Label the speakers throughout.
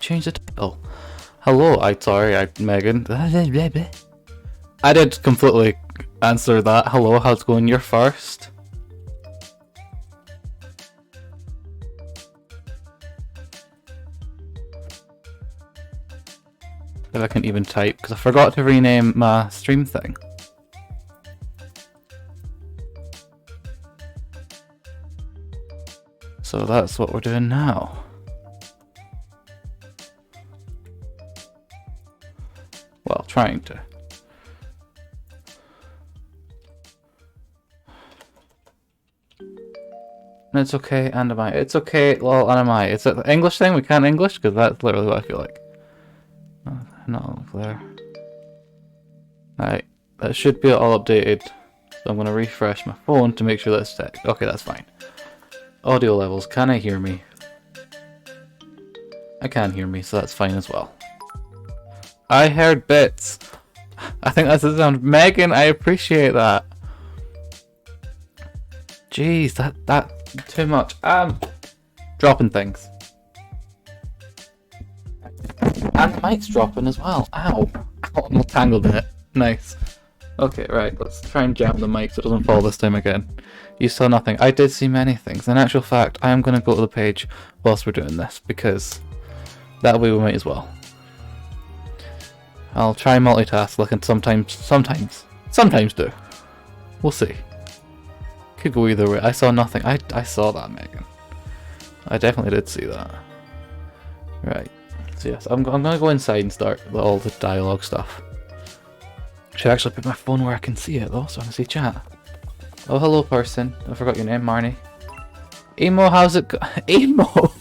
Speaker 1: change the title. Hello, Megan. I did completely answer that. Hello, how's it going? You're first. If I can even type, because I forgot to rename my stream thing. So that's what we're doing now. Well, trying to. It's okay, and am I? It's okay, lol, and am I? It's an English thing? We can't English? Because that's literally what I feel like. Not there. Alright, that should be all updated. So I'm going to refresh my phone to make sure that's set. Okay, that's fine. Audio levels, can I hear me? I can hear me, so that's fine as well. I heard bits. I think that's the sound. Megan, I appreciate that. Jeez, that too much. Dropping things. And the mic's dropping as well. Ow. I'm all tangled in it. Nice. Okay, right, let's try and jam the mic so it doesn't fall this time again. You saw nothing. I did see many things. In actual fact, I am going to go to the page whilst we're doing this, because that way we might as well. I'll try multitask, like, and sometimes do. We'll see. Could go either way. I saw nothing. I saw that, Megan. I definitely did see that. Right. So yes, I'm gonna go inside and start all the dialogue stuff. Should actually put my phone where I can see it though, so I can see chat. Oh, hello person. I forgot your name, Marnie. Emo, how's it go? Emo!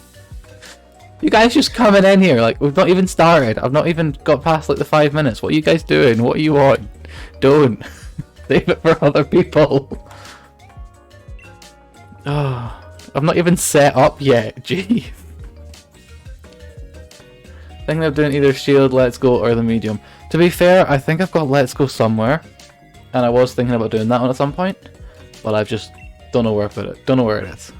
Speaker 1: You guys just coming in here, like, we've not even started. I've not even got past, like, the 5 minutes. What are you guys doing? What are you on? Don't. Save it for other people. Oh, I've not even set up yet. Jeez. I think they're doing either Shield, Let's Go, or the medium. To be fair, I think I've got Let's Go somewhere. And I was thinking about doing that one at some point. But I've just don't know where to put it. Don't know where it is.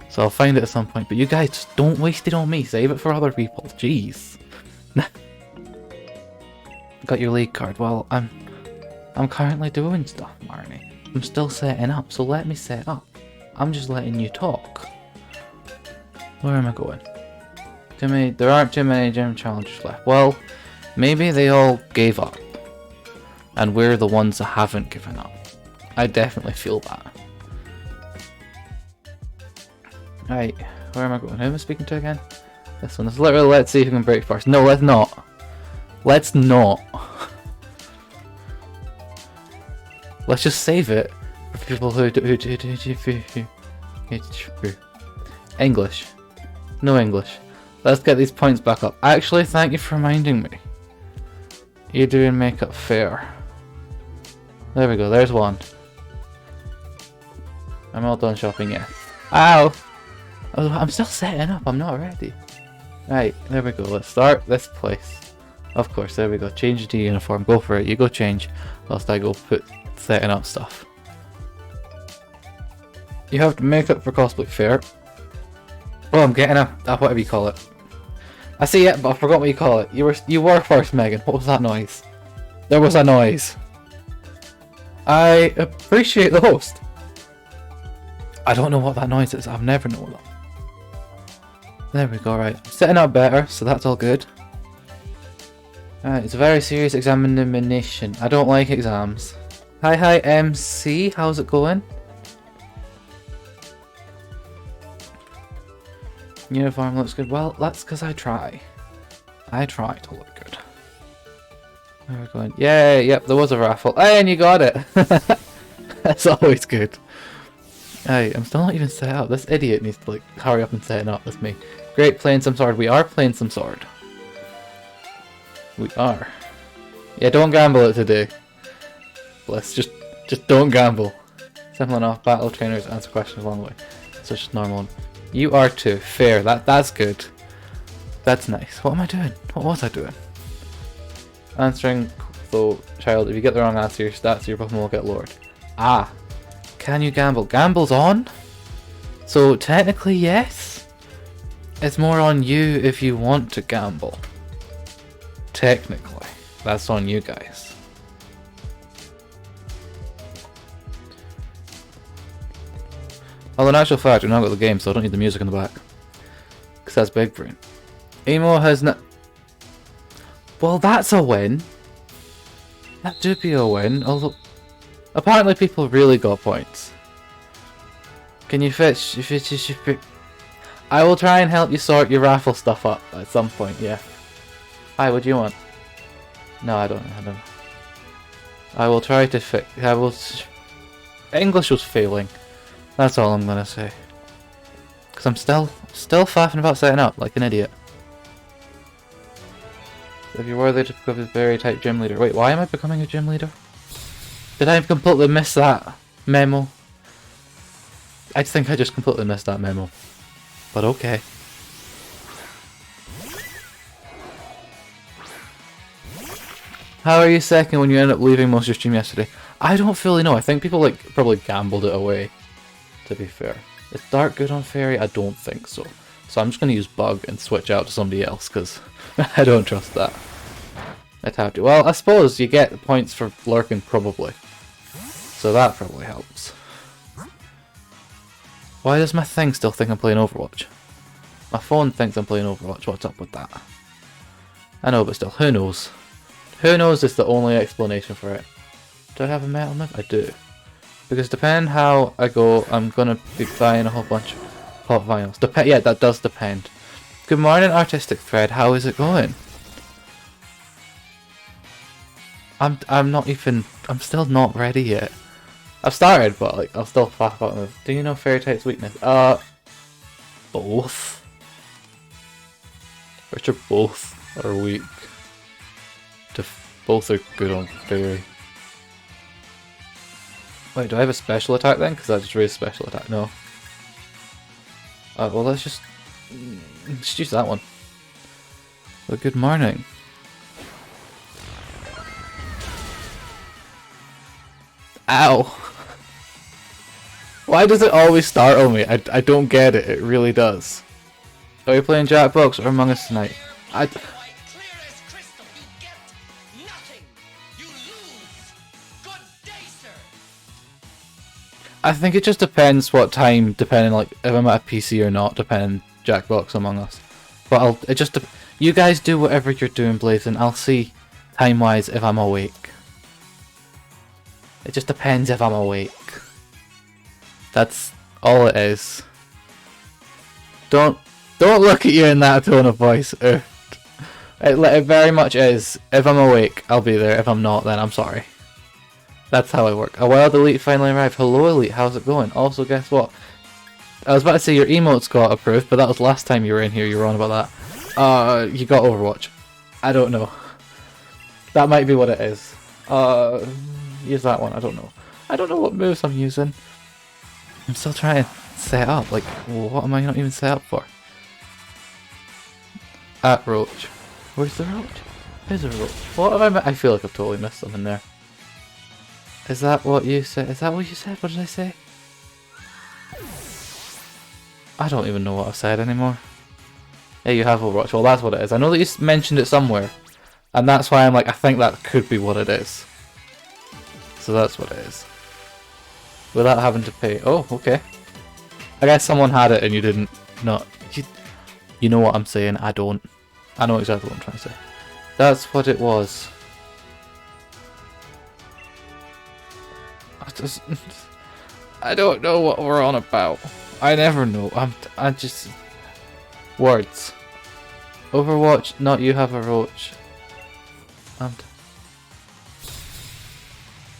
Speaker 1: So I'll find it at some point. But you guys, just don't waste it on me. Save it for other people. Jeez. Got your league card. Well, I'm currently doing stuff, Marnie. I'm still setting up, so let me set up. I'm just letting you talk. Where am I going? There aren't too many gym challengers left. Well, maybe they all gave up. And we're the ones that haven't given up. I definitely feel that. Right, where am I going? Who am I speaking to again? This one. Let's literally, let's see who can break first. No, let's not. Let's not. Let's just save it for people who English. No English. Let's get these points back up. Actually, thank you for reminding me. You're doing makeup fair. There we go, there's one. I'm all done shopping, yeah. Ow! I'm still setting up, I'm not ready. Right, there we go, let's start this place. Of course, there we go, change the uniform, go for it, you go change, whilst I go put setting up stuff. You have to make up for cosplay fair. Oh, I'm getting a whatever you call it. I see it, but I forgot what you call it. You were first, Megan. What was that noise? There was a noise. I appreciate the host. I don't know what that noise is. I've never known that. There we go, right. I'm setting up better, so that's all good. It's a very serious examination. I don't like exams. Hi MC, how's it going? Uniform looks good. Well, that's because I try. I try to look good. Where are we going? Yay, yep, there was a raffle. Hey, and you got it! That's always good. Hey, I'm still not even set up. This idiot needs to, like, hurry up and set it up. That's me. Great, playing some sword. We are playing some sword. We are. Yeah, don't gamble it today. Let's just don't gamble. Simple enough. Battle trainers answer questions along the way. So it's just normal. You are too. Fair. That's good. That's nice. What am I doing? What was I doing? Answering, though, child, if you get the wrong answer, your stats, your Pokemon will get lowered. Ah. Can you gamble? Gamble's on? So, technically, yes. It's more on you if you want to gamble. Technically. That's on you guys. Well, in actual fact, we've now got the game, so I don't need the music in the back. Because that's big brain. Emo has not... Well, that's a win. That do be a win, although... Apparently people really got points. Can you fetch... I will try and help you sort your raffle stuff up at some point, yeah. Hi, what do you want? No, I don't. I will try to fix... I will... English was failing. That's all I'm gonna say. Because I'm still faffing about setting up like an idiot. If you're worthy to become a very type gym leader. Wait, why am I becoming a gym leader? Did I completely miss that memo? I think I just completely missed that memo. But okay. How are you second when you end up leaving most of your stream yesterday? I don't fully know. I think people like probably gambled it away. To be fair. Is Dark good on Fairy? I don't think so. So I'm just going to use Bug and switch out to somebody else because I don't trust that. I'd have to. Well, I suppose you get points for lurking probably. So that probably helps. Why does my thing still think I'm playing Overwatch? My phone thinks I'm playing Overwatch. What's up with that? I know, but still, who knows? Who knows is the only explanation for it. Do I have a metal myth? I do. Because depending how I go, I'm gonna be buying a whole bunch of pop vinyls. Yeah, that does depend. Good morning, Artistic Thread. How is it going? I'm not even... I'm still not ready yet. I've started, but like I'll still faff out with. Do you know Fairy type's weakness? Both. Which are both are weak. Both are good on Fairy. Wait, do I have a special attack then? Because I just raised special attack. No. Well, let's just use that one. Well, good morning. Ow! Why does it always startle me? I don't get it. It really does. Are you playing Jackbox or Among Us tonight? I think it just depends what time, depending like if I'm at a PC or not, depending Jackbox Among Us. But you guys do whatever you're doing, Blaze, and I'll see time wise if I'm awake. It just depends if I'm awake. That's all it is. Don't look at you in that tone of voice. It very much is. If I'm awake, I'll be there. If I'm not, then I'm sorry. That's how I work. A wild elite finally arrived. Hello elite, how's it going? Also, guess what? I was about to say your emotes got approved, but that was last time you were in here. You were on about that. You got Overwatch. I don't know. That might be what it is. Use that one. I don't know. I don't know what moves I'm using. I'm still trying to set up. Like, what am I not even set up for? At Roach. Where's the Roach? There's a Roach. What have I feel like I've totally missed something there. Is that what you said? Is that what you said? What did I say? I don't even know what I said anymore. Yeah, you have Overwatch. Well, that's what it is. I know that you mentioned it somewhere. And that's why I'm like, I think that could be what it is. So that's what it is. Without having to pay. Oh, okay. I guess someone had it and you didn't. Not. You know what I'm saying. I don't. I know exactly what I'm trying to say. That's what it was. I don't know what we're on about. I never know. I just... Words. Overwatch, not you have a roach.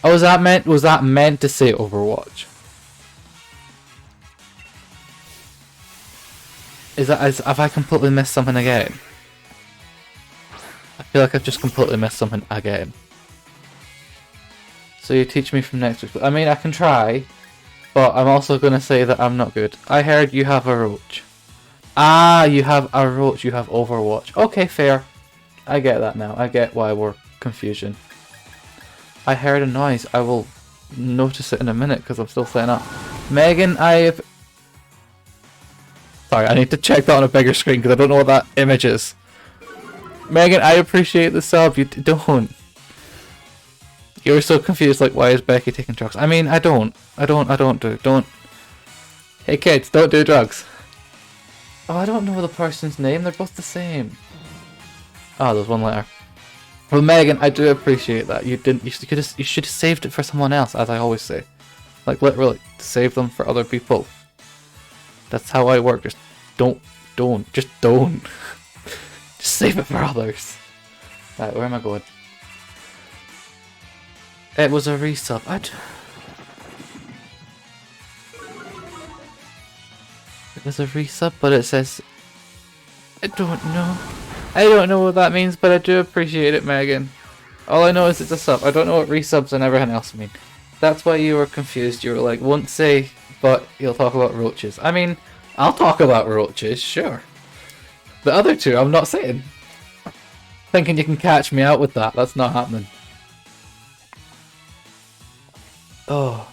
Speaker 1: Oh, was that meant to say Overwatch? Have I completely missed something again? I feel like I've just completely missed something again. So you teach me from next week. I mean, I can try, but I'm also going to say that I'm not good. I heard you have a roach. Ah, you have a roach, you have Overwatch. Okay, fair. I get that now. I get why we're confusion. I heard a noise. I will notice it in a minute because I'm still setting up. Megan, Sorry, I need to check that on a bigger screen because I don't know what that image is. Megan, I appreciate the sub. You don't. You were so confused, like, why is Becky taking drugs? I mean, I don't. Don't. Hey kids, don't do drugs. Oh, I don't know the person's name. They're both the same. Oh, there's one letter. Well, Megan, I do appreciate that. You didn't. You should have saved it for someone else, as I always say. Like, literally, save them for other people. That's how I work. Just don't. Just don't. Just save it for others. Right, where am I going? It was a resub. It was a resub, but it says... I don't know. I don't know what that means, but I do appreciate it, Megan. All I know is it's a sub. I don't know what resubs and everything else mean. That's why you were confused. You were like, won't say, but you'll talk about roaches. I mean, I'll talk about roaches, sure. The other two, I'm not saying. Thinking you can catch me out with that. That's not happening. Oh.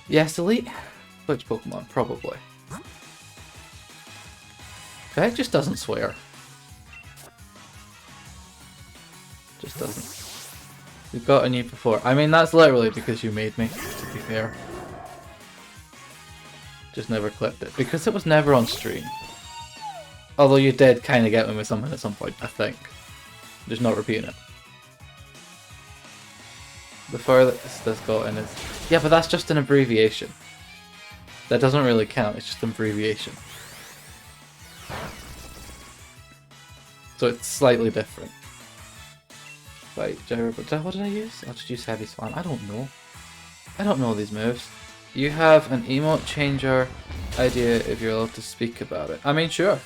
Speaker 1: Yes, Elite? Which Pokemon? Probably. Beck just doesn't swear. Just doesn't. We've gotten you before. I mean, that's literally because you made me, to be fair. Just never clipped it. Because it was never on stream. Although you did kind of get me with something at some point, I think. Just not repeating it. The furthest this gotten is... Yeah, but that's just an abbreviation. That doesn't really count, it's just an abbreviation. So it's slightly different. Right, what did I use? I'll just use Heavy Slam. I don't know. I don't know these moves. You have an emote changer idea if you're allowed to speak about it. I mean, sure.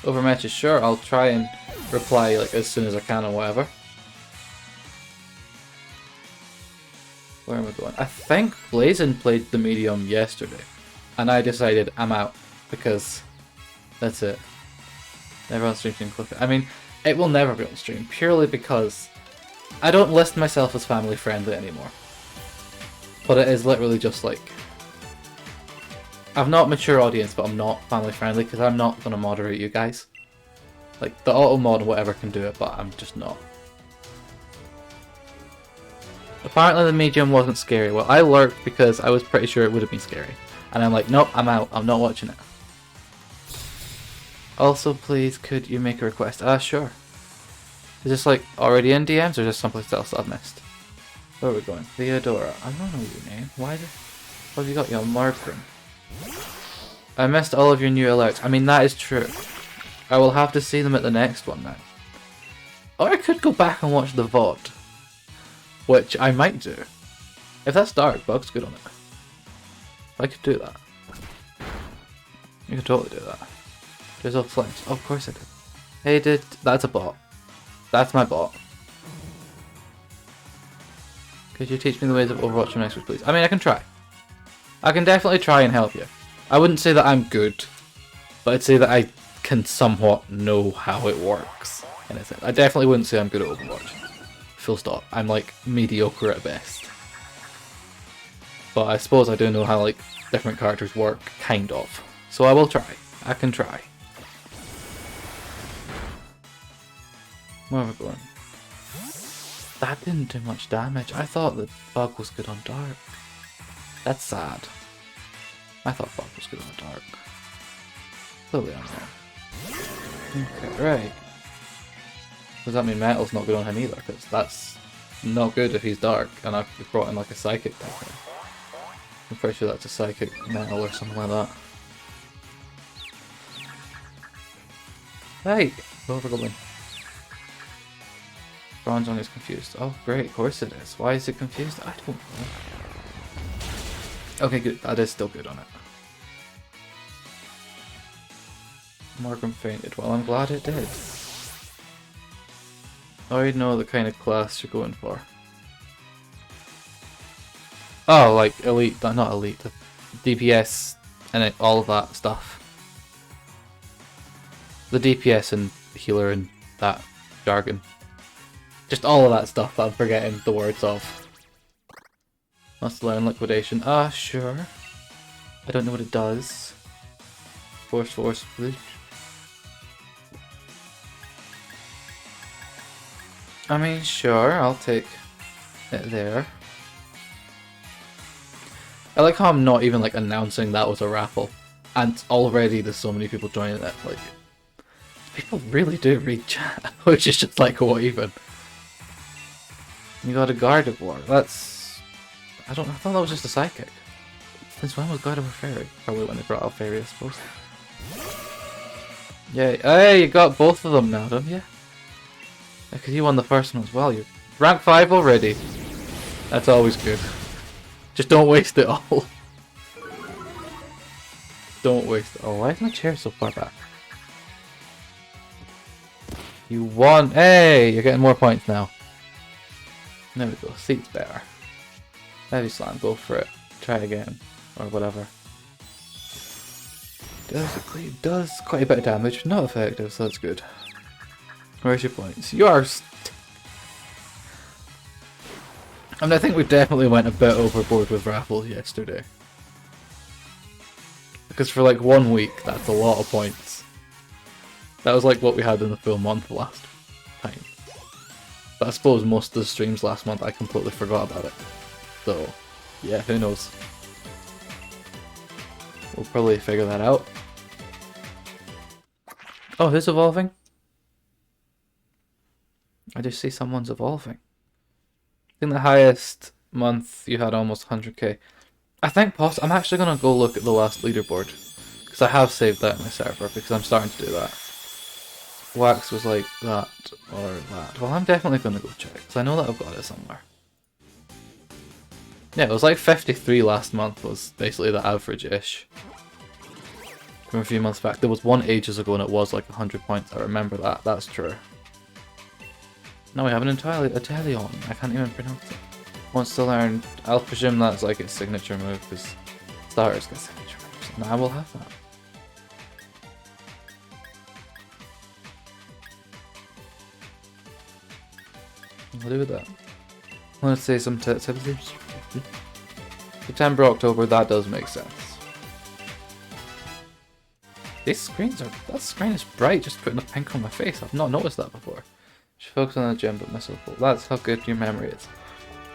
Speaker 1: Over matches, sure. I'll try and reply like as soon as I can or whatever. Where am I going? I think Blazin played the medium yesterday. And I decided I'm out. Because that's it. Never on stream can click it. I mean, it will never be on stream. Purely because I don't list myself as family friendly anymore. But it is literally just like... I'm not mature audience, but I'm not family friendly because I'm not going to moderate you guys. Like, the auto mod and whatever can do it, but I'm just not. Apparently the medium wasn't scary. Well, I lurked because I was pretty sure it would have been scary. And I'm like, nope, I'm out. I'm not watching it. Also, please, could you make a request? Sure. Is this like already in DMs or just someplace else I've missed? Where are we going? Theodora. I don't know your name. Why have you got your marker? I missed all of your new alerts. I mean, that is true. I will have to see them at the next one now. Or I could go back and watch the VOD. Which I might do. If that's dark, Bug's good on it. I could do that. You could totally do that. There's all flames. Oh, of course I could. Hey, that's a bot. That's my bot. Could you teach me the ways of Overwatch next week, please? I mean, I can try. I can definitely try and help you. I wouldn't say that I'm good, but I'd say that I can somewhat know how it works. In a sense. I definitely wouldn't say I'm good at Overwatch. Full stop. I'm like mediocre at best. But I suppose I do know how like different characters work, kind of. So I will try. I can try. Where are we going? That didn't do much damage. I thought that Bug was good on Dark. That's sad. I thought Bug was good on Dark. Clearly I'm wrong. Okay, right. Does that mean Metal's not good on him either? Because that's not good if he's Dark, and I've brought in like a Psychic type. I'm pretty sure that's a Psychic Metal or something like that. Right, where are we going? Bronzong is confused. Oh great, of course it is. Why is it confused? I don't know. Okay, good. That is still good on it. Morgan fainted. Well, I'm glad it did. I already know the kind of class you're going for. Oh, like elite, not elite, the DPS and all of that stuff. The DPS and healer and that jargon. Just all of that stuff that I'm forgetting the words of. Must learn liquidation. Sure. I don't know what it does. Force, please. I mean, sure, I'll take it there. I like how I'm not even like announcing that was a raffle, and already there's so many people joining it. Like, people really do read chat, which is just like, what even? You got a Gardevoir. That's... I thought that was just a psychic. Since when was Gardevoir Fairy? Probably when they brought out Fairy, I suppose. Yeah, hey, you got both of them now, don't you? Yeah, because you won the first one as well. You're rank 5 already. That's always good. Just don't waste it all. Don't waste it all. Why is my chair so far back? You won. Hey, you're getting more points now. There we go. Seat's better. Heavy Slam, go for it. Try again. Or whatever. Does quite a bit of damage. Not effective, so that's good. Where's your points? You are... I mean, I think we definitely went a bit overboard with raffles yesterday. Because for like 1 week, that's a lot of points. That was like what we had in the full month last time. But I suppose most of the streams last month, I completely forgot about it. So, yeah, who knows. We'll probably figure that out. Oh, who's evolving? I just see someone's evolving. I think the highest month you had almost 100k. I think I'm actually going to go look at the last leaderboard. Because I have saved that in my server, because I'm starting to do that. Wax was like that, or that. Well, I'm definitely going to go check, because I know that I've got it somewhere. Yeah, it was like 53 last month was basically the average-ish. From a few months back. There was one ages ago and it was like 100 points, I remember that, that's true. Now we have an Inteleon, I can't even pronounce it. Wants to learn, I'll presume that's like its signature move, because starters get signature moves, and I will have that. I'll do with that. Let's say some September, October, that does make sense. These screens are... That screen is bright, just putting the pink on my face. I've not noticed that before. Should focus on the gym, but miss a ball. That's how good your memory is.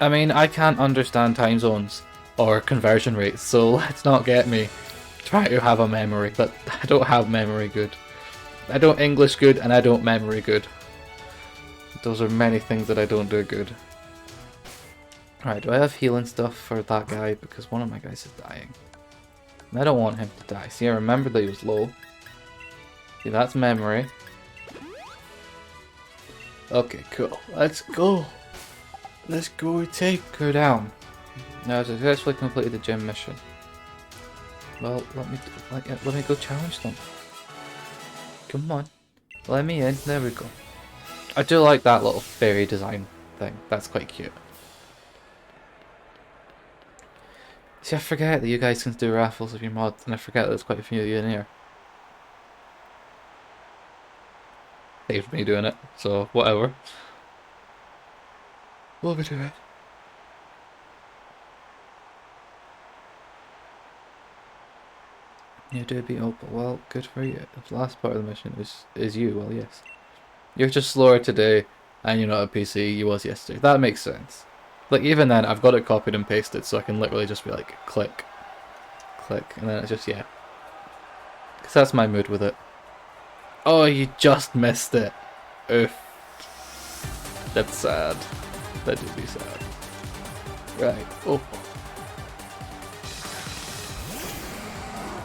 Speaker 1: I mean, I can't understand time zones or conversion rates, so let's not get me. Try to have a memory, but I don't have memory good. I don't English good, and I don't memory good. Those are many things that I don't do good. Alright, do I have healing stuff for that guy? Because one of my guys is dying. And I don't want him to die. See, I remembered that he was low. See, that's memory. Okay, cool. Let's go. Let's go take her down. Now, I successfully completed the gym mission. Well, let me go challenge them. Come on. Let me in. There we go. I do like that little fairy design thing. That's quite cute. See, I forget that you guys can do raffles of your mods, and I forget that there's quite a few of you in here. Saved me doing it, so whatever. We'll be doing it. You did beat Opal. Well, good for you. If the last part of the mission is you, well, yes. You're just slower today, and you're not a PC, you was yesterday. That makes sense. Like, even then, I've got it copied and pasted, so I can literally just be like, click, click, and then it's just, yeah. Because that's my mood with it. Oh, you just missed it. Oof. That's sad. That did be sad. Right, oh.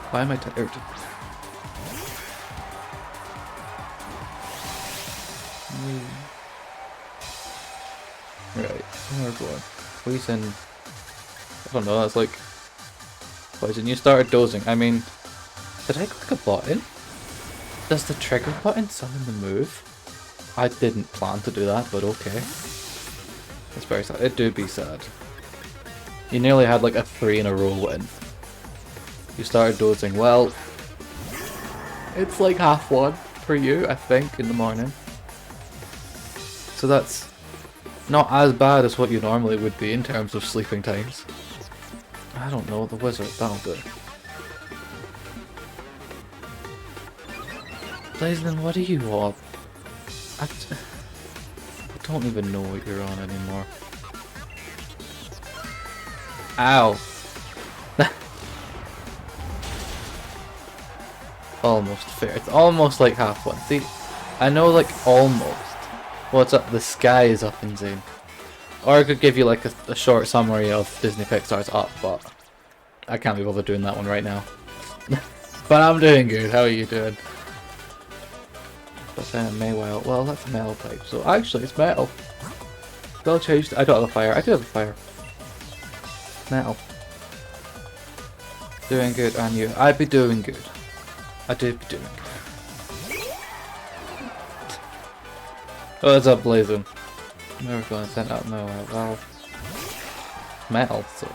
Speaker 1: Why am I tired? Right, where we're going. Poison. I don't know, that's like... Poison, you started dozing. I mean... Did I click a button? Does the trigger button summon the move? I didn't plan to do that, but okay. That's very sad. It do be sad. You nearly had like a 3 in a row win. You started dozing. Well... It's like 1:30 for you, I think, in the morning. So that's... not as bad as what you normally would be in terms of sleeping times. I don't know, the wizard, that'll do. Blazen, what do you want? I don't even know what you're on anymore. Ow! Almost fair. It's almost like half one. See, I know like almost what's up. The sky is up in Zane. Or I could give you like a short summary of Disney Pixar's Up, but I can't be bothered doing that one right now. But I'm doing good. How are you doing? But then it may well that's a metal type. So actually it's metal. Well changed. I don't have a fire. I do have a fire. Metal. Doing good, and you? I'd be doing good. I do be doing good. What's up, Blazing? Never going to send out nowhere. Well, metal. So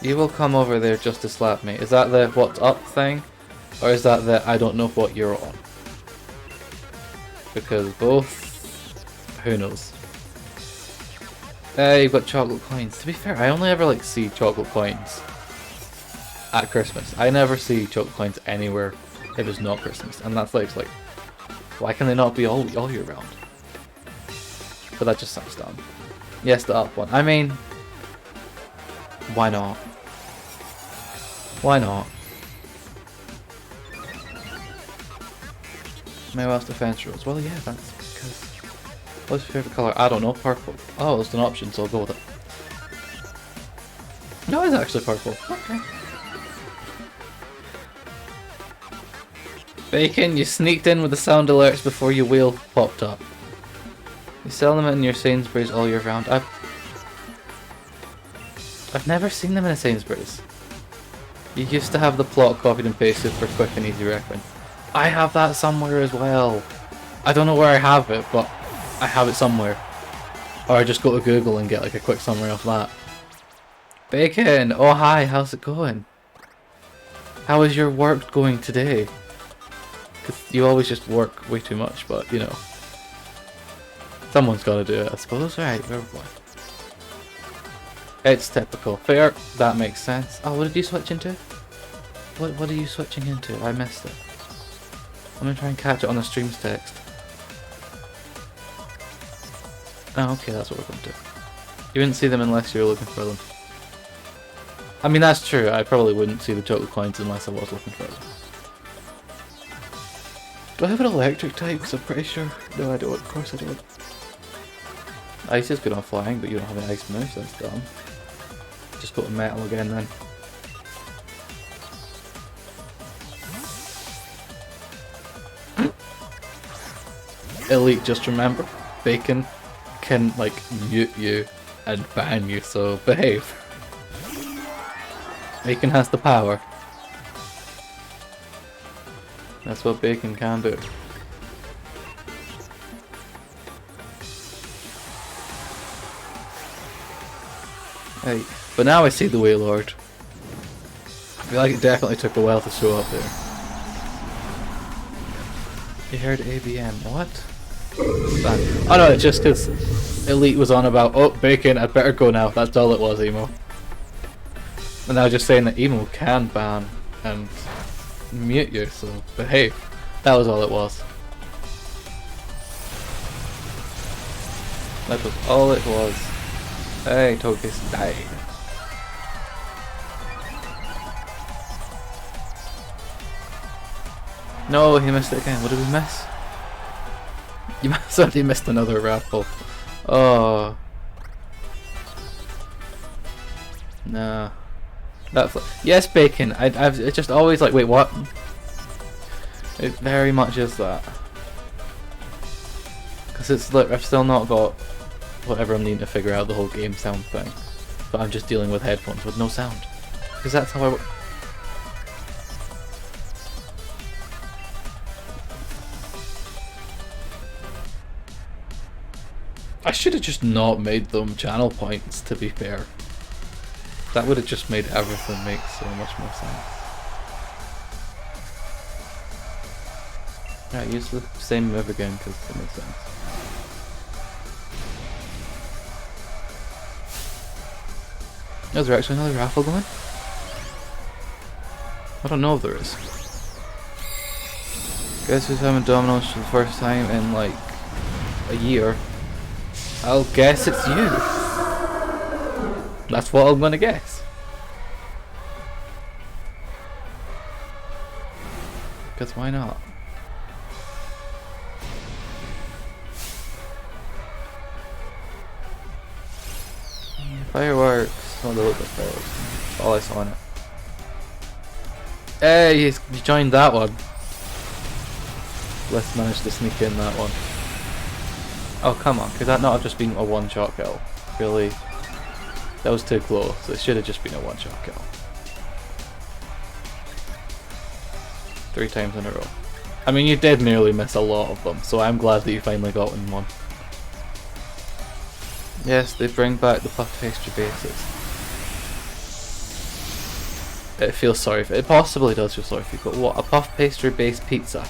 Speaker 1: you will come over there just to slap me. Is that the what's up thing, or is that the I don't know what you're on? Because both, who knows? You've got chocolate coins. To be fair, I only ever like see chocolate coins at Christmas. I never see chocolate coins anywhere if it's not Christmas, and that's like why can they not be all year round? But that just sounds dumb. Yes, the up one. I mean, why not? Why not? My last defense rules. Well, yeah, that's because. What's your favorite color? I don't know. Purple. Oh, it's an option, so I'll go with it. No, it's actually purple. Okay. Bacon, you sneaked in with the sound alerts before your wheel popped up. You sell them in your Sainsbury's all year round. I've never seen them in a Sainsbury's. You used to have the plot copied and pasted for quick and easy reference. I have that somewhere as well. I don't know where I have it, but I have it somewhere. Or I just go to Google and get like a quick summary of that. Bacon! Oh hi, how's it going? How is your work going today? Because you always just work way too much, but you know. Someone's got to do it, I suppose. Right, fair boy. It's typical. Fair, that makes sense. Oh, what did you switch into? What are you switching into? I missed it. I'm going to try and catch it on the stream's text. Oh, okay, that's what we're going to do. You wouldn't see them unless you were looking for them. I mean, that's true. I probably wouldn't see the chocolate coins unless I was looking for them. Do I have an electric type? Because I'm pretty sure... No, I don't. Of course I don't. Ice is good on flying, but you don't have an ice move, so that's dumb. Just go to metal again then. Elite, just remember, Bacon can like mute you and ban you, so behave. Bacon has the power. That's what Bacon can do. Hey, but now I see the Wailord. I feel like it definitely took a while to show up there. You heard ABM, what? Oh no, it's just because Elite was on about, oh, Bacon, I'd better go now. That's all it was, Emo. And I was just saying that Emo can ban and mute you, so behave. That was all it was. That was all it was. Hey, Tokus died. No, he missed it again. What did we miss? You must have missed another raffle. Oh. Nah. That's yes, Bacon. I've it's just always like, wait, what? It very much is that. Because it's like I've still not got whatever I'm needing to figure out the whole game sound thing, but I'm just dealing with headphones with no sound. Because that's how I work. I should have just not made them channel points, to be fair. That would have just made everything make so much more sense. Right, use the same move again because it makes sense. Is there actually another raffle going? I don't know if there is. Guess who's having Domino's for the first time in like a year? I'll guess it's you. That's what I'm gonna guess. Because why not? Fireworks. Oh, they look like fireworks. That's all I saw in it. Hey, you joined that one. Let's manage to sneak in that one. Oh, come on. Could that not have just been a one-shot kill? Really? That was too close. It should have just been a one-shot kill. 3 times in a row. I mean, you did nearly miss a lot of them, so I'm glad that you finally got in one. Yes, they bring back the puff pastry bases. It feels sorry for it. Possibly does feel sorry for you, but what? A puff pastry based pizza?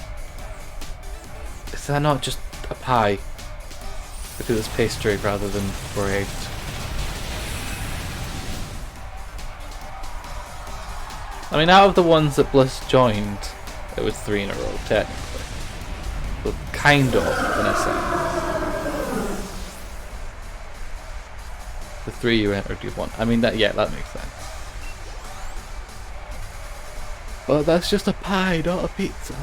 Speaker 1: Is that not just a pie? Because it's pastry rather than bread. I mean, out of the ones that Bliss joined, it was 3 in a row, technically. But kind of, in a sense. The 3 you entered, you won. I mean, that makes sense. But that's just a pie, not a pizza.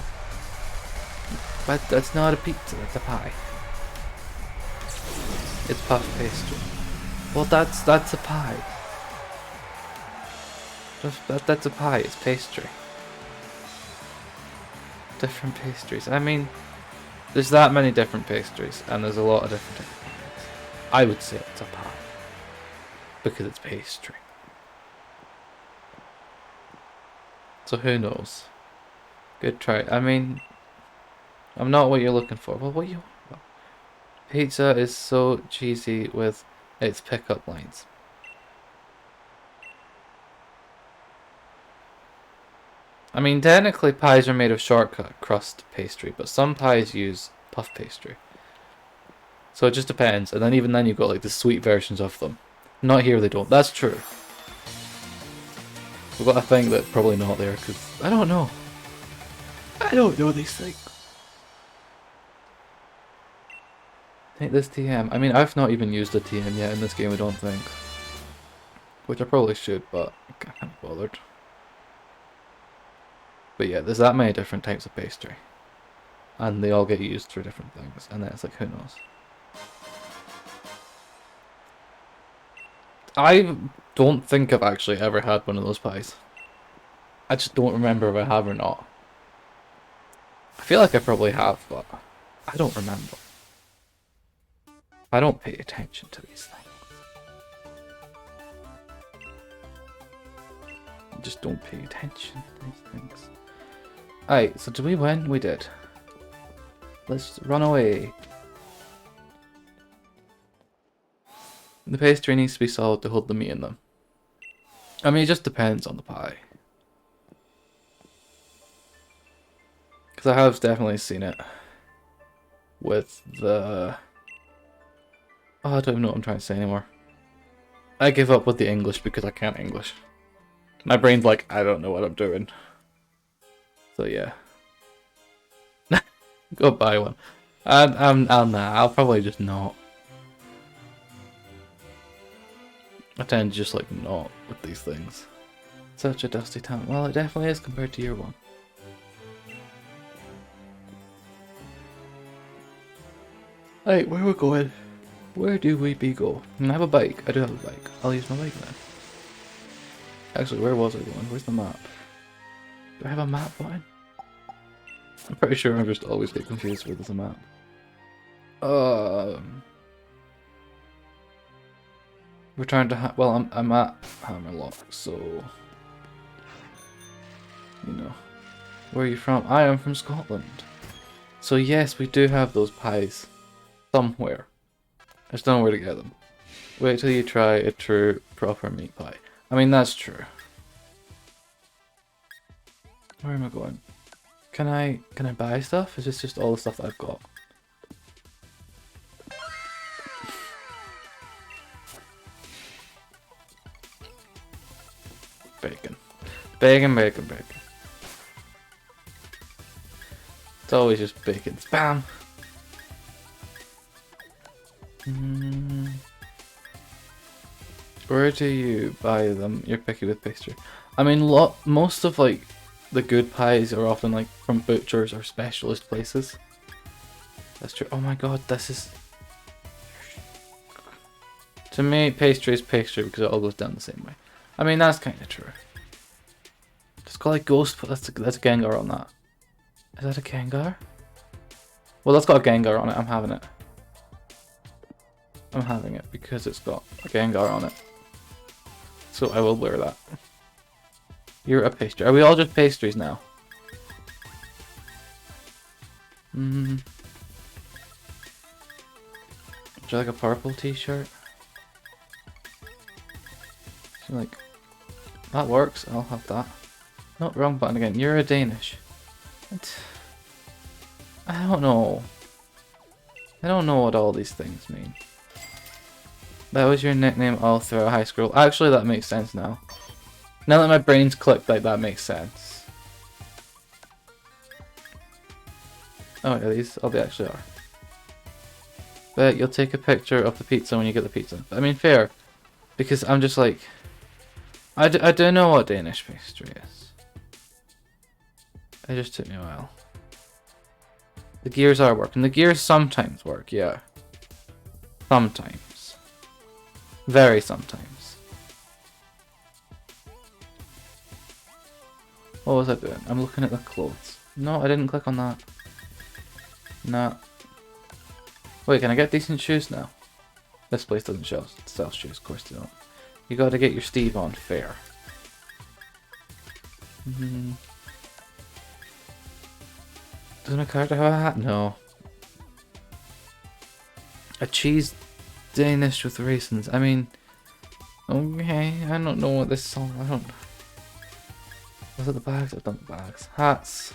Speaker 1: But that's not a pizza, that's a pie. It's puff pastry. Well, that's a pie. That's a pie, it's pastry. Different pastries. I mean, there's that many different pastries, and there's a lot of different types of pies. I would say it's a pie. Because it's pastry. So who knows? Good try. I mean, I'm not what you're looking for. Well, what you want? Pizza is so cheesy with its pickup lines. I mean, technically pies are made of shortcut crust pastry, but some pies use puff pastry. So it just depends, and then even then you've got like the sweet versions of them. Not here they don't. That's true. We've got a thing that's probably not there, because I don't know. I don't know these things. Take this TM. I mean, I've not even used a TM yet in this game, I don't think. Which I probably should, but I can't be bothered. But yeah, there's that many different types of pastry. And they all get used for different things, and then it's like, who knows? I don't think I've actually ever had one of those pies. I just don't remember if I have or not. I feel like I probably have, but I don't remember. I don't pay attention to these things. I just don't pay attention to these things. Alright, so did we win? We did. Let's run away. The pastry needs to be solid to hold the meat in them. I mean, it just depends on the pie. Because I have definitely seen it with the... Oh, I don't even know what I'm trying to say anymore. I give up with the English because I can't English. My brain's like, I don't know what I'm doing. So yeah. Go buy one. I'll probably just not. I tend to just like not with these things. Such a dusty town. Well, it definitely is compared to your one. Hey, where are we going? Where do we go? I have a bike. I do have a bike. I'll use my bike then. Actually, where was I going? Where's the map? Do I have a map button? I'm pretty sure I just always get confused with the map. Return to well, I'm at Hammerlock, so you know. Where are you from? I am from Scotland. So yes, we do have those pies somewhere. I just don't know where to get them. Wait till you try a true, proper meat pie. I mean, that's true. Where am I going? Can I buy stuff? Is this just all the stuff that I've got? Bacon. Bacon, bacon, bacon. It's always just bacon. Spam! Where do you buy them? You're picky with pastry. I mean, most of like the good pies are often like from butchers or specialist places. That's true. Oh my god, this is... To me, pastry is pastry because it all goes down the same way. I mean, that's kind of true. It's got like ghost... That's a Gengar on that. Is that a Gengar? Well, that's got a Gengar on it. I'm having it. I'm having it because it's got a Gengar on it. So I will wear that. You're a pastry. Are we all just pastries now? Would you like a purple t-shirt? Like, that works. I'll have that. No, wrong button again. You're a Danish. What? I don't know. I don't know what all these things mean. That was your nickname all throughout high school. Actually, that makes sense now. Now that my brain's clicked, like, that makes sense. Oh yeah, these they actually are. But you'll take a picture of the pizza when you get the pizza. I mean, fair. Because I'm just like... I don't know what Danish pastry is. It just took me a while. The gears are working. The gears sometimes work, yeah. Sometimes. Very sometimes. What was I doing? I'm looking at the clothes. No, I didn't click on that. Nah. Wait, can I get decent shoes now? This place doesn't sell shoes, of course they don't. You gotta get your Steve on fair. Does my character have a hat? No. A cheese Danish with raisins. I mean, okay, I don't know what this song. I don't. Was it the bags? I've done the bags. Hats.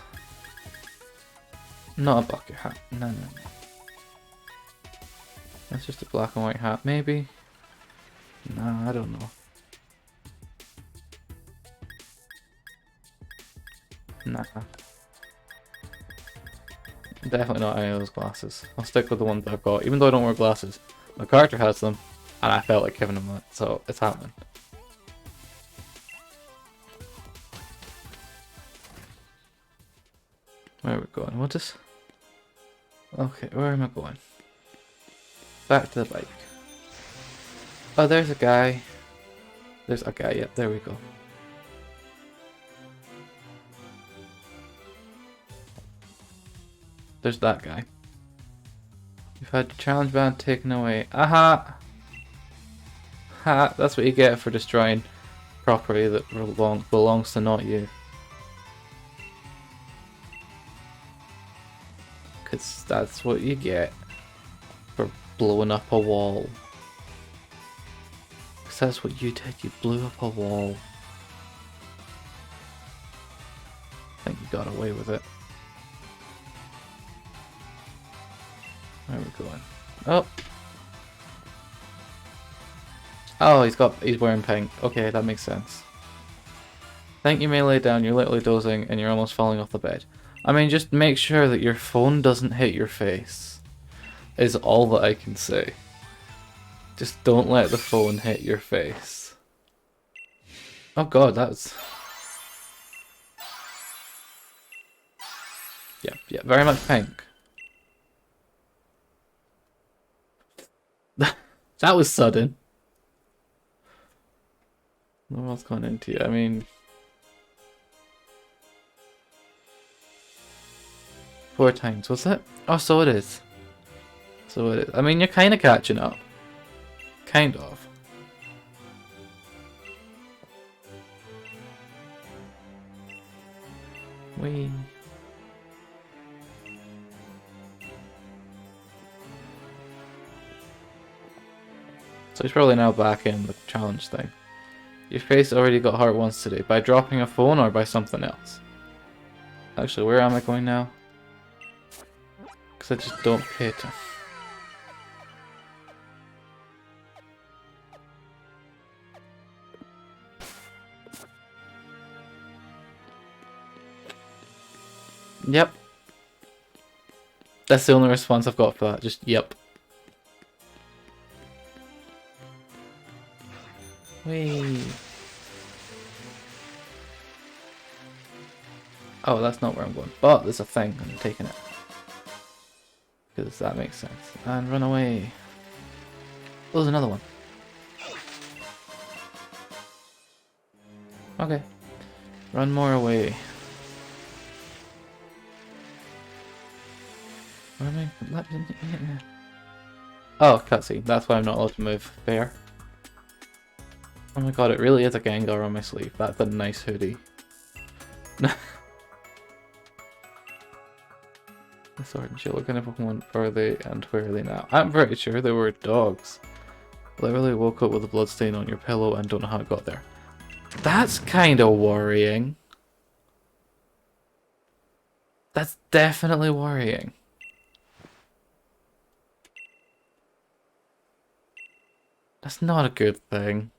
Speaker 1: Not a bucket hat. No. That's just a black and white hat, maybe. Nah, I don't know. Nah. Definitely not any of those glasses. I'll stick with the ones that I've got, even though I don't wear glasses. My character has them, and I felt like giving him that, so it's happening. Where are we going? What is... Okay, where am I going? Back to the bike. Oh, there's a guy. There's a guy, yep, there we go. There's that guy. You've had your challenge band taken away. Aha! Ha! That's what you get for destroying property that belongs to not you. Because that's what you get for blowing up a wall. Because that's what you did, you blew up a wall. I think you got away with it. Where are we going? Oh! Oh, he's wearing pink. Okay, that makes sense. Think you may lay down, you're literally dozing and you're almost falling off the bed. I mean, just make sure that your phone doesn't hit your face. Is all that I can say. Just don't let the phone hit your face. Oh god, that's... Yeah, very much pink. That was sudden. What's gone into you? I mean... 4 times, was it? Oh, so it is. So it is. I mean, you're kind of catching up. Kind of. Whee. So he's probably now back in the challenge thing. Your face already got hurt once today. By dropping a phone or by something else? Actually, where am I going now? Because I just don't pay attention. Yep. That's the only response I've got for that. Just, yep. Whee. Oh, that's not where I'm going. But there's a thing. I'm taking it. Because that makes sense. And run away. Oh, there's another one. Okay. Run more away. Where am I? Oh, cutscene. That's why I'm not allowed to move. Fair. Oh my god, it really is a Gengar on my sleeve. That's a nice hoodie. The Sword and Shield. What kind of Pokemon are they and where are they now? I'm pretty sure they were dogs. Literally woke up with a bloodstain on your pillow and don't know how it got there. That's kind of worrying. That's definitely worrying. That's not a good thing.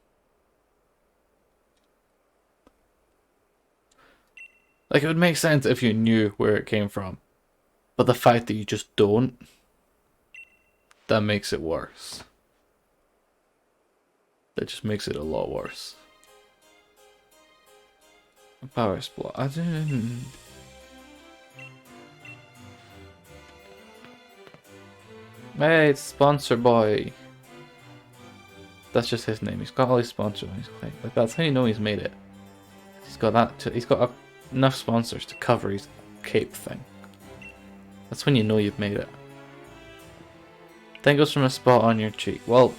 Speaker 1: Like, it would make sense if you knew where it came from. But the fact that you just don't, that makes it worse. That just makes it a lot worse. Power Splat. I didn't... Hey, it's Sponsor Boy. That's just his name. He's got all his sponsors on his claim. Like, that's how you know he's made it. He's got that. He's got enough sponsors to cover his cape thing. That's when you know you've made it. Then goes from a spot on your cheek. Well,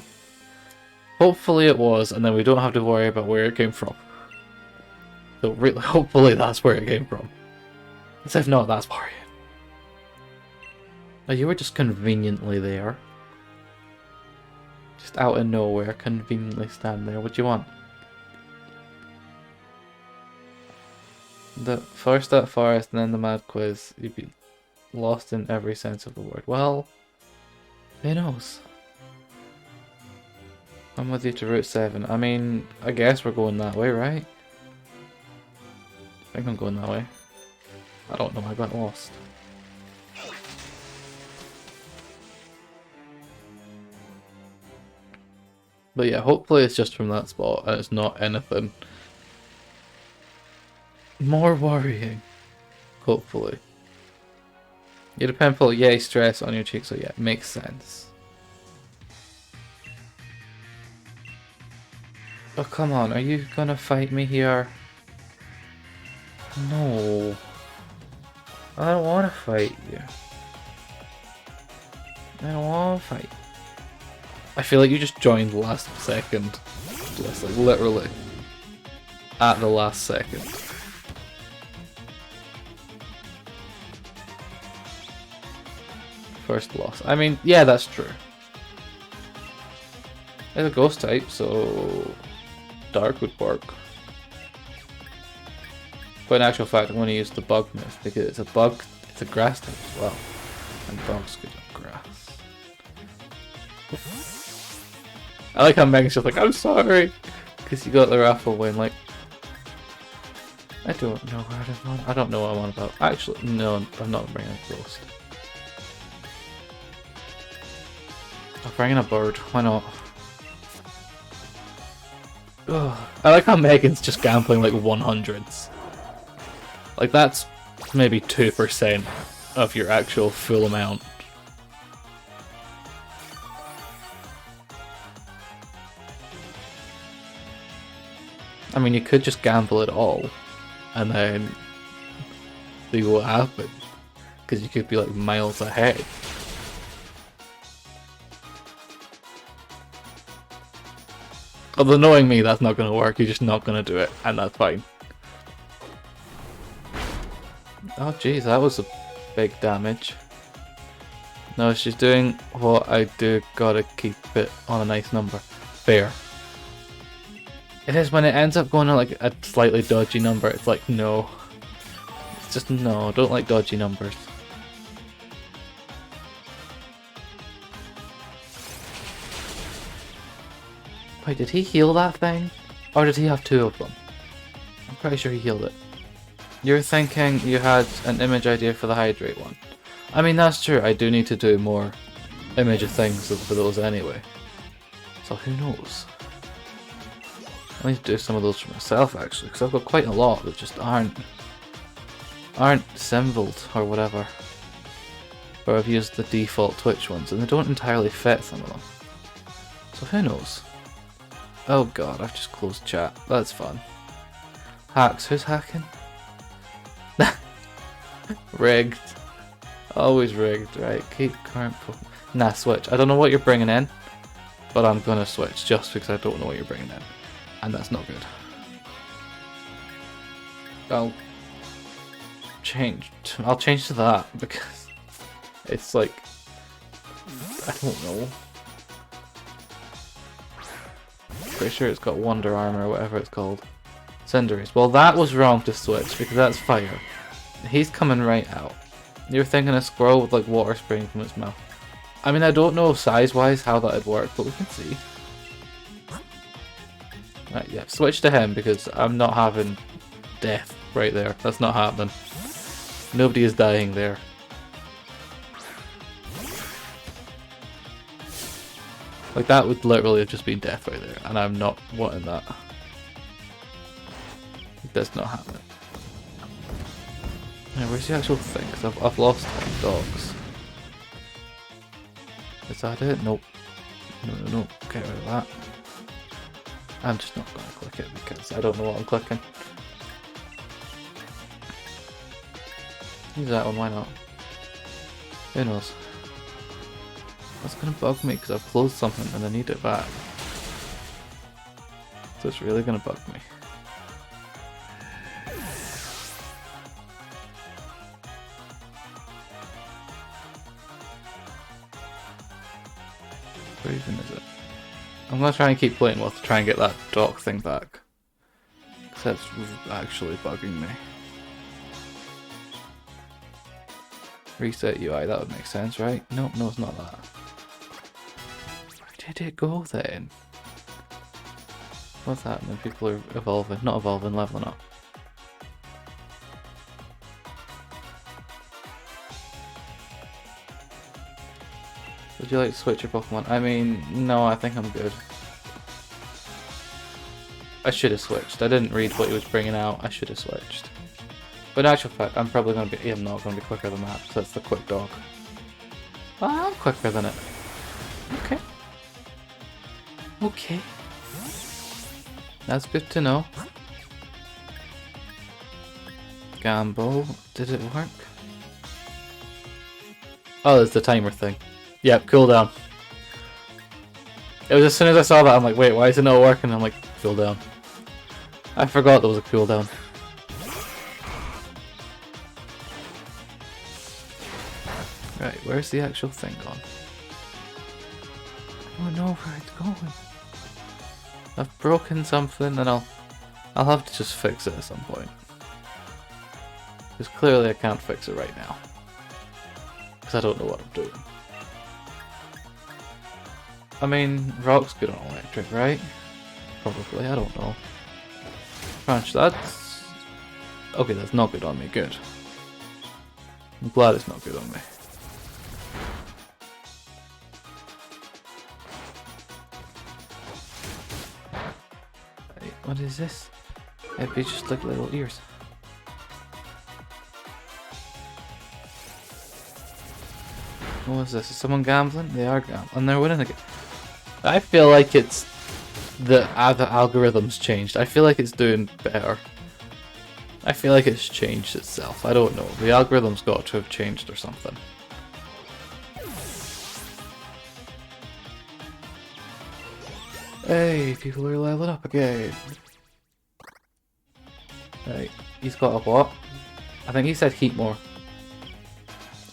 Speaker 1: hopefully it was, and then we don't have to worry about where it came from. So really, hopefully that's where it came from. Because if not, that's worrying. Oh, you were just conveniently there. Just out of nowhere, conveniently stand there. What do you want? The first that forest and then the mad quiz. You'd be lost in every sense of the word. Well, who knows? I'm with you to Route 7. I mean, I guess we're going that way, right? I think I'm going that way. I don't know, I got lost. But yeah, hopefully it's just from that spot and it's not anything more worrying. Hopefully. You had a pimple, yay, stress on your cheek, so yeah, makes sense. Oh, come on, are you gonna fight me here? No. I don't want to fight you. I don't want to fight. I feel like you just joined last second. Just like literally. At the last second. First loss. I mean, yeah, that's true. It's a ghost type, so dark would work. But in actual fact, I'm going to use the bug move because it's a bug, it's a grass type as well. And bugs good on grass. I like how Megan's just like, I'm sorry! Because you got the raffle win, like... I don't know where I'm on. I don't know what I'm on about. Actually, no, I'm not bringing a ghost. I'll bring in a bird, why not? Ugh. I like how Megan's just gambling like 100s. Like that's maybe 2% of your actual full amount. I mean, you could just gamble it all and then see what happens. Because you could be like miles ahead. Although knowing me, that's not going to work. You're just not going to do it, and that's fine. Oh jeez, that was a big damage. No, she's doing what I do. Gotta keep it on a nice number. Fair. It is when it ends up going on like a slightly dodgy number. It's like no. It's just no. Don't like dodgy numbers. Wait, did he heal that thing? Or did he have two of them? I'm pretty sure he healed it. You're thinking you had an image idea for the hydrate one. I mean, that's true. I do need to do more image of things for those anyway. So who knows? I need to do some of those for myself actually, because I've got quite a lot that just aren't assembled or whatever. Or I've used the default Twitch ones and they don't entirely fit some of them. So who knows? Oh god, I've just closed chat. That's fun. Hacks. Who's hacking? Rigged. Always rigged, right? Keep current Pokemon. Nah, switch. I don't know what you're bringing in, but I'm gonna switch just because I don't know what you're bringing in. And that's not good. I'll change to that because it's like, I don't know. Pretty sure it's got Wonder Armor or whatever it's called. Cinderace. Well, that was wrong to switch because that's fire. He's coming right out. You're thinking a squirrel with like water spraying from its mouth. I mean, I don't know size-wise how that'd work, but we can see. Right, yeah, switch to him because I'm not having death right there. That's not happening. Nobody is dying there. Like, that would literally have just been death right there, and I'm not wanting that. That's not happening. Yeah, where's the actual thing? Because I've lost 10 dogs. Is that it? Nope. No. Get rid of that. I'm just not going to click it because I don't know what I'm clicking. Use that one, why not? Who knows? That's going to bug me because I've closed something and I need it back. So it's really going to bug me. Where even is it? I'm going to try and keep playing to try and get that dock thing back. Because that's actually bugging me. Reset UI, that would make sense, right? Nope, no it's not that. Where did it go then? What's happening? People are evolving. Not evolving, leveling up. Would you like to switch your Pokemon? I mean, no, I think I'm good. I should have switched. I didn't read what he was bringing out. I should have switched. But in actual fact, I'm probably going to be... I'm not going to be quicker than that, so that's the quick dog. Well, I'm quicker than it. Okay. Okay. That's good to know. Gamble. Did it work? Oh, there's the timer thing. Yep, cooldown. It was as soon as I saw that, I'm like, wait, why is it not working? I'm like, cooldown. I forgot there was a cooldown. Right, where's the actual thing gone? I don't know where it's going. I've broken something and I'll have to just fix it at some point. Because clearly I can't fix it right now. Because I don't know what I'm doing. I mean, rock's good on electric, right? Probably, I don't know. Crunch, that's... Okay, that's not good on me, good. I'm glad it's not good on me. Hey, what is this? It'd be just like little ears. What is this? Is someone gambling? They are gambling. And they're winning again. I feel like it's the algorithm's changed. I feel like it's doing better. I feel like it's changed itself. I don't know. The algorithm's got to have changed or something. Hey, people are leveling up again. Right, he's got a what? I think he said Heatmore.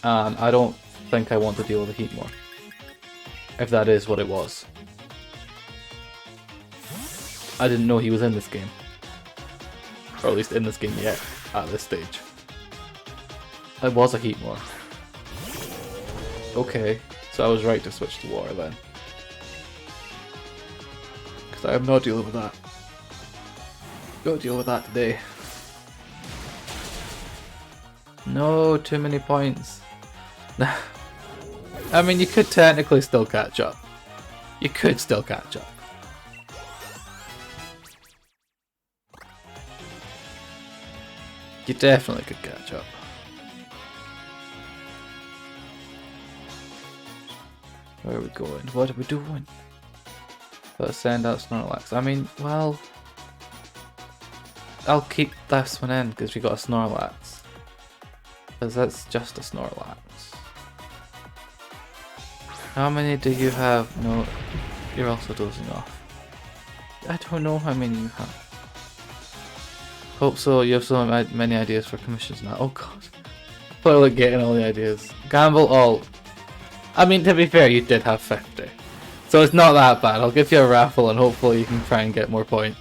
Speaker 1: And I don't think I want to deal with the Heatmore. If that is what it was. I didn't know he was in this game. Or at least in this game yet, at this stage. It was a Heatmore. Okay, so I was right to switch to water then. Because I am not dealing with that. Gotta deal with that today. No, too many points. I mean, you could technically still catch up. You could still catch up. You definitely could catch up. Where are we going? What are we doing? Let's send out Snorlax. I mean, well, I'll keep this one in because we got a Snorlax. Because that's just a Snorlax. How many do you have? No, you're also dozing off. I don't know how many you have. Hope so. You have so many ideas for commissions now. Oh god. Clearly getting all the ideas. Gamble all. I mean, to be fair, you did have 50. So it's not that bad. I'll give you a raffle and hopefully you can try and get more points.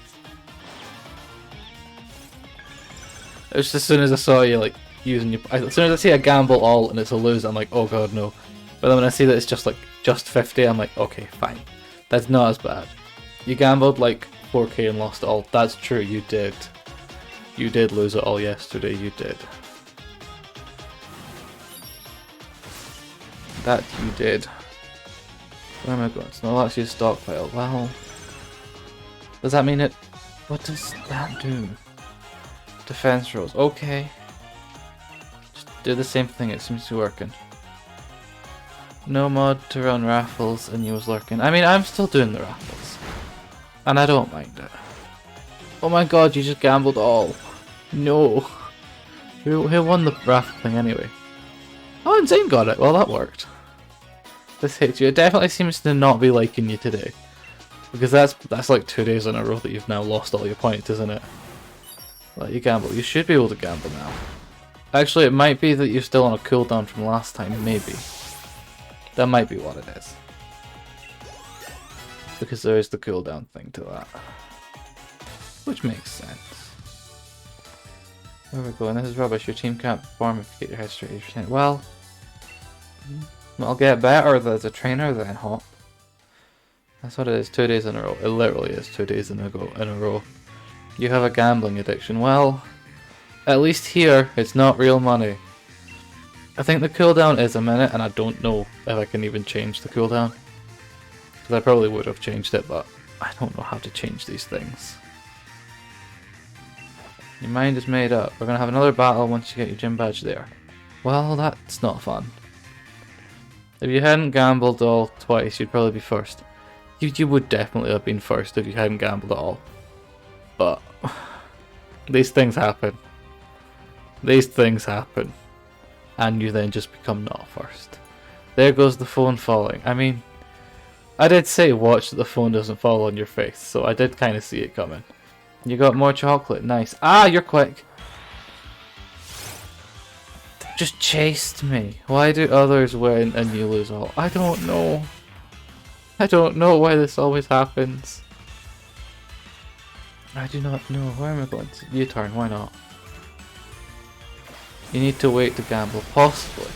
Speaker 1: It was just as soon as I saw you like using your... As soon as I see a gamble all and it's a lose, I'm like, oh god, no. But then when I see that it's just like, just 50, I'm like, okay, fine. That's not as bad. You gambled like 4k and lost it all. That's true, you did. You did lose it all yesterday, you did. That you did. Where am I going? Snorlax use stockpile. Well, does that mean it... What does that do? Defense rolls. Okay. Just do the same thing, it seems to be working. No mod to run raffles and you was lurking. I mean, I'm still doing the raffles. And I don't mind it. Oh my god, you just gambled all. No. Who won the raffle thing anyway? Oh, Insane got it. Well, that worked. This hates you. It definitely seems to not be liking you today. Because that's like 2 days in a row that you've now lost all your points, isn't it? Let you gamble. You should be able to gamble now. Actually, it might be that you're still on a cooldown from last time, maybe. That might be what it is. Because there is the cooldown thing to that. Which makes sense. Where are we going? This is rubbish. Your team can't perform if you get your head straight 80%. Well, I'll get better as a trainer then, Hop. That's what it is, 2 days in a row. It literally is 2 days in a row. You have a gambling addiction. Well, at least here, it's not real money. I think the cooldown is a minute, and I don't know if I can even change the cooldown. Because I probably would have changed it, but I don't know how to change these things. Your mind is made up. We're going to have another battle once you get your gym badge there. Well, that's not fun. If you hadn't gambled all twice, you'd probably be first. You would definitely have been first if you hadn't gambled at all. But these things happen. These things happen. And you then just become not first. There goes the phone falling. I mean, I did say watch that the phone doesn't fall on your face, so I did kind of see it coming. You got more chocolate, nice. Ah, you're quick. Just chased me. Why do others win and you lose all? I don't know. I don't know why this always happens. I do not know. Where am I going to? U-turn, why not? You need to wait to gamble, possibly.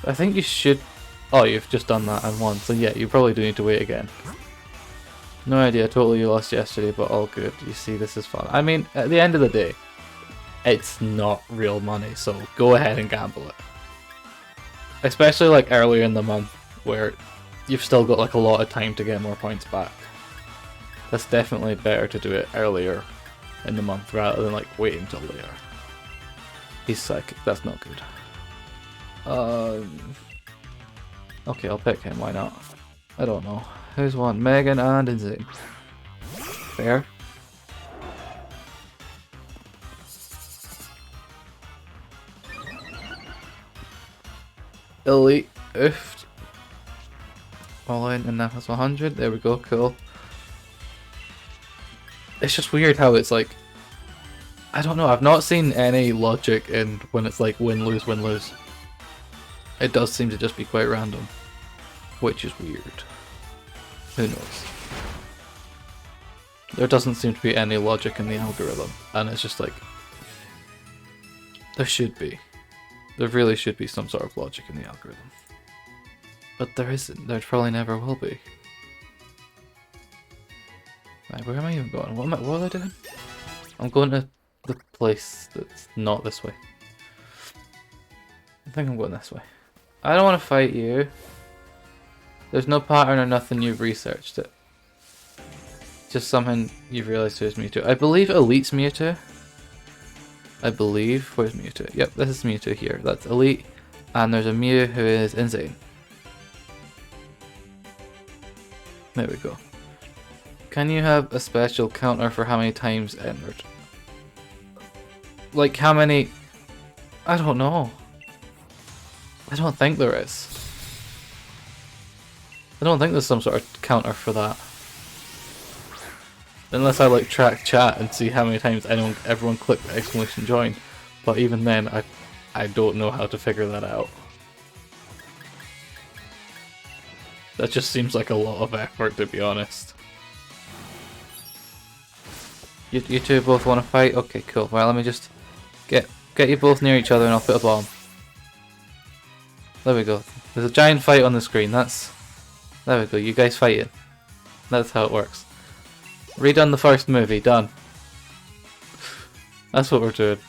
Speaker 1: I think you should... Oh, you've just done that and won, so yeah, you probably do need to wait again. No idea, totally you lost yesterday, but all good. You see, this is fun. I mean, at the end of the day, it's not real money, so go ahead and gamble it. Especially like earlier in the month, where you've still got like a lot of time to get more points back. That's definitely better to do it earlier in the month rather than like waiting until later. He's psychic, that's not good. Okay, I'll pick him, why not? I don't know. Who's one? Megan and Insane. Fair. Elite. Oofed. All in and that has 100. There we go, cool. It's just weird how it's like... I don't know, I've not seen any logic in when it's like win, lose, win, lose. It does seem to just be quite random. Which is weird. Who knows? There doesn't seem to be any logic in the algorithm. And it's just like... There should be. There really should be some sort of logic in the algorithm. But there isn't. There probably never will be. Right, where am I even going? What was I doing? I'm going to the place that's not this way. think I'm going this way. I don't want to fight you. There's no pattern or nothing, you've researched it. Just something you've realised there's Mewtwo. I believe Elite's Mewtwo. I believe. Where's Mewtwo? Yep, this is Mewtwo here. That's Elite. And there's a Mew who is Insane. There we go. Can you have a special counter for how many times entered? Like how many? I don't know. I don't think there is. I don't think there's some sort of counter for that. Unless I like track chat and see how many times everyone clicked the exclamation join. But even then, I don't know how to figure that out. That just seems like a lot of effort, to be honest. You two both want to fight? Okay, cool. Well, let me just get you both near each other and I'll put a bomb. There we go. There's a giant fight on the screen. There we go. You guys fighting. That's how it works. Redone the first movie. Done. That's what we're doing.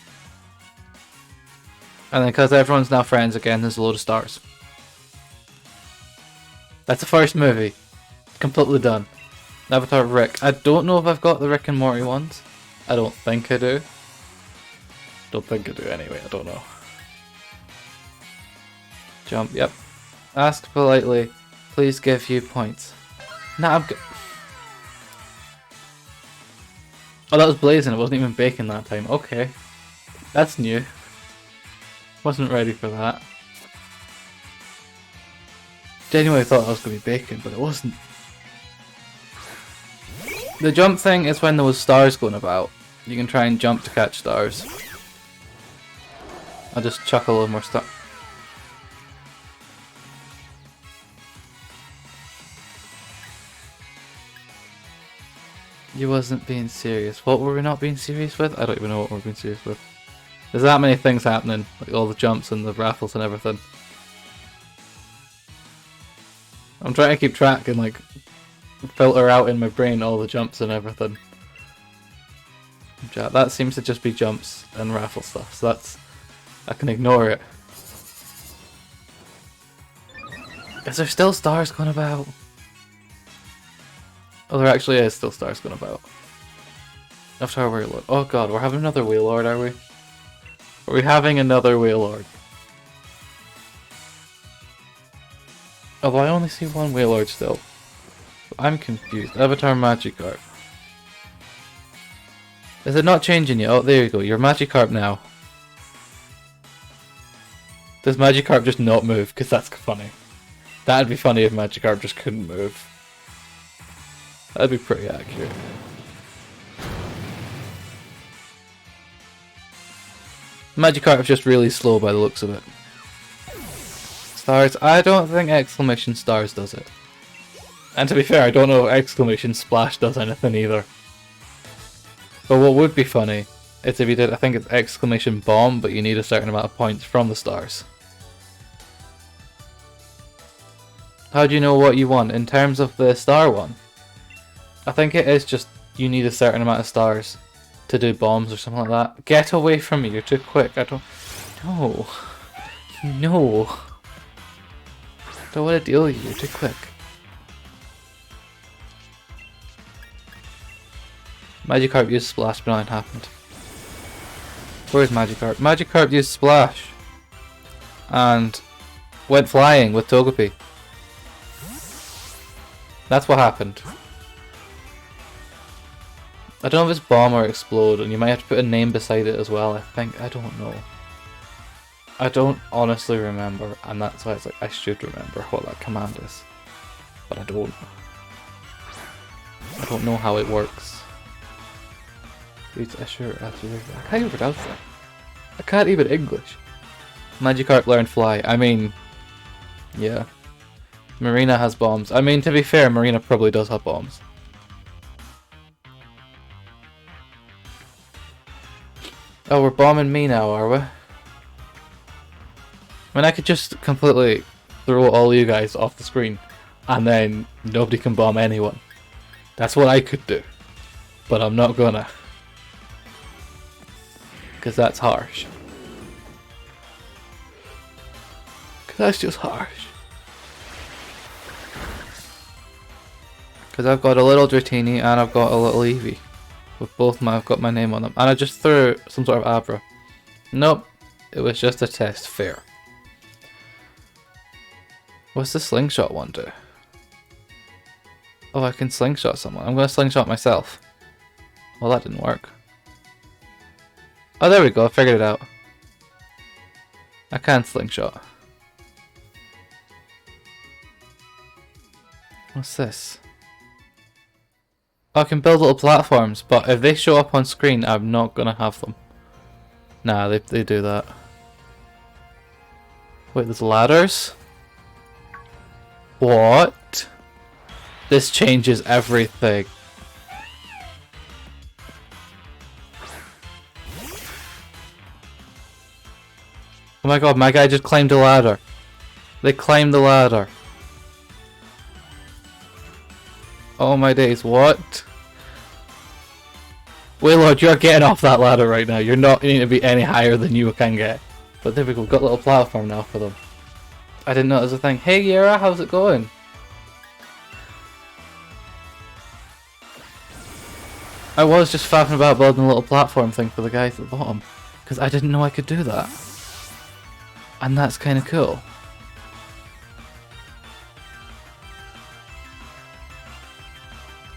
Speaker 1: And then because everyone's now friends again, there's a load of stars. That's the first movie. Completely done. Avatar Rick. I don't know if I've got the Rick and Morty ones. I don't think I do. Don't think I do anyway. I don't know. Jump. Yep. Ask politely. Please give you points. Nah, I'm good. Oh, that was blazing. It wasn't even baking that time. Okay. That's new. Wasn't ready for that. Genuinely thought I was going to be baking, but it wasn't. The jump thing is when there was stars going about. You can try and jump to catch stars. I'll just chuck a little more stuff. You wasn't being serious. What were we not being serious with? I don't even know what we're being serious with. There's that many things happening. Like all the jumps and the raffles and everything. I'm trying to keep track and like filter out in my brain all the jumps and everything. That seems to just be jumps and raffle stuff. So that's... I can ignore it. Is there still stars going about? Oh, there actually is still stars going about. After our Wailord. Oh god, we're having another Wailord, are we? Are we having another Wailord? Although I only see one Wailord still. I'm confused. Avatar Magikarp. Is it not changing yet? Oh, there you go. You're Magikarp now. Does Magikarp just not move? Because that's funny. That'd be funny if Magikarp just couldn't move. That'd be pretty accurate. Magikarp's just really slow by the looks of it. Stars. I don't think exclamation stars does it. And to be fair, I don't know if exclamation splash does anything either. But what would be funny is if you did, I think it's exclamation bomb, but you need a certain amount of points from the stars. How do you know what you want in terms of the star one? I think it is just you need a certain amount of stars to do bombs or something like that. Get away from me, you're too quick. I don't... No. No. I don't want to deal with you, you're too quick. Magikarp used Splash, but nothing happened. Where's Magikarp? Magikarp used Splash. And went flying with Togepi. That's what happened. I don't know if it's bomb or explode, and you might have to put a name beside it as well, I think. I don't know. I don't honestly remember, and that's why it's like I should remember what that command is. But I don't. I don't know how it works. I can't even pronounce that. I can't even English. Magikarp learned fly. I mean, yeah. Marina has bombs. I mean, to be fair, Marina probably does have bombs. Oh, we're bombing me now, are we? I mean, I could just completely throw all you guys off the screen, and then nobody can bomb anyone. That's what I could do. But I'm not gonna. Because that's harsh. That's just harsh. Because I've got a little Dratini and I've got a little Eevee. With both I've got my name on them. And I just threw some sort of Abra. Nope. It was just a test. Fair. What's the slingshot one do? Oh, I can slingshot someone. I'm going to slingshot myself. Well, that didn't work. Oh, there we go. I figured it out. I can slingshot. What's this? Oh, I can build little platforms, but if they show up on screen, I'm not going to have them. Nah, they do that. Wait, there's ladders? What? This changes everything. Oh my god, my guy just climbed a ladder. They climbed the ladder. Oh my days, what? Waylord, you're getting off that ladder right now. You're not need to be any higher than you can get. But there we go, we've got a little platform now for them. I didn't know it was a thing. Hey Yara, how's it going? I was just faffing about building a little platform thing for the guys at the bottom. Because I didn't know I could do that. And that's kind of cool.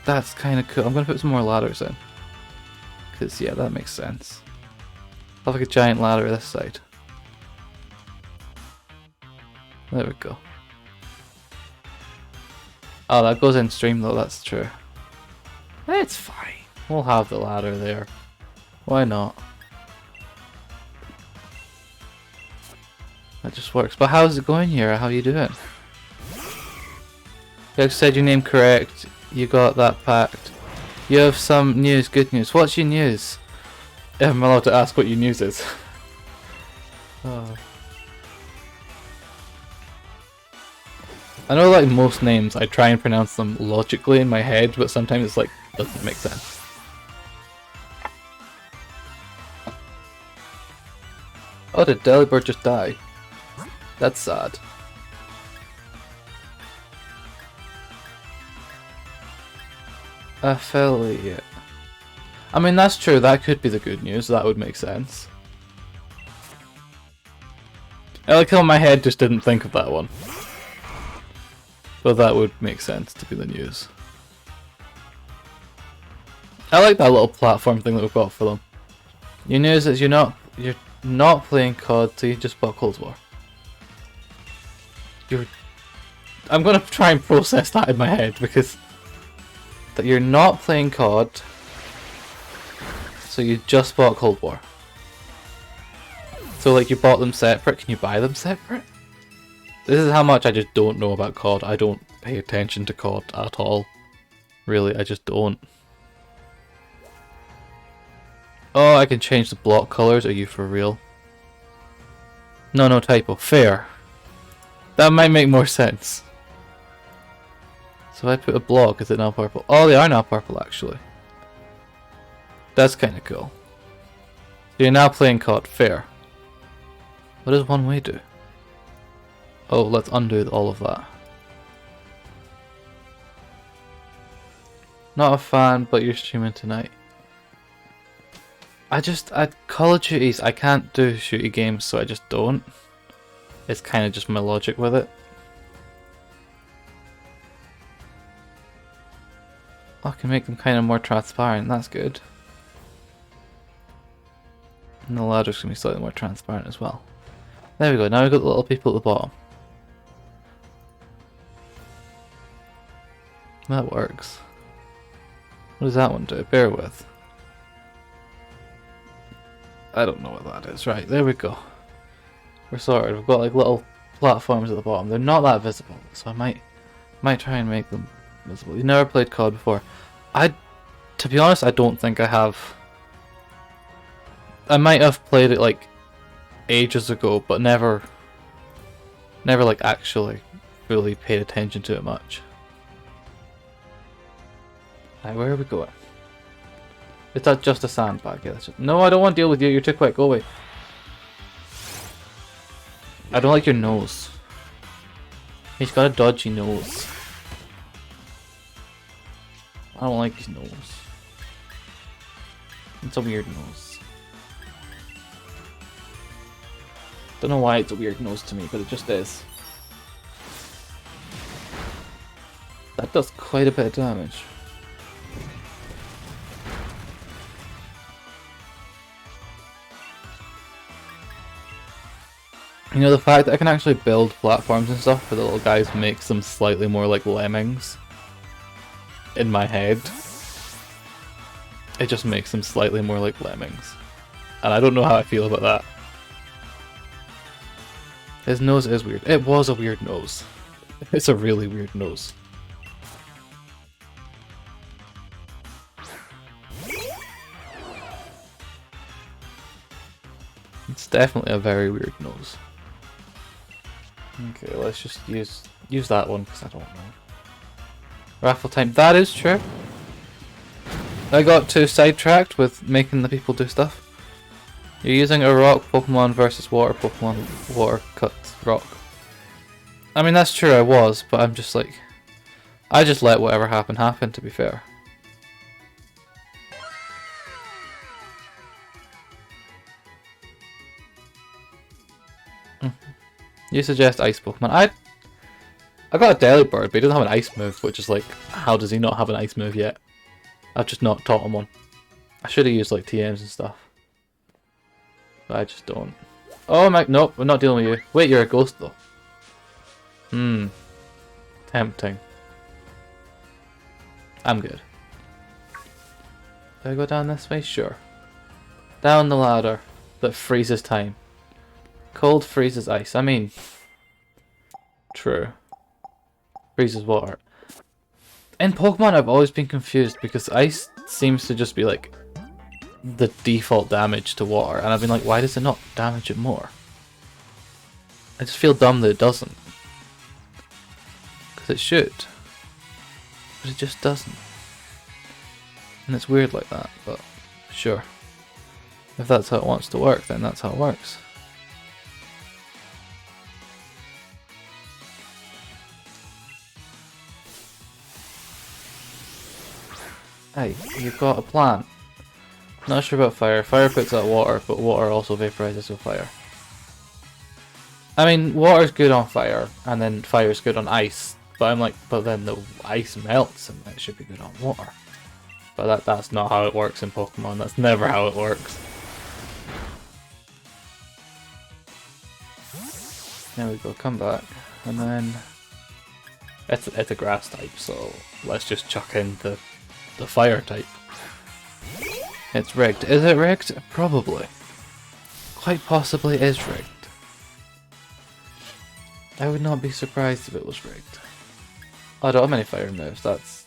Speaker 1: That's kind of cool. I'm going to put some more ladders in. Because, yeah, that makes sense. I'll have like a giant ladder this side. There we go. Oh, that goes in stream though, that's true. It's fine. We'll have the ladder there. Why not? That just works. But how's it going here? How are you doing? You said your name correct. You got that packed. You have some news, good news. What's your news? I'm allowed to ask what your news is. Oh. I know like most names I try and pronounce them logically in my head, but sometimes it's like doesn't make sense. Oh, did Delibird just die? That's sad. Affiliate. I mean, that's true, that could be the good news, that would make sense. I like how my head just didn't think of that one. But that would make sense to be the news. I like that little platform thing that we've got for them. Your news is you're not playing COD, so you just bought Cold War. I'm gonna try and process that in my head because that you're not playing COD, so you just bought Cold War. So like you bought them separate. Can you buy them separate? This is how much I just don't know about COD. I don't pay attention to COD at all. Really, I just don't. Oh, I can change the block colors. Are you for real? No typo. Fair. That might make more sense. So if I put a block, is it now purple? Oh, they are now purple actually. That's kind of cool. So you're now playing COD. Fair. What does one way do? Oh, let's undo all of that. Not a fan, but you're streaming tonight. Call of Duties, I can't do shooty games, so I just don't. It's kind of just my logic with it. I can make them kind of more transparent, that's good. And the ladder's going to be slightly more transparent as well. There we go, now we've got the little people at the bottom. That works. What does that one do? Bear with. I don't know what that is. Right, there we go. We're sorted. We've got like little platforms at the bottom. They're not that visible, so I might try and make them visible. You've never played COD before. To be honest, I don't think I have. I might have played it like ages ago, but never like actually really paid attention to it much. Right, where are we going? Is that just a sandbag? Yeah, no, I don't want to deal with you. You're too quick. Go away. I don't like your nose. He's got a dodgy nose. I don't like his nose. It's a weird nose. Don't know why it's a weird nose to me, but it just is. That does quite a bit of damage. You know, the fact that I can actually build platforms and stuff for the little guys makes them slightly more like lemmings. In my head. It just makes them slightly more like lemmings. And I don't know how I feel about that. His nose is weird. It was a weird nose. It's a really weird nose. It's definitely a very weird nose. Okay, let's just use that one because I don't know. Raffle time. That is true. I got too sidetracked with making the people do stuff. You're using a rock Pokemon versus water Pokemon. Water cuts rock. I mean, that's true, I was, but I'm just like... I just let whatever happen happen, to be fair. You suggest ice Pokemon. I got a Delibird, but he doesn't have an ice move, which is like, how does he not have an ice move yet? I've just not taught him one. I should have used like TMs and stuff. But I just don't. Oh my, nope, we're not dealing with you. Wait, you're a ghost though. Tempting. I'm good. Do I go down this way? Sure. Down the ladder that freezes time. Cold freezes ice. I mean, true. Freezes water. In Pokemon, I've always been confused because ice seems to just be like the default damage to water, and I've been like, why does it not damage it more? I just feel dumb that it doesn't. Because it should. But it just doesn't. And it's weird like that, but sure. If that's how it wants to work, then that's how it works. Hey, you've got a plan. Not sure about fire. Fire puts out water, but water also vaporizes with fire. I mean, water's good on fire, and then fire's good on ice. But I'm like, but then the ice melts, and it should be good on water. But that's not how it works in Pokemon. That's never how it works. There we go, come back. And then... It's a grass type, so let's just chuck in the fire type. It's rigged. Is it rigged? Probably. Quite possibly is rigged. I would not be surprised if it was rigged. I don't have many fire moves. That's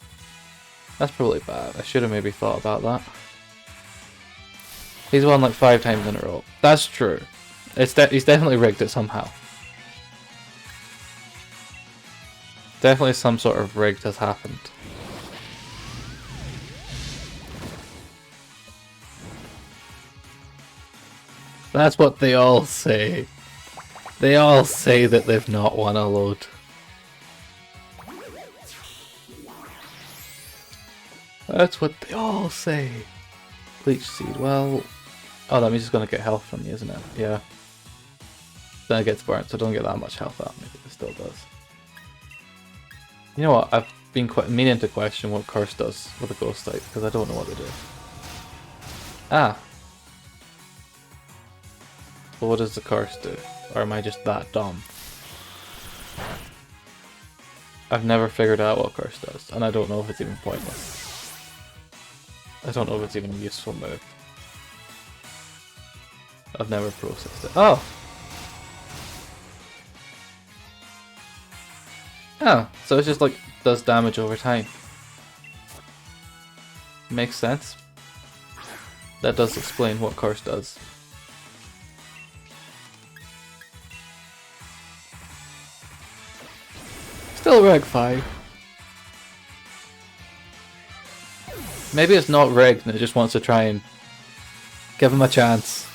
Speaker 1: probably bad. I should have maybe thought about that. He's won like 5 times in a row. That's true. He's definitely rigged it somehow. Definitely some sort of rigged has happened. That's what they all say. They all say that they've not won a load. That's what they all say. Bleach Seed, well... Oh, that means it's going to get health from you, isn't it? Yeah. Then it gets burnt, so don't get that much health out. Maybe it still does. You know what, I've been meaning to question what Curse does with a Ghost type, because I don't know what they do. Ah! But what does the Curse do? Or am I just that dumb? I've never figured out what Curse does, and I don't know if it's even pointless. I don't know if it's even a useful move. I've never processed it. Oh! Oh, so it's just like, does damage over time. Makes sense. That does explain what Curse does. Still Reg 5. Maybe it's not rigged and it just wants to try and give him a chance.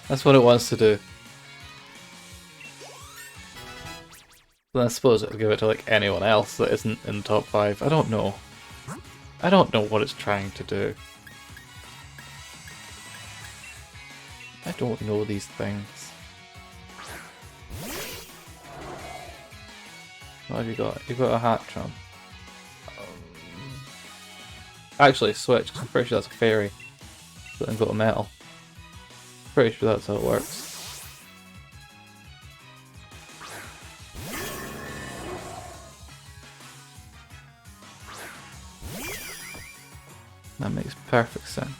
Speaker 1: That's what it wants to do. Then I suppose it'll give it to like anyone else that isn't in the top 5. I don't know. I don't know what it's trying to do. I don't know these things. What have you got? You've got a hat drum. Actually, switch, because I'm pretty sure that's a fairy. But then got a metal. Pretty sure that's how it works. That makes perfect sense.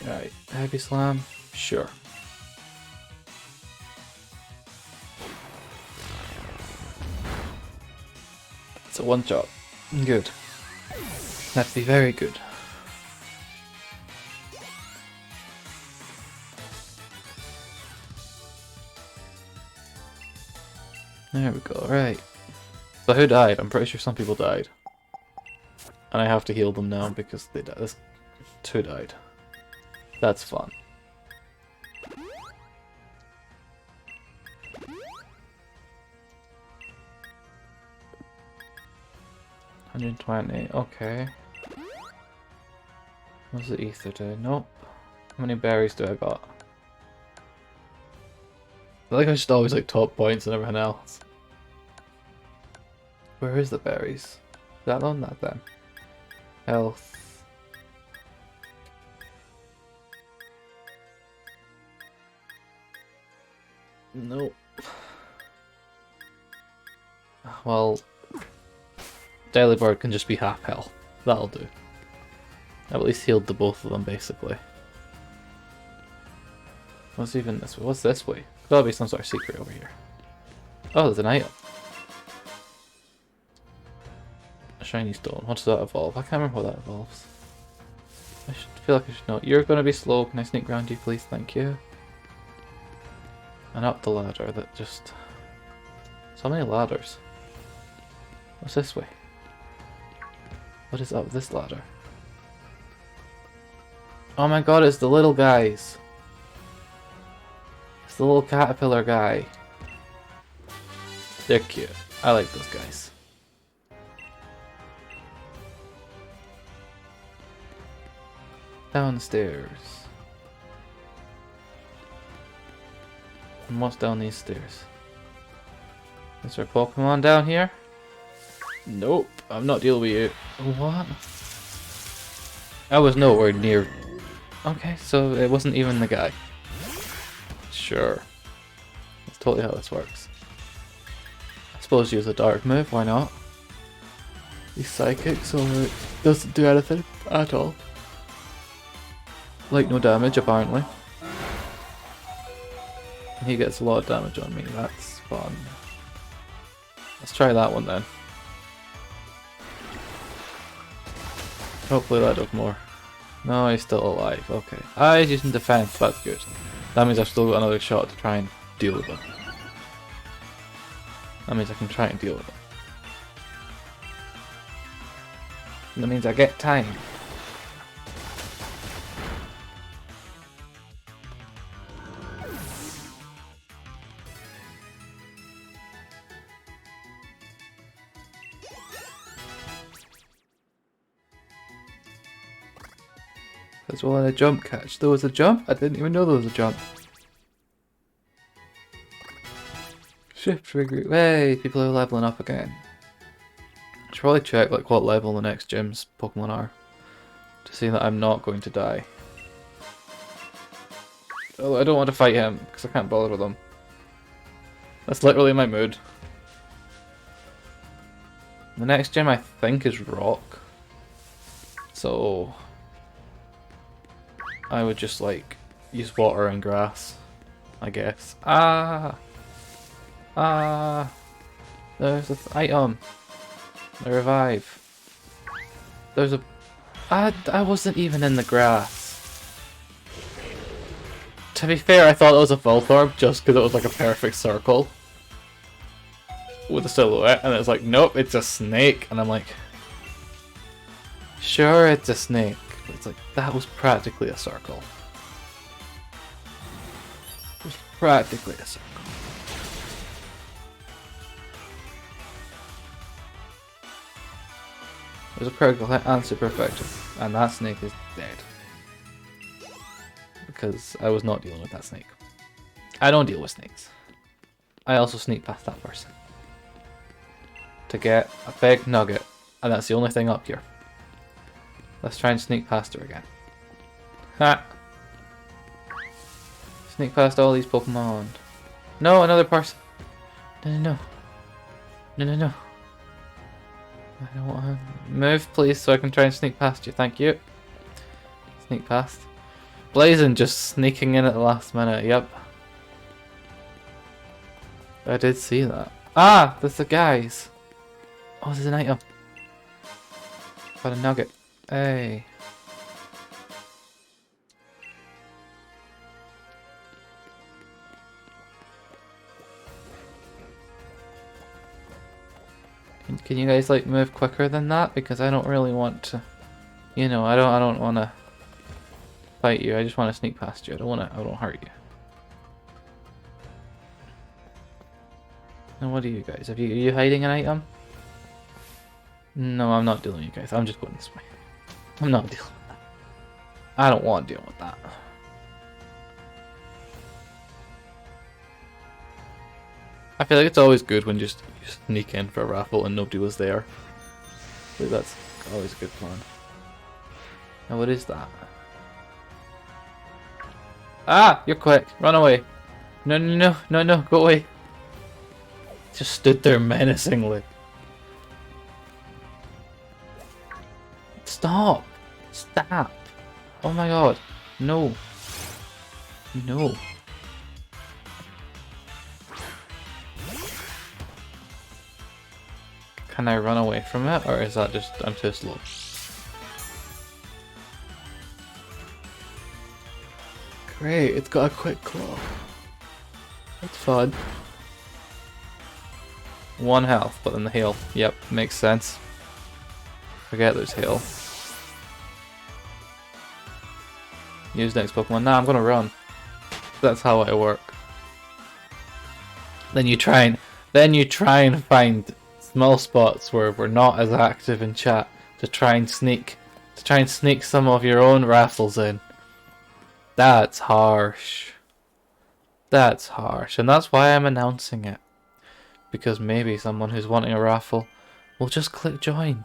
Speaker 1: Right, heavy slam? Sure. It's a one shot. Good. That'd be very good. There we go, right. So who died? I'm pretty sure some people died. And I have to heal them now because they died. This 2 died. That's fun. $120, okay. What's the ether do? Nope. How many berries do I got? I feel like I should always like top points and everything else. Where is the berries? That one? That then. Health. Nope. Well, Daily Bird can just be half health. That'll do. I've at least healed the both of them, basically. What's even this way? What's this way? There's gotta be some sort of secret over here. Oh, there's an item. A shiny stone. What does that evolve? I can't remember what that evolves. I feel like I should know. You're gonna be slow. Can I sneak around you, please? Thank you. And up the ladder that just... So many ladders. What's this way? What is up this ladder? Oh my god, it's the little guys. It's the little caterpillar guy. They're cute. I like those guys. Downstairs. And what's down these stairs? Is there a Pokemon down here? Nope, I'm not dealing with you. What? I was nowhere near. Okay, so it wasn't even the guy. Sure. That's totally how this works. I suppose use a dark move, why not? He's psychic, so it doesn't do anything at all. Like no damage, apparently. He gets a lot of damage on me, that's fun. Let's try that one then. Hopefully that does more. No, he's still alive, okay. Ah, he's using defense, that's good. That means I've still got another shot to try and deal with him. That means I can try and deal with him. That means I get time. As well as a jump catch. There was a jump? I didn't even know there was a jump. Shift regroup. Hey, people are leveling up again. I should probably check like what level the next gym's Pokemon are. To see that I'm not going to die. Oh, I don't want to fight him because I can't bother with him. That's literally my mood. The next gym I think is Rock. So I would just like use water and grass, I guess. Ah! Ah! There's an item. A revive. There's a... I wasn't even in the grass. To be fair, I thought it was a Voltorb just because it was like a perfect circle with a silhouette, and it's like, nope, it's a snake. And I'm like, sure, it's a snake. It's like, that was practically a circle. Practically a circle. There's a critical hit and super effective, and that snake is dead. Because I was not dealing with that snake. I don't deal with snakes. I also sneak past that person to get a big nugget, and that's the only thing up here. Let's try and sneak past her again. Ha! Sneak past all these Pokemon. No, another person. No, no, no. No, no, no. I don't want to move, please, so I can try and sneak past you. Thank you. Sneak past. Blazing just sneaking in at the last minute. Yep. I did see that. Ah! There's the guys. Oh, there's an item. Got a nugget. Hey. Can you guys like move quicker than that? Because I don't really want to, you know, I don't want to fight you. I just want to sneak past you. I don't hurt you. And what are you guys? Are you hiding an item? No, I'm not dealing with you guys. I'm just going this way. I'm not dealing with that. I don't want to deal with that. I feel like it's always good when you sneak in for a raffle and nobody was there. Like that's always a good plan. Now what is that? Ah! You're quick! Run away! No, no, no, no, no, go away! Just stood there menacingly. Stop! Stop! Oh my god! No! No! Can I run away from it, or is that just I'm too slow? Great, it's got a quick claw. That's fun. 1 health, but then the heal. Yep, makes sense. Forget there's heal. Use next Pokemon. Nah, I'm gonna run. That's how I work. Then you try and find small spots where we're not as active in chat to try and sneak some of your own raffles in. That's harsh. That's harsh, and that's why I'm announcing it. Because maybe someone who's wanting a raffle will just click join.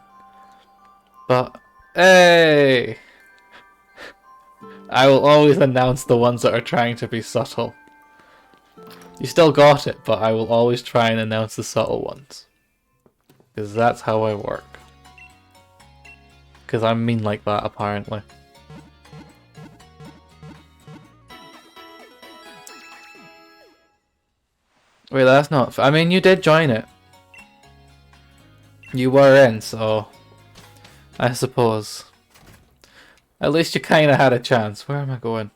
Speaker 1: But hey, I will always announce the ones that are trying to be subtle. You still got it, but I will always try and announce the subtle ones. Because that's how I work. Because I'm mean like that, apparently. Wait, that's not... I mean, you did join it. You were in, so... I suppose. At least you kind of had a chance. Where am I going?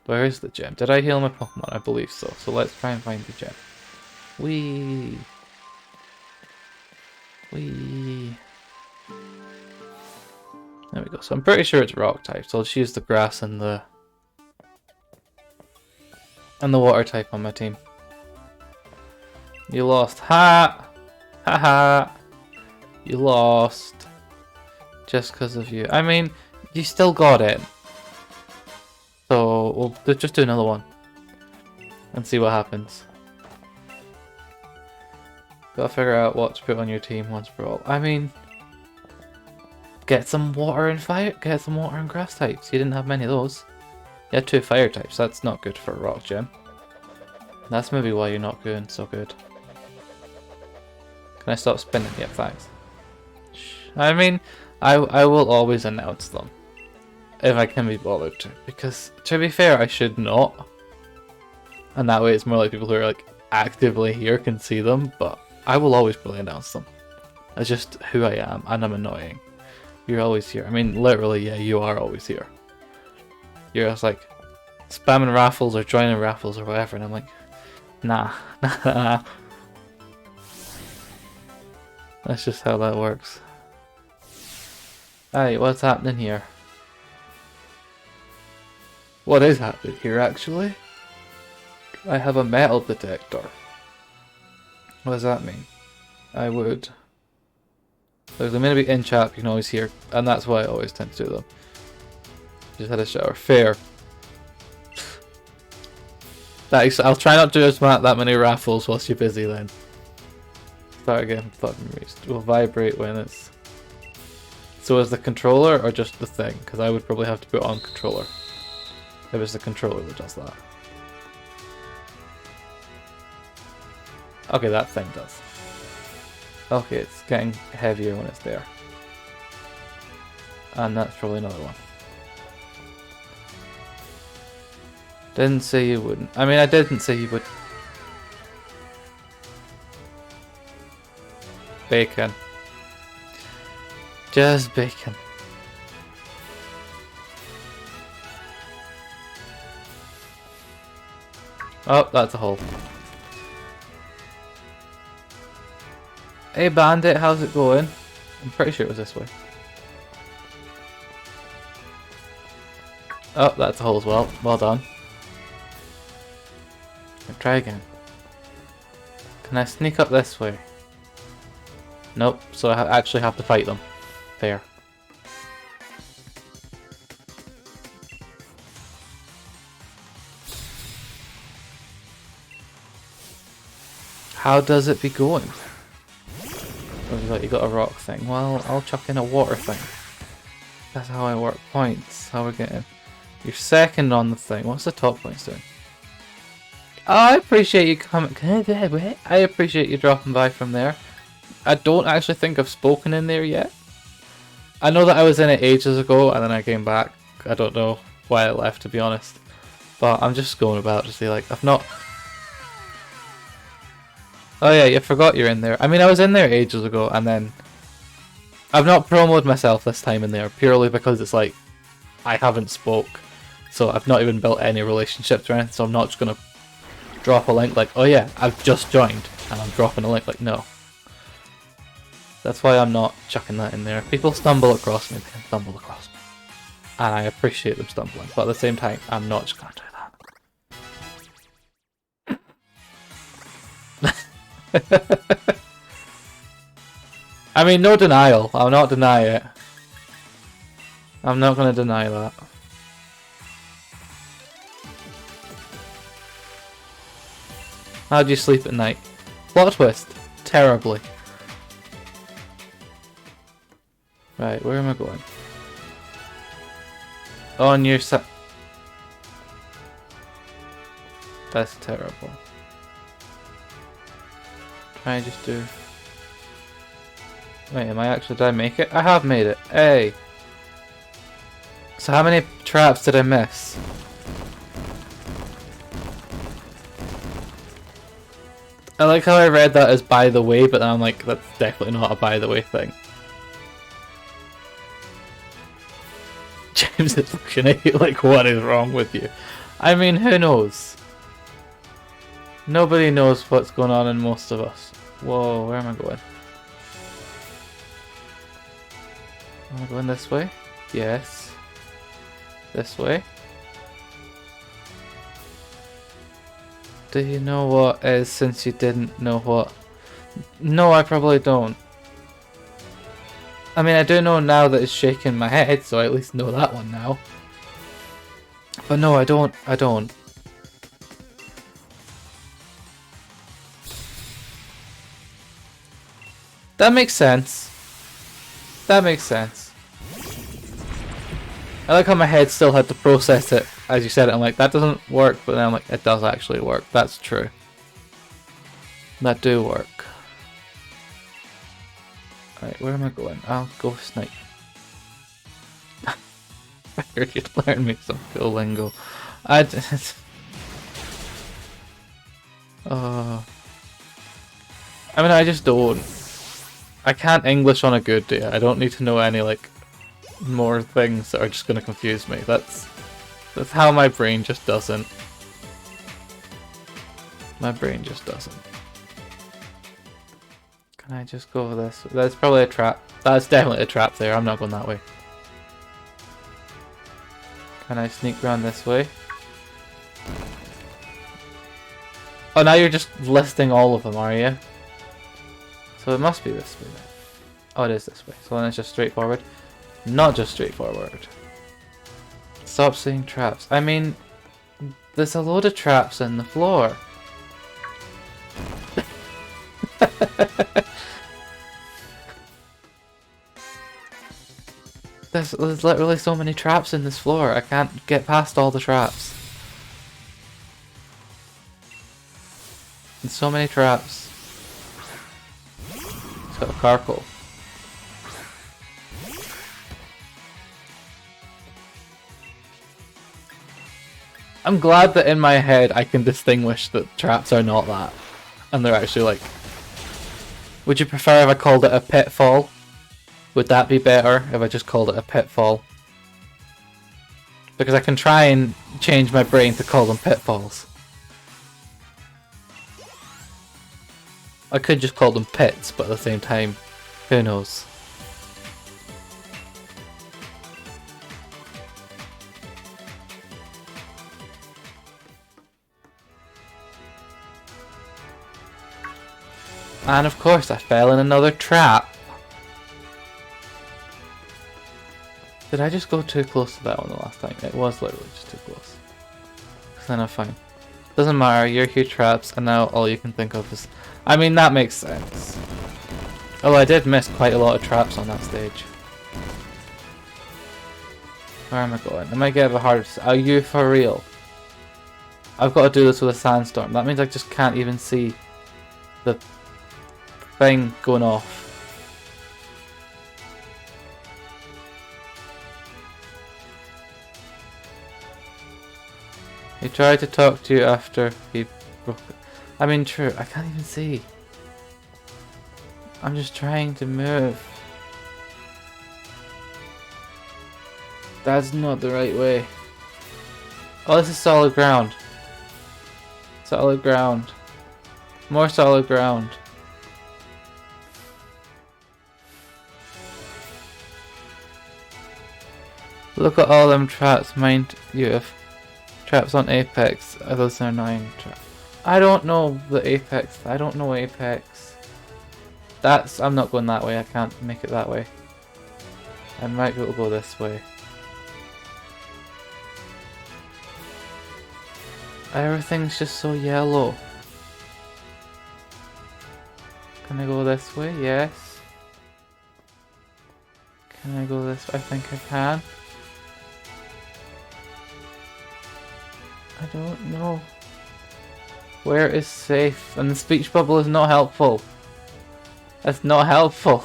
Speaker 1: Where is the gem? Did I heal my Pokemon? I believe so. So let's try and find the gem. Whee! Whee! There we go. So I'm pretty sure it's rock type. So I'll just use the grass and the water type on my team. You lost. Ha! Ha ha! You lost. Just because of you. I mean, you still got it. So we'll just do another one. And see what happens. Gotta figure out what to put on your team once for all. I mean, get some water and fire. Get some water and grass types. You didn't have many of those. You had 2 fire types. That's not good for a rock gem. That's maybe why you're not doing so good. Can I stop spinning? Yep, thanks. I mean, I will always announce them if I can be bothered to, because to be fair, I should not. And that way, it's more like people who are like actively here can see them, but I will always probably announce them. That's just who I am, and I'm annoying. You're always here. I mean, literally, yeah, you are always here. You're just like spamming raffles or joining raffles or whatever, and I'm like, nah, nah. That's just how that works. Hey, what's happening here? What is happening here, actually? I have a metal detector. What does that mean? I would. There's a minute in chat you can always hear, and that's why I always tend to do them. Just had a shower. Fair. I'll try not to do that many raffles whilst you're busy then. Start again. Button will vibrate when it's... So is the controller or just the thing? Because I would probably have to put on controller. If it's the controller that does that. Okay, that thing does. Okay, it's getting heavier when it's there. And that's probably another one. Didn't say you wouldn't. I mean, I didn't say you would. Bacon. Just bacon. Oh, that's a hole. Hey Bandit, how's it going? I'm pretty sure it was this way. Oh, that's a hole as well. Well done. Try again. Can I sneak up this way? Nope, so I actually have to fight them. Fair. How does it be going? Oh, you got a rock thing. Well, I'll chuck in a water thing. That's how I work points. How we're getting. You're second on the thing. What's the top points doing? Oh, I appreciate you coming. I appreciate you dropping by from there. I don't actually think I've spoken in there yet. I know that I was in it ages ago and then I came back. I don't know why I left, to be honest. But I'm just going about to see, like, I've not... Oh yeah, you forgot you're in there. I mean, I was in there ages ago and then... I've not promoted myself this time in there purely because it's like... I haven't spoke. So I've not even built any relationships or anything, so I'm not just going to drop a link like, oh yeah, I've just joined and I'm dropping a link like, no. That's why I'm not chucking that in there. If people stumble across me, they can stumble across me. And I appreciate them stumbling, but at the same time, I'm not just going to do that. I mean, no denial. I'll not deny it. I'm not going to deny that. How do you sleep at night? Plot twist. Terribly. Right, where am I going? On your side. That's terrible. Try and just do... Wait, am I actually... Did I make it? I have made it. Hey! So how many traps did I miss? I like how I read that as by the way, but then I'm like, that's definitely not a by the way thing. James is looking at you like, what is wrong with you? I mean, who knows? Nobody knows what's going on in most of us. Whoa, where am I going? Am I going this way? Yes. This way? Do you know what is since you didn't know what? No, I probably don't. I mean, I do know now that it's shaking my head, so I at least know that one now. But no, I don't. That makes sense. That makes sense. I like how my head still had to process it as you said it. I'm like, that doesn't work, but then I'm like, it does actually work. That's true. That do work. Alright, where am I going? I'll go snipe. I heard you'd learn me some cool lingo. I mean, I just don't. I can't English on a good day. I don't need to know any, like, more things that are just going to confuse me. That's how my brain just doesn't. My brain just doesn't. Can I just go this way? That's probably a trap. That's definitely a trap there. I'm not going that way. Can I sneak around this way? Oh, now you're just listing all of them, are you? So it must be this way then. Oh, it is this way. So then it's just straightforward. Not just straightforward. Stop seeing traps. I mean, there's a load of traps in the floor. There's literally so many traps in this floor. I can't get past all the traps. There's so many traps. It's got a carkle. I'm glad that in my head I can distinguish that traps are not that. And they're actually like... Would you prefer if I called it a pitfall? Would that be better if I just called it a pitfall? Because I can try and change my brain to call them pitfalls. I could just call them pits, but at the same time, who knows? And of course I fell in another trap. Did I just go too close to that one the last time? It was literally just too close. Then I'm fine. Doesn't matter, you're huge traps and now all you can think of is... I mean, that makes sense. Although I did miss quite a lot of traps on that stage. Where am I going? I might get a bit harder to... Are you for real? I've got to do this with a sandstorm. That means I just can't even see the thing going off. He tried to talk to you after he broke it. I mean, true, I can't even see. I'm just trying to move. That's not the right way. Oh, this is solid ground. Solid ground. More solid ground. Look at all them traps, mind you, if traps on Apex, those are annoying traps. I don't know the Apex, I don't know Apex. That's, I'm not going that way, I can't make it that way. I might be able to go this way. Everything's just so yellow. Can I go this way? Yes. Can I go this way? I think I can. I don't know. Where is safe? And the speech bubble is not helpful. That's not helpful.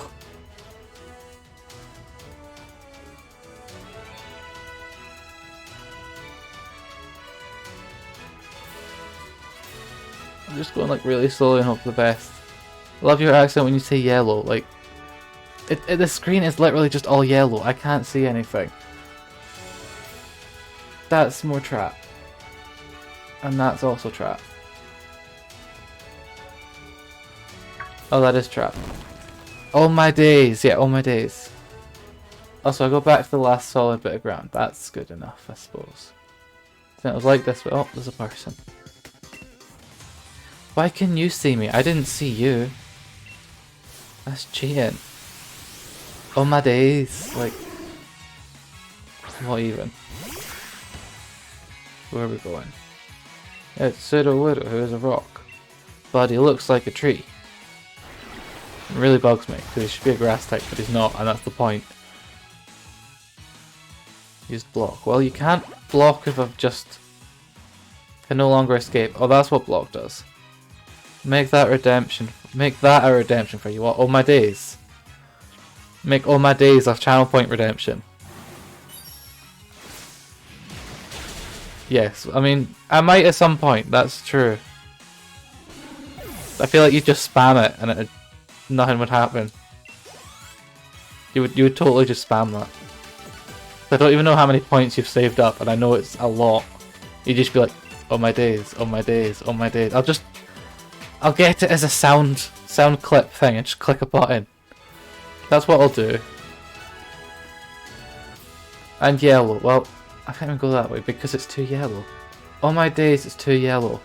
Speaker 1: I'm just going like really slowly and hope for the best. I love your accent when you say yellow. Like, the screen is literally just all yellow. I can't see anything. That's more trap. And that's also trap. Oh, that is trap. Oh my days. Yeah, oh my days. Also, I go back to the last solid bit of ground. That's good enough, I suppose. So it was like this, but oh, there's a person. Why can you see me? I didn't see you. That's cheating. Oh my days. Like, what even? Where are we going? It's Pseudo Widow, who is a rock. But he looks like a tree. It really bugs me, because he should be a grass type, but he's not, and that's the point. Use block. Well, you can't block if I've just... can no longer escape. Oh, that's what block does. Make that redemption. Make that a redemption for you. What? Oh my days. Make all my days of channel point redemption. Yes, I mean, I might at some point, that's true. I feel like you just spam it and nothing would happen. You would totally just spam that. I don't even know how many points you've saved up, and I know it's a lot. You'd just be like, oh my days, oh my days, oh my days. I'll get it as a sound clip thing and just click a button. That's what I'll do. And yellow, well, I can't even go that way because it's too yellow. Oh my days, it's too yellow.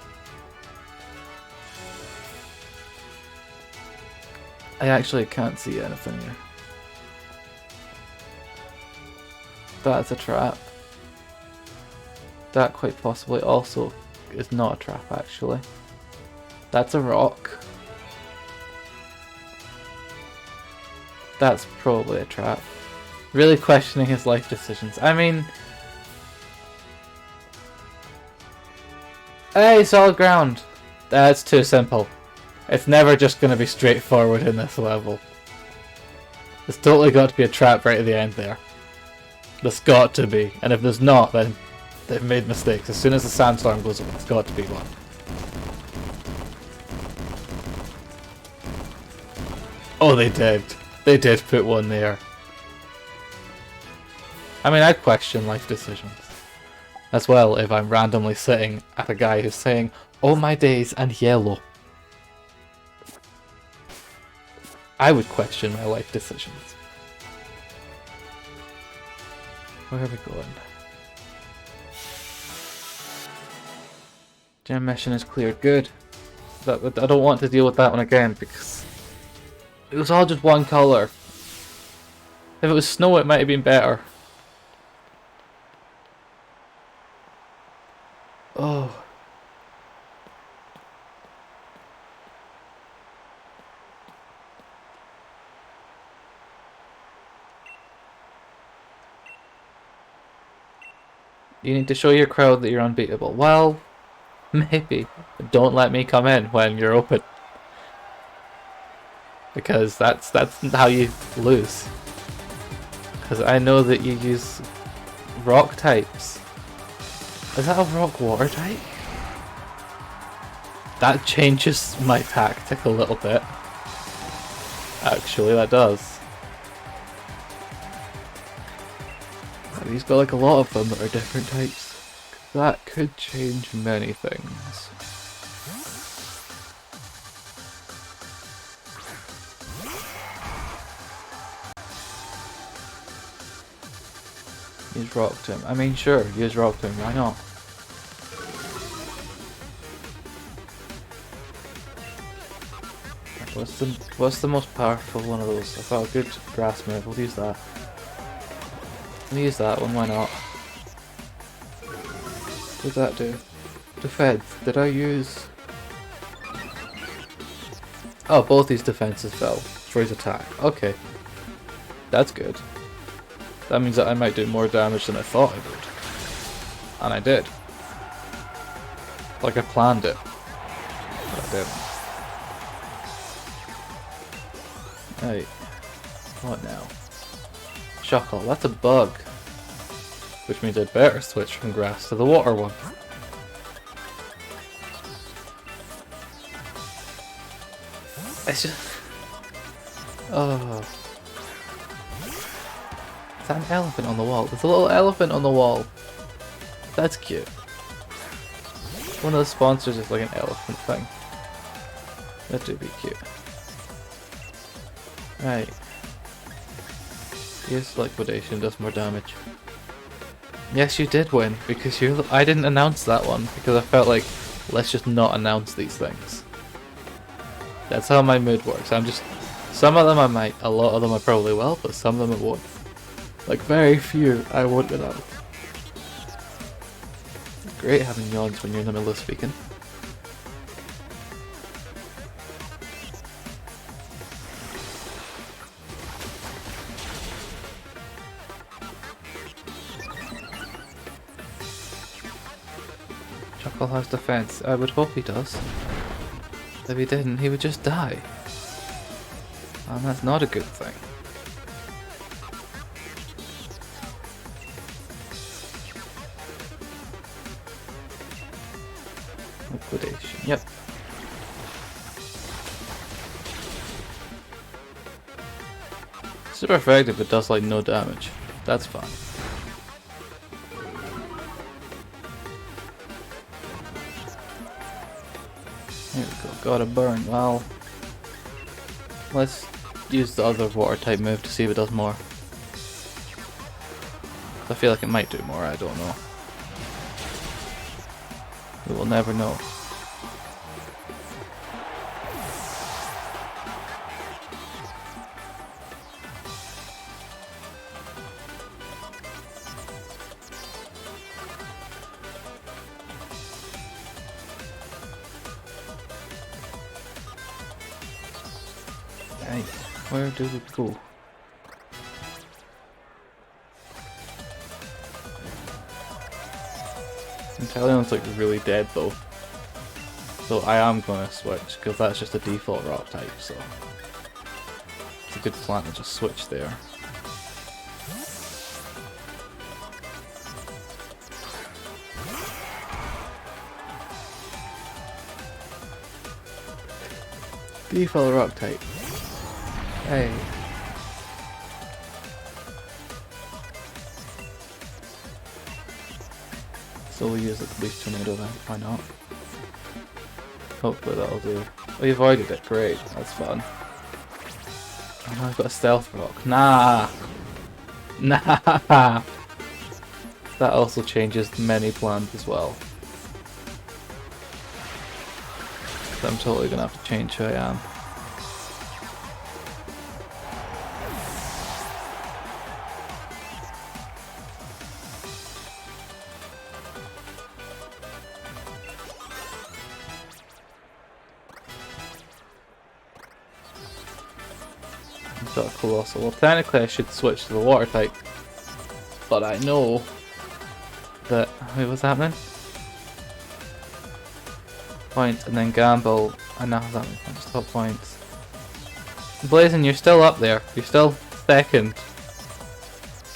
Speaker 1: I actually can't see anything here. That's a trap. That quite possibly also is not a trap, actually. That's a rock. That's probably a trap. Really questioning his life decisions. I mean... Hey, solid ground! That's too simple. It's never just going to be straightforward in this level. There's totally got to be a trap right at the end there. There's got to be. And if there's not, then they've made mistakes. As soon as the sandstorm goes away, there's got to be one. Oh, they did. They did put one there. I mean, I'd question life decisions. As well, if I'm randomly sitting at a guy who's saying, "Oh my days," and yellow. I would question my life decisions. Where are we going? Gym mission is cleared. Good. I don't want to deal with that one again because it was all just one colour. If it was snow, it might have been better. Oh. You need to show your crowd that you're unbeatable. Well, maybe. Don't let me come in when you're open. Because that's how you lose. Because I know that you use rock types. Is that a rock water type? That changes my tactic a little bit. Actually, that does. He's got like a lot of them that are different types. That could change many things. Use Rock Tomb. I mean, sure, use Rock Tomb, why not? What's the most powerful one of those? I've got a good grass move, we'll use that. We'll use that one, why not? What did that do? Defense. Did I use... Oh, both these defenses fell. Destroys attack. Okay. That's good. That means that I might do more damage than I thought I would. And I did. Like I planned it. But I didn't. Right. What now? Shuckle. That's a bug. Which means I'd better switch from grass to the water one. It's just... Oh. Is that an elephant on the wall? There's a little elephant on the wall. That's cute. One of the sponsors is like an elephant thing. That would be cute. Right. Yes, liquidation does more damage. Yes, you did win, because I didn't announce that one, because I felt like, let's just not announce these things. That's how my mood works. Some of them I might, a lot of them I probably will, but some of them I won't. Like very few I won't announce. Great having yawns when you're in the middle of speaking. Chuckle has defense. I would hope he does. If he didn't, he would just die. And that's not a good thing. Liquidation, yep. Super effective, but does like no damage. That's fine. Here we go, got a burn. Well, let's use the other water type move to see if it does more. I feel like it might do more, I don't know. We will never know. Hey, where do we go? Intellion's like really dead though. So I am gonna switch, because that's just a default rock type, so it's a good plan to just switch there. Default rock type. Hey. So we'll use the police tornado then, why not? Hopefully that'll do. Oh, you avoided it, great, that's fun. Oh no, I've got a stealth rock. Nah! Nah! That also changes many plans as well. So I'm totally gonna have to change who I am. Got a colossal. Well, technically I should switch to the water type, but I know that. Wait, what's happening? Point and then gamble, and now that means stop points. Blazing, you're still up there. You're still second, and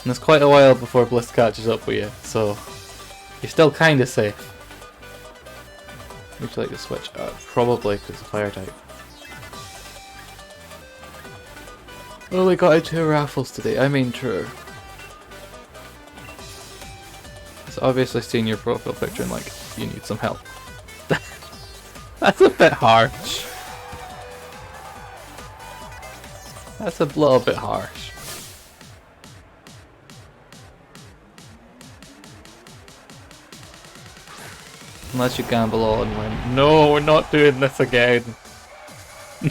Speaker 1: there's quite a while before Bliss catches up with you, so you're still kind of safe. Would you like to switch? Probably because it's a fire type. Only got into raffles today, I mean true. It's obviously seeing your profile picture and like, you need some help. That's a bit harsh. That's a little bit harsh. Unless you gamble all and win. No, we're not doing this again.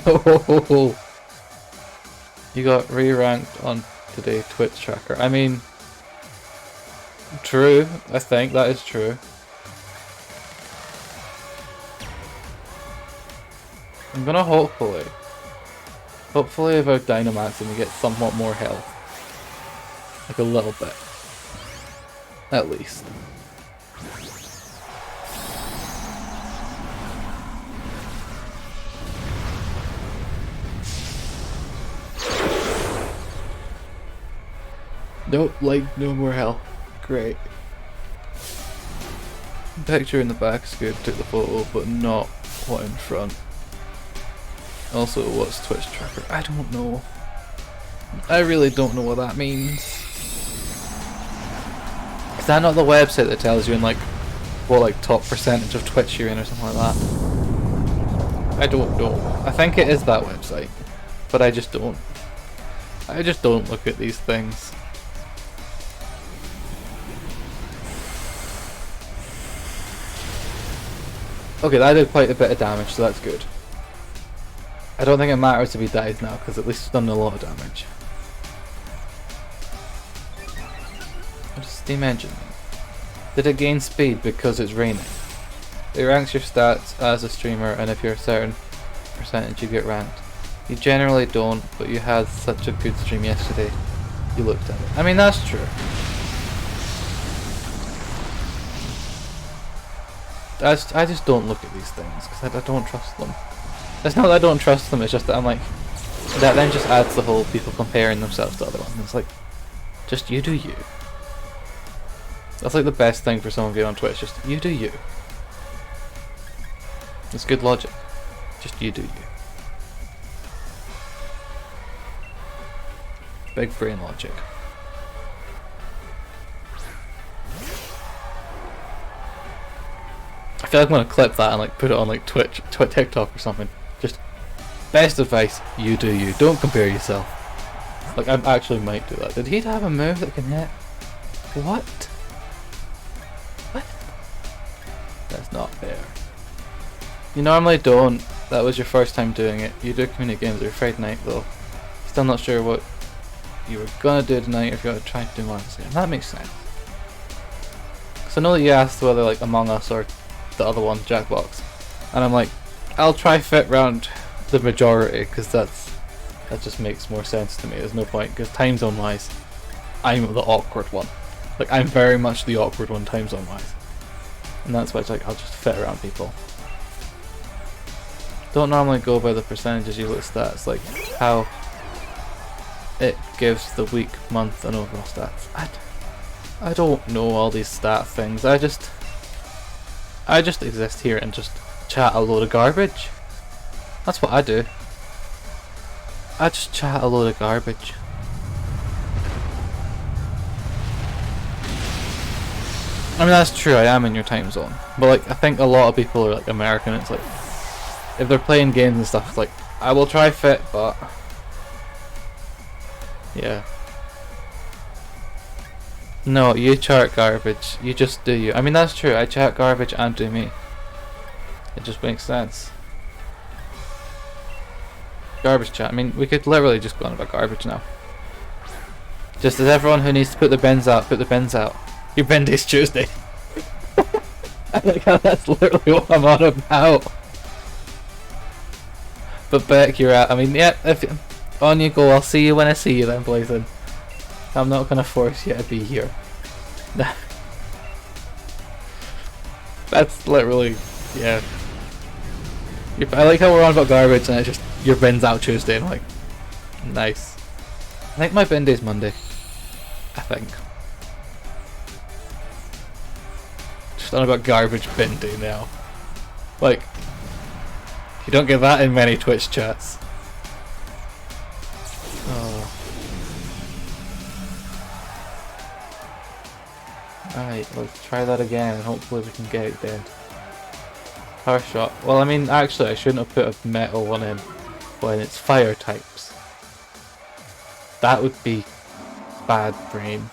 Speaker 1: No. You got re-ranked on today's Twitch tracker. I mean, true. I think that is true. I'm gonna hopefully without Dynamaxing we get somewhat more health. Like a little bit. At least. Nope, like no more health. Great. Picture in the back's good, took the photo, but not what in front. Also, what's Twitch tracker? I don't know. I really don't know what that means. Is that not the website that tells you in like what like top percentage of Twitch you're in or something like that? I don't know. I think it is that website, but I just don't. I just don't look at these things. Okay, that did quite a bit of damage, so that's good. I don't think it matters if he dies now, because at least it's done a lot of damage. What does Steam Engine mean? Did it gain speed because it's raining? It ranks your stats as a streamer, and if you're a certain percentage you get ranked. You generally don't, but you had such a good stream yesterday. You looked at it. I mean, that's true. I just don't look at these things because I don't trust them. It's not that I don't trust them, it's just that I'm like, that then just adds the whole people comparing themselves to other ones. It's like, just you do you. That's like the best thing for someone being on Twitch, just you do you. It's good logic. Just you do you. Big brain logic. I feel like I'm gonna clip that and like put it on like Twitch, TikTok or something. Just best advice, you do you. Don't compare yourself. Like I actually might do that. Did he have a move that can hit? What? What? That's not fair. You normally don't. That was your first time doing it. You do community games every Friday night though. Still not sure what you were gonna do tonight or if you're gonna try to do more this game. That makes sense. So I know that you asked whether like Among Us or the other one, Jackbox, and I'm like, I'll try fit round the majority because that's That just makes more sense to me. There's no point, because time zone wise, I'm the awkward one. Like, I'm very much the awkward one time zone wise. And that's why it's like, I'll just fit around people. Don't normally go by the percentages, you look at stats, like how it gives the week, month and overall stats. I don't know all these stat things. I just exist here and just chat a load of garbage. That's what I do. I just chat a load of garbage. I mean, that's true, I am in your time zone. But like, I think a lot of people are like American. It's like, if they're playing games and stuff, it's like, I will try fit, but yeah. No, you chat garbage. You just do you. I mean, that's true. I chat garbage and do me. It just makes sense. Garbage chat. I mean, we could literally just go on about garbage now. Just as everyone who needs to put the bins out, put the bins out. Your bin day's Tuesday. I like how that's literally what I'm on about. But Beck, you're out. I mean, yeah, if on you go, I'll see you when I see you then, Blazing. I'm not gonna force you to be here. That's literally, yeah. I like how we're on about garbage and it's just, your bin's out Tuesday, and I'm like, nice. I think my bin day's Monday. I think. Just on about garbage bin day now. Like, you don't get that in many Twitch chats. Oh. Alright, let's try that again and hopefully we can get it dead. Power shot. Well, I mean, actually I shouldn't have put a metal one in when it's fire types. That would be bad brain.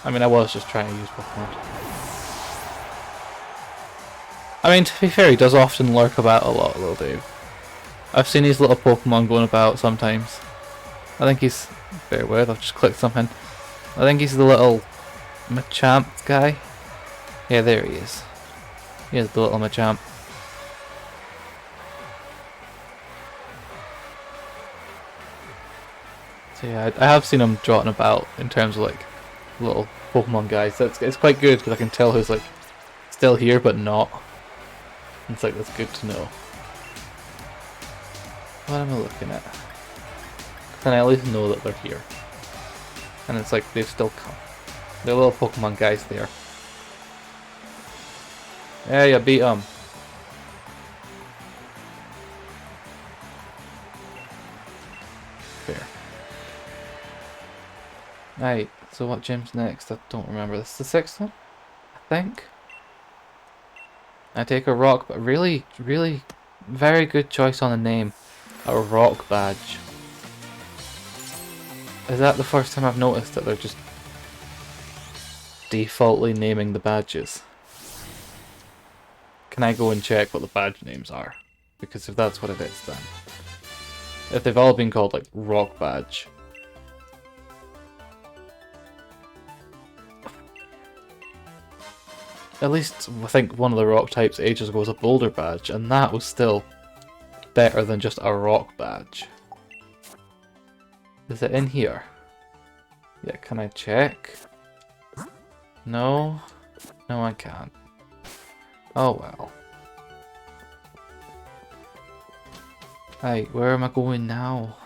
Speaker 1: I mean, I was just trying to use Pokemon. I mean, to be fair, he does often lurk about a lot, little Dave. I've seen these little Pokemon going about sometimes. I think he's... bear with, I've just clicked something. I think he's the little Machamp guy. Yeah, there he is. He is the little Machamp. So yeah, I have seen him trotting about in terms of like little Pokemon guys. So it's quite good because I can tell who's like still here but not. It's like, that's good to know. What am I looking at? Then I at least know that they're here. And it's like, they've still come. They're little Pokemon guys there. Yeah, you beat them. Fair. Right, so what gym's next? I don't remember. This is the 6th one? I think. I take a rock, but really, very good choice on the name. A rock badge. Is that the first time I've noticed that they're just defaultly naming the badges? Can I go and check what the badge names are? Because if that's what it is then. If they've all been called like rock badge. At least I think one of the rock types ages ago was a boulder badge, and that was still better than just a rock badge. Is it in here? Yeah, can I check? No? No, I can't. Oh well. Hey, where am I going now?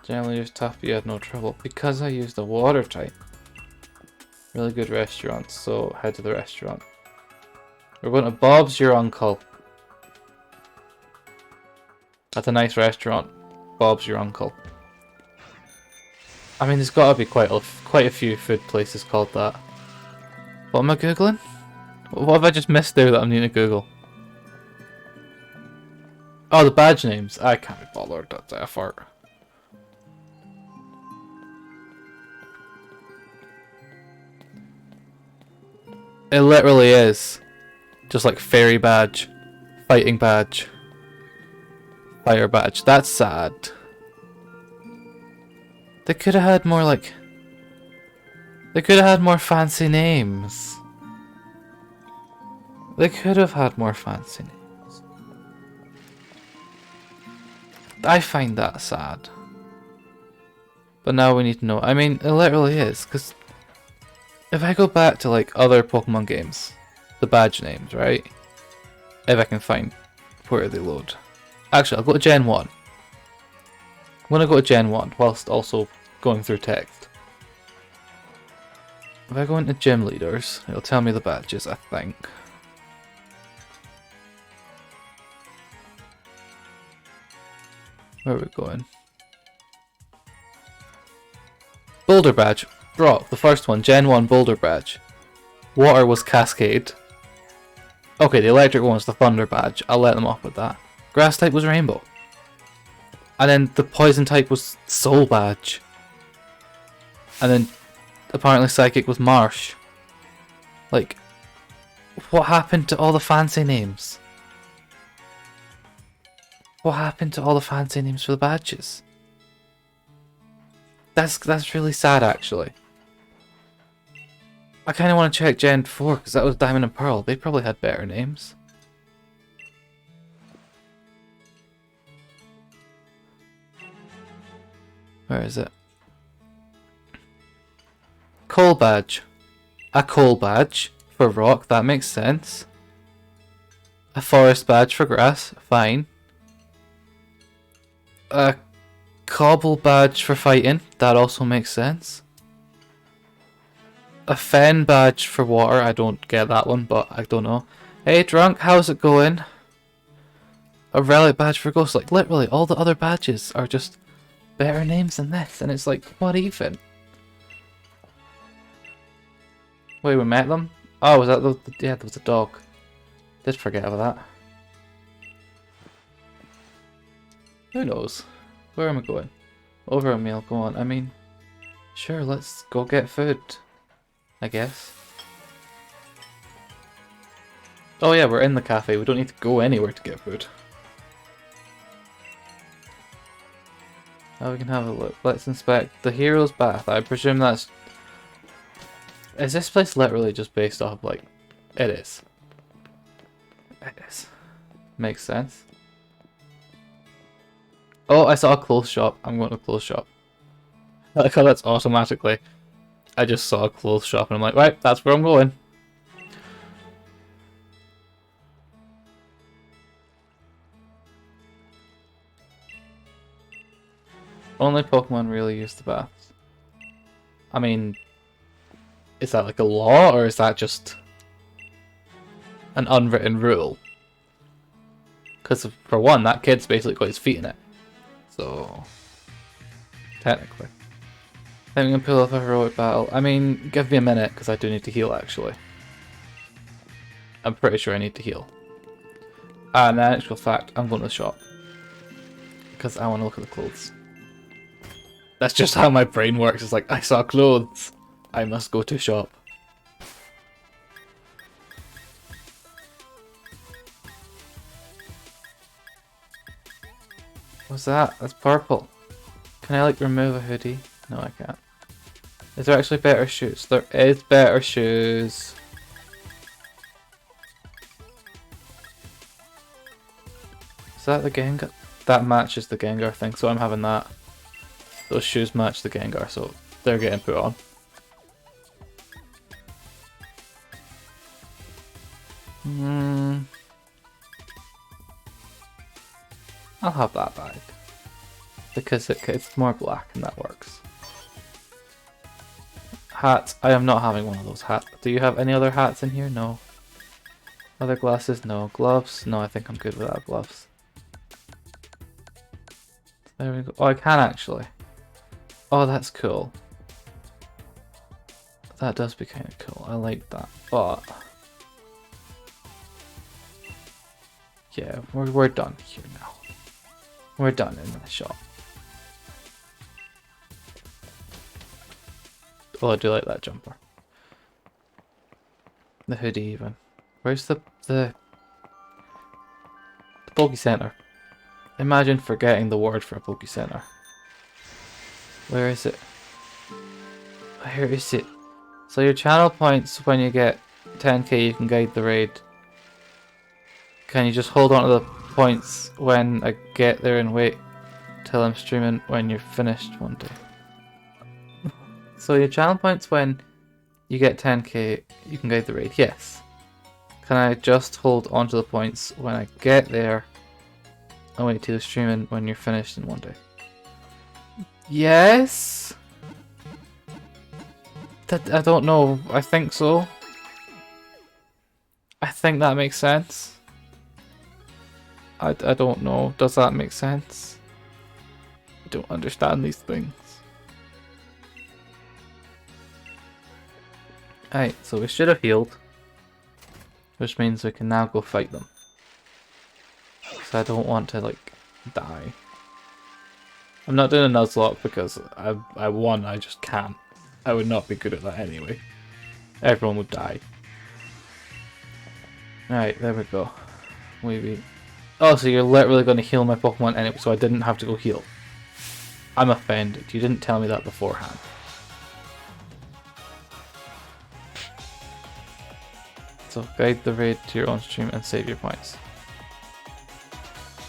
Speaker 1: Generally used tough, but you had no trouble. Because I used a water type. Really good restaurant, so head to the restaurant. We're going to Bob's Your Uncle. That's a nice restaurant. Bob's Your Uncle. I mean, there's got to be quite a few food places called that. What am I googling? What have I just missed there that I'm needing to Google? Oh, the badge names. I can't be bothered. That's effort. It literally is. Just like fairy badge, fighting badge, fire badge. That's sad. They could have had more like... They could have had more fancy names. They could have had more fancy names. I find that sad. But now we need to know. I mean, it literally is, because if I go back to like other Pokemon games, the badge names, right? If I can find where they load. Actually, I'll go to Gen 1. I'm going to go to Gen 1 whilst also going through text. If I go into gym leaders, it'll tell me the badges, I think. Where are we going? Boulder badge. Rock, the first one, Gen 1 Boulder badge. Water was Cascade. Okay, the electric one was the Thunder badge. I'll let them off with that. Grass type was Rainbow. And then the poison type was Soul badge. And then apparently Psychic was Marsh. Like, what happened to all the fancy names? What happened to all the fancy names for the badges? That's really sad, actually. I kind of want to check Gen 4 because that was Diamond and Pearl. They probably had better names. Where is it? Coal badge. A coal badge for rock, that makes sense. A forest badge for grass, fine. A cobble badge for fighting, that also makes sense. A fen badge for water, I don't get that one, but I don't know. Hey drunk, how's it going? A relic badge for ghosts, like literally all the other badges are just better names than this, and it's like, what even? Wait, we met them? Oh, was that yeah, there was a dog. Did forget about that. Who knows? Where am I going? Over a meal, go on. I mean, sure, let's go get food, I guess. Oh yeah, we're in the cafe. We don't need to go anywhere to get food. Now we can have a look. Let's inspect the Hero's Bath. I presume that's... Is this place literally just based off, like... It is. It is. Makes sense. Oh, I saw a clothes shop. I'm going to a clothes shop. I like how that's automatically... I just saw a clothes shop and I'm like, right, that's where I'm going. Only Pokemon really use the baths. I mean, is that like a law or is that just an unwritten rule? Because for one, that kid's basically got his feet in it. So, technically. I think we can pull off a heroic battle. I mean, give me a minute because I do need to heal actually. I'm pretty sure I need to heal. And in actual fact, I'm going to the shop. Because I want to look at the clothes. That's just how my brain works. It's like, I saw clothes. I must go to shop. What's that? That's purple. Can I like remove a hoodie? No, I can't. Is there actually better shoes? There is better shoes. Is that the Gengar? That matches the Gengar thing, so I'm having that. Those shoes match the Gengar, so they're getting put on. I'll have that bag. Because it's more black and that works. Hats. I am not having one of those hats. Do you have any other hats in here? No. Other glasses? No. Gloves? No, I think I'm good without gloves. There we go. Oh, I can actually. Oh, that's cool. That does be kind of cool. I like that. But yeah, we're done here now. We're done in the shop. Oh, I do like that jumper. The hoodie even. Where's the Poke Center? Imagine forgetting the word for a Poke Center. Where is it? Where is it? So your channel points when you get 10k you can guide the raid. Can you just hold on to the points when I get there and wait? tell I'm streaming when you're finished one day. So your channel points when you get 10k, you can guide the raid. Yes. Can I just hold onto the points when I get there and wait till you're streaming when you're finished in one day? Yes? I don't know. I think so. I think that makes sense. I don't know. Does that make sense? I don't understand these things. Alright, so we should have healed. Which means we can now go fight them. Because I don't want to, like, die. I'm not doing a Nuzlocke because I won, I just can't. I would not be good at that anyway. Everyone would die. Alright, there we go. Maybe. Oh, so you're literally going to heal my Pokemon anyway, so I didn't have to go heal. I'm offended. You didn't tell me that beforehand. So guide the raid to your own stream and save your points.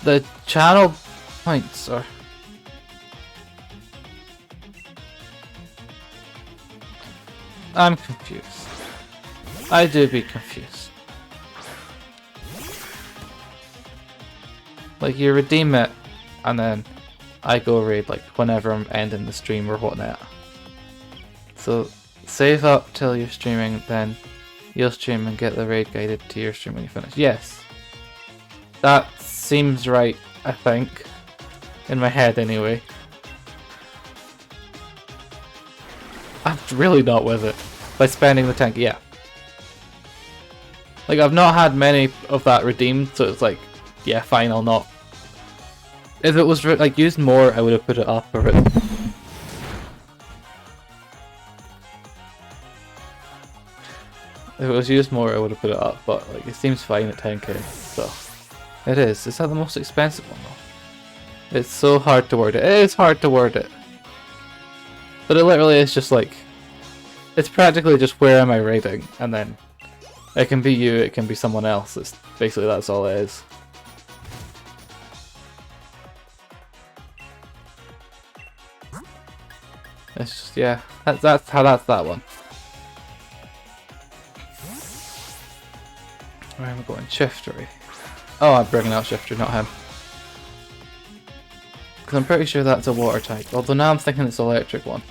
Speaker 1: The channel points are... I'm confused. I do be confused. Like, you redeem it, and then I go raid, like, whenever I'm ending the stream or whatnot. So, save up till you're streaming, then you'll stream and get the raid guided to your stream when you finish. Yes. That seems right, I think. In my head, anyway. I'm really not with it. By spending the tank, yeah. Like, I've not had many of that redeemed, so it's like, yeah, fine, I'll not. If it was like used more, I would have put it up. Or if it was used more, I would have put it up. But like, it seems fine at 10k. So it is. Is that the most expensive one though? It's so hard to word it. It is hard to word it. But it literally is just like, it's practically just where am I raiding, and then it can be you, it can be someone else. It's basically that's all it is. It's just, yeah, that's that one. Where am I going? Shiftery. Oh, I'm bringing out Shifter, not him. Because I'm pretty sure that's a water type. Although now I'm thinking it's an electric one.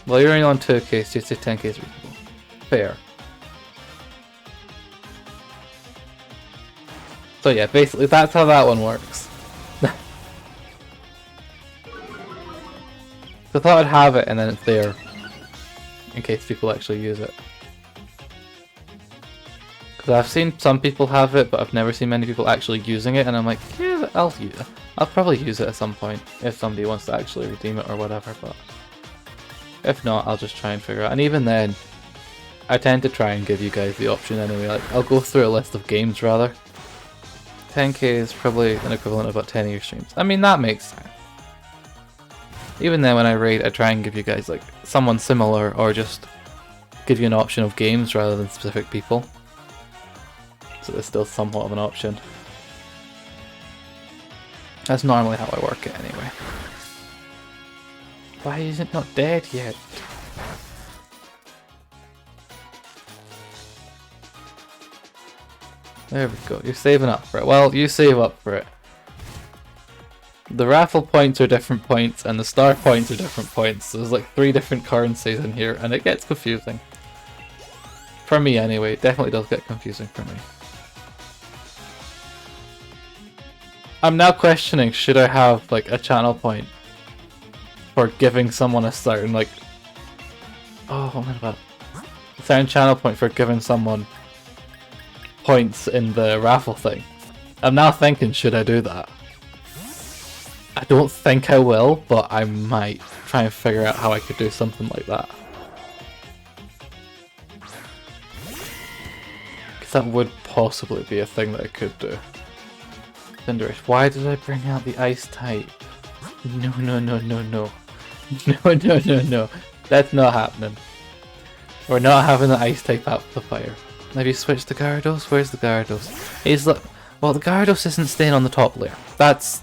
Speaker 1: Well, you're only on 2k, so you say 10k is reasonable. Fair. So yeah, basically that's how that one works. I thought I'd have it and then it's there. In case people actually use it. Because I've seen some people have it, but I've never seen many people actually using it, and I'm like, yeah, I'll use it. I'll probably use it at some point if somebody wants to actually redeem it or whatever, but if not, I'll just try and figure out. And even then, I tend to try and give you guys the option anyway. Like, I'll go through a list of games rather. 10k is probably an equivalent of about 10 of your streams. I mean, that makes sense. Even then, when I raid, I try and give you guys like someone similar, or just give you an option of games rather than specific people. So there's still somewhat of an option. That's normally how I work it anyway. Why is it not dead yet? There we go. You're saving up for it. Well, you save up for it. The raffle points are different points, and the star points are different points. So there's like 3 different currencies in here, and it gets confusing. For me anyway, it definitely does get confusing for me. I'm now questioning, should I have like a channel point for giving someone a certain like... Oh, what am I about? A certain channel point for giving someone points in the raffle thing. I'm now thinking, should I do that? I don't think I will, but I might try and figure out how I could do something like that. Because that would possibly be a thing that I could do. Cinderace, why did I bring out the ice type? No, no, no, no, no. No, no, no, no. That's not happening. We're not having the ice type amplifier. Have you switched the Gyarados? Where's the Gyarados? He's like, well, the Gyarados isn't staying on the top layer. That's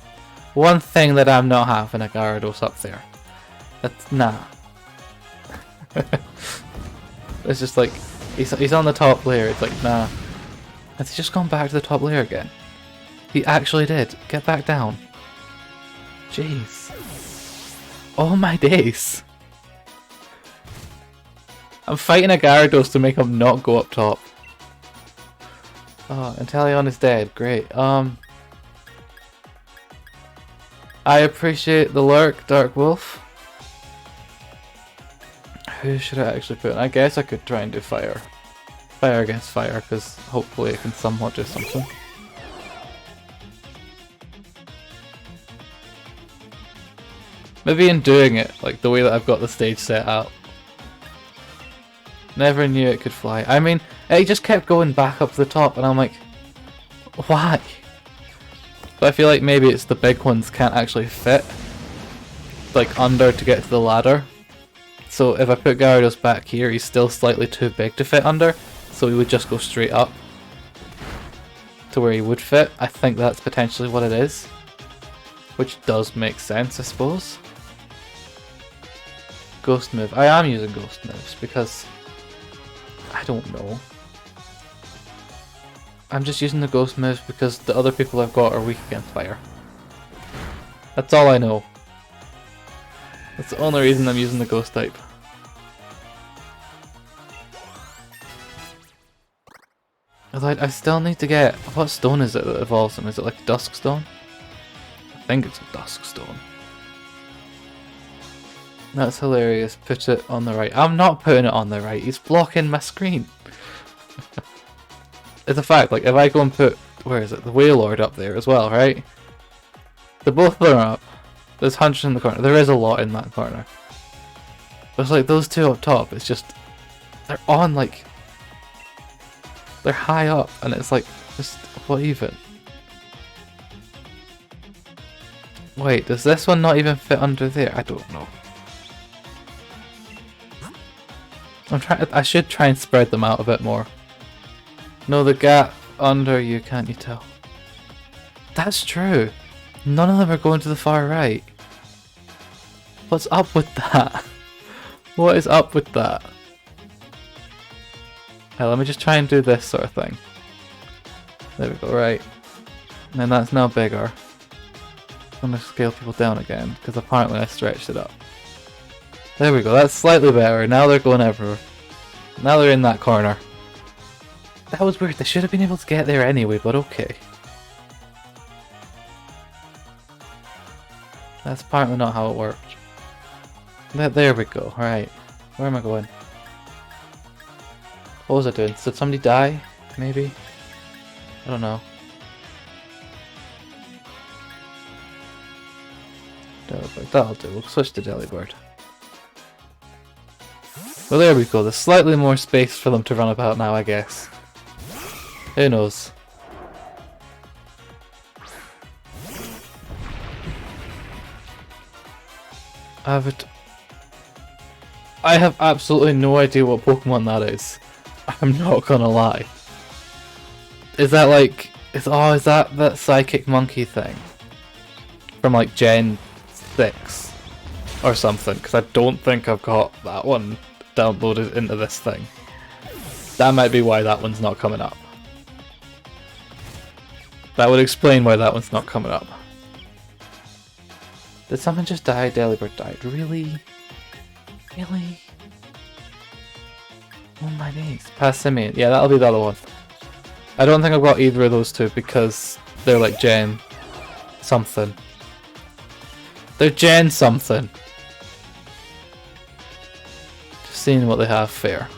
Speaker 1: One thing that I'm not having a Gyarados up there. That's nah. It's just like he's on the top layer. It's like nah. Has he just gone back to the top layer again? He actually did. Get back down. Jeez. Oh my days. I'm fighting a Gyarados to make him not go up top. Oh, Inteleon is dead. Great. I appreciate the lurk, Dark Wolf. Who should I actually put in? I guess I could try and do fire. Fire against fire, because hopefully I can somewhat do something. Maybe in doing it, like the way that I've got the stage set up. Never knew it could fly. I mean, it just kept going back up to the top and I'm like, why? But I feel like maybe it's the big ones can't actually fit like under to get to the ladder. So if I put Gyarados back here, he's still slightly too big to fit under, so he would just go straight up to where he would fit. I think that's potentially what it is, which does make sense, I suppose. Ghost move. I am using ghost moves because I don't know. I'm just using the ghost moves because the other people I've got are weak against fire. That's all I know. That's the only reason I'm using the ghost type. Although I still need to get... What stone is it that evolves him? Is it like a dusk stone? I think it's a dusk stone. That's hilarious. Put it on the right. I'm not putting it on the right. He's blocking my screen. It's a fact. Like if I go and put... Where is it? The Wailord up there as well, right? The both of them are up. There's hundreds in the corner. There is a lot in that corner. But it's like those two up top. It's just... They're on like... They're high up and it's like... Just... What even? Wait, does this one not even fit under there? I don't know. I should try and spread them out a bit more. No, the gap under you, can't you tell? That's true. None of them are going to the far right. What's up with that? What is up with that? Hey, let me just try and do this sort of thing. There we go, right. And then that's now bigger. I'm going to scale people down again, because apparently I stretched it up. There we go, that's slightly better. Now they're going everywhere. Now they're in that corner. That was weird, they should have been able to get there anyway, but okay. That's apparently not how it worked. There we go, alright. Where am I going? What was I doing? Did somebody die? Maybe? I don't know. Delibird, that'll do. We'll switch to Delibird. Well, there we go. There's slightly more space for them to run about now, I guess. Who knows? I have absolutely no idea what Pokemon that is. I'm not gonna lie. Is that like... is that Psychic Monkey thing? From like Gen 6 or something, because I don't think I've got that one downloaded into this thing. That might be why that one's not coming up. That would explain why that one's not coming up. Did something just die? Delibird died. Really? Really? Oh my days. Passimian. Yeah, that'll be the other one. I don't think I've got either of those two because they're like Gen something. They're Gen something. Just seeing what they have fair.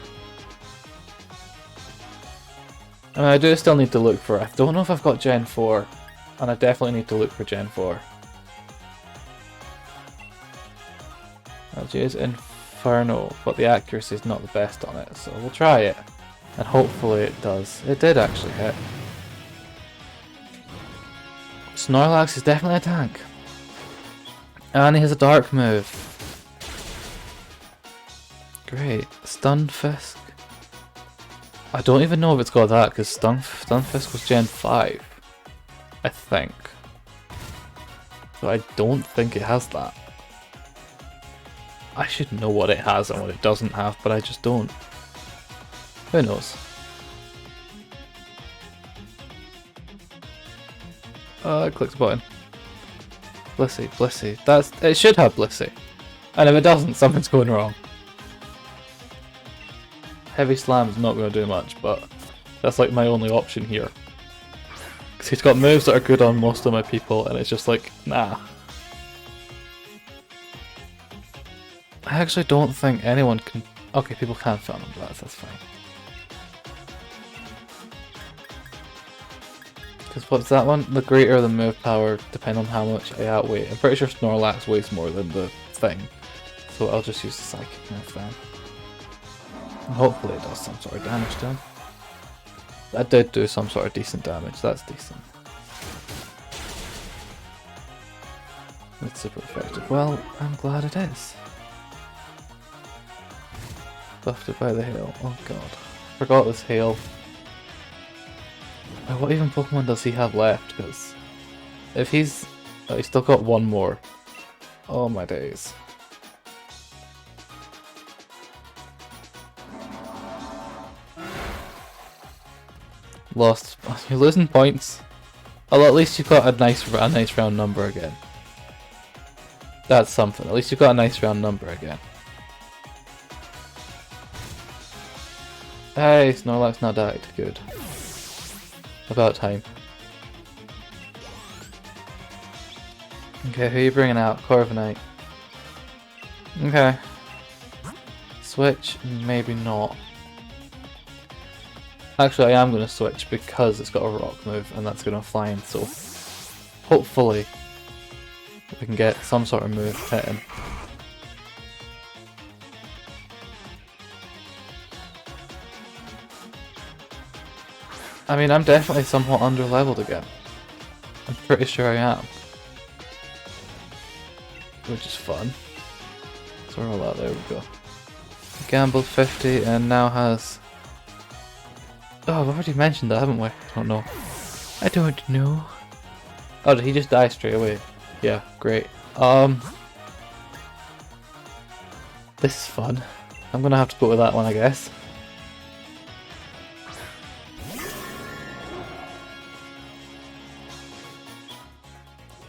Speaker 1: And I do still need to look for... I don't know if I've got Gen 4. And I definitely need to look for Gen 4. LG is Inferno, but the accuracy is not the best on it, so we'll try it. And hopefully it does. It did actually hit. Snorlax is definitely a tank. And he has a dark move. Great. Stunfisk. I don't even know if it's got that, because Stunfisk was Gen 5. I think. but I don't think it has that. I should know what it has and what it doesn't have, but I just don't. Who knows? I clicked the button. Blissey, Blissey. It should have Blissey. And if it doesn't, something's going wrong. Heavy Slam's not going to do much, but that's like my only option here. Because he's got moves that are good on most of my people, and it's just like, nah. I actually don't think anyone can... Okay, people can film him, but that's fine. Because what's that one? The greater the move power, depending on how much I outweigh. I'm pretty sure Snorlax weighs more than the thing. So I'll just use the Psychic move then. And hopefully it does some sort of damage to him. That did do some sort of decent damage, that's decent. It's super effective. Well, I'm glad it is. Buffed by the hail. Oh god. Forgot this hail. What even Pokemon does he have left? Because if he's... Oh, he's still got one more. Oh my days. Lost. You're losing points. Oh, well, at least you've got a nice round number again. That's something. At least you've got a nice round number again. Hey, Snorlax now died. Good. About time. Okay, who are you bringing out? Corviknight. Okay. Switch? Maybe not. Actually, I am going to switch because it's got a rock move and that's going to fly in, so hopefully we can get some sort of move to hit him. I mean, I'm definitely somewhat under-leveled again. I'm pretty sure I am. Which is fun. So we're all out, there we go. Gambled 50 and now has... Oh, I've already mentioned that, haven't we? I don't know. I don't know. Oh, did he just die straight away? Yeah, great. This is fun. I'm gonna have to go with that one, I guess.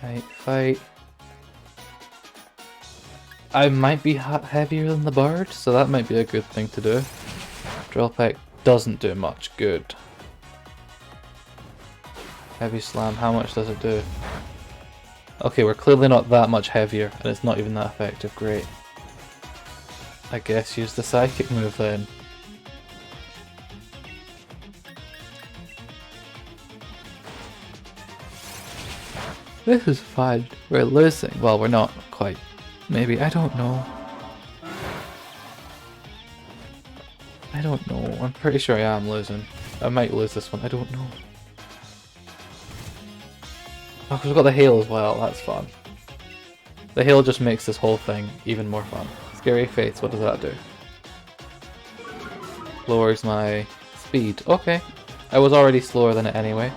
Speaker 1: Right, fight. I might be heavier than the bird, so that might be a good thing to do. Drill Peck doesn't do much good. Heavy Slam, how much does it do? Okay, we're clearly not that much heavier, and it's not even that effective. Great. I guess use the Psychic move then. This is fun. We're losing. Well, we're not quite. Maybe. I don't know. I don't know. I'm pretty sure I am losing. I might lose this one. I don't know. Oh, because we've got the hail as well. That's fun. The hail just makes this whole thing even more fun. Scary Fates. What does that do? Lowers my speed. Okay. I was already slower than it anyway.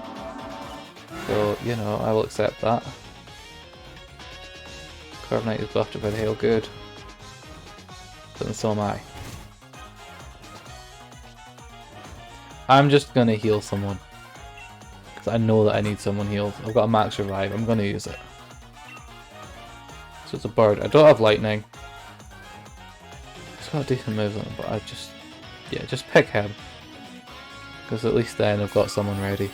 Speaker 1: So, you know, I will accept that. Corviknight is buffed by the hail. Good. But then so am I. I'm just gonna heal someone. Because I know that I need someone healed. I've got a max revive. I'm gonna use it. So it's a bird. I don't have lightning. It's got decent moves on it, but I just... Yeah, just pick him. Because at least then I've got someone ready.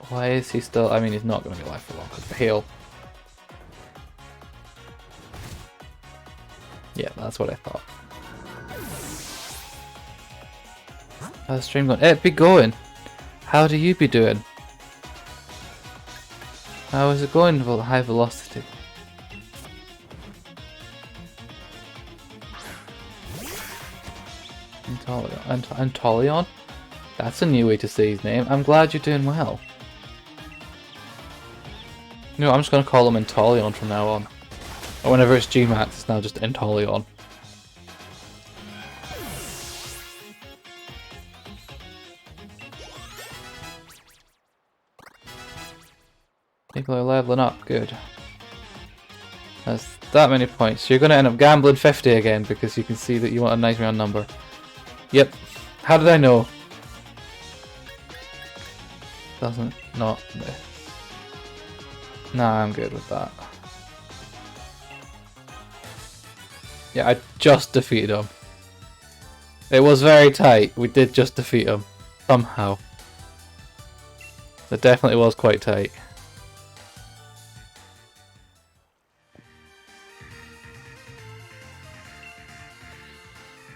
Speaker 1: Why is he still... I mean, he's not going to be alive for long because the hail. Yeah, that's what I thought. How's the stream going? It be going! How do you be doing? How is it going with high velocity? Antolion? That's a new way to say his name. I'm glad you're doing well. No, I'm just going to call him Antolion from now on. Or whenever it's Gmax, it's now just Antolion. People are leveling up, good. That's that many points. You're going to end up gambling 50 again because you can see that you want a nice round number. Yep. How did I know? Doesn't not. Nah, I'm good with that. Yeah, I just defeated him. It was very tight. We did just defeat him. Somehow. It definitely was quite tight.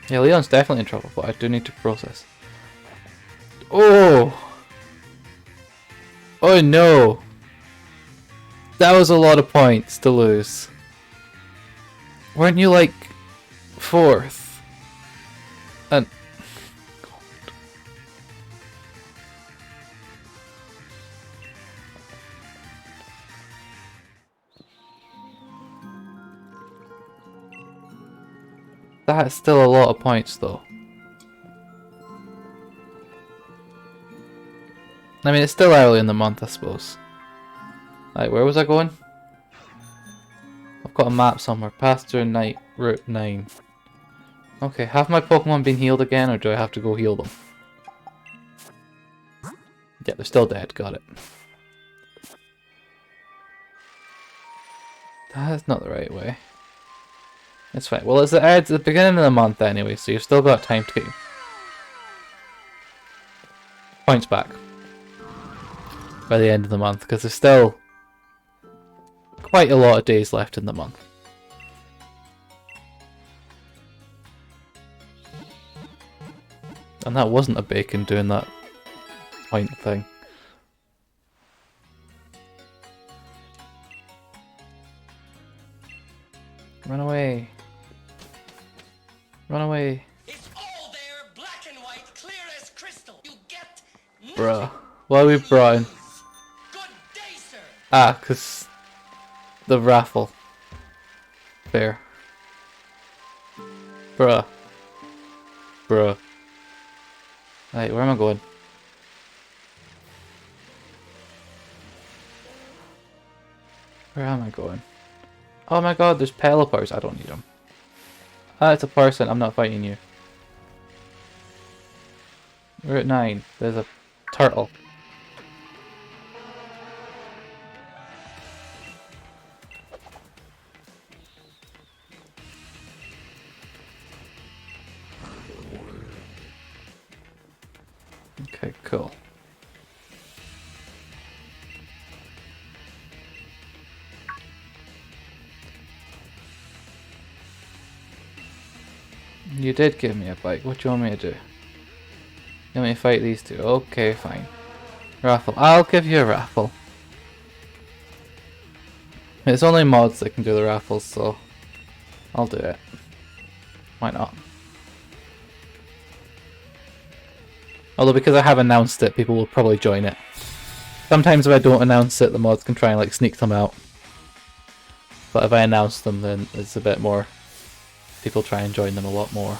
Speaker 1: Yeah, Leon's definitely in trouble, but I do need to process. Oh! Oh no! That was a lot of points to lose. Weren't you like 4th? And that's still a lot of points though. I mean, it's still early in the month, I suppose. Right, where was I going? I've got a map somewhere. Path through night, Route 9. Okay, have my Pokemon been healed again, or do I have to go heal them? Yeah, they're still dead, got it. That's not the right way. It's fine. Well, it's the beginning of the month anyway, so you've still got time to get points back by the end of the month, because there's still quite a lot of days left in the month. And that wasn't a bacon doing that point thing. Run away. Run away.
Speaker 2: It's all there, black and white, clear as crystal. You get
Speaker 1: Bruh. Why are we Brian?
Speaker 2: Good day, sir.
Speaker 1: Ah, because the raffle. Fair. Bruh. Bruh. Right, where am I going? Where am I going? Oh my god, there's Pelipper's. I don't need them. Ah, it's a person. I'm not fighting you. Route 9. There's a turtle. Okay, cool. You did give me a bike. What do you want me to do? You want me to fight these two? Okay, fine. Raffle. I'll give you a raffle. It's only mods that can do the raffles, so I'll do it. Why not? Although because I have announced it, people will probably join it. Sometimes if I don't announce it, the mods can try and like sneak them out. But if I announce them, then it's a bit more... People try and join them a lot more.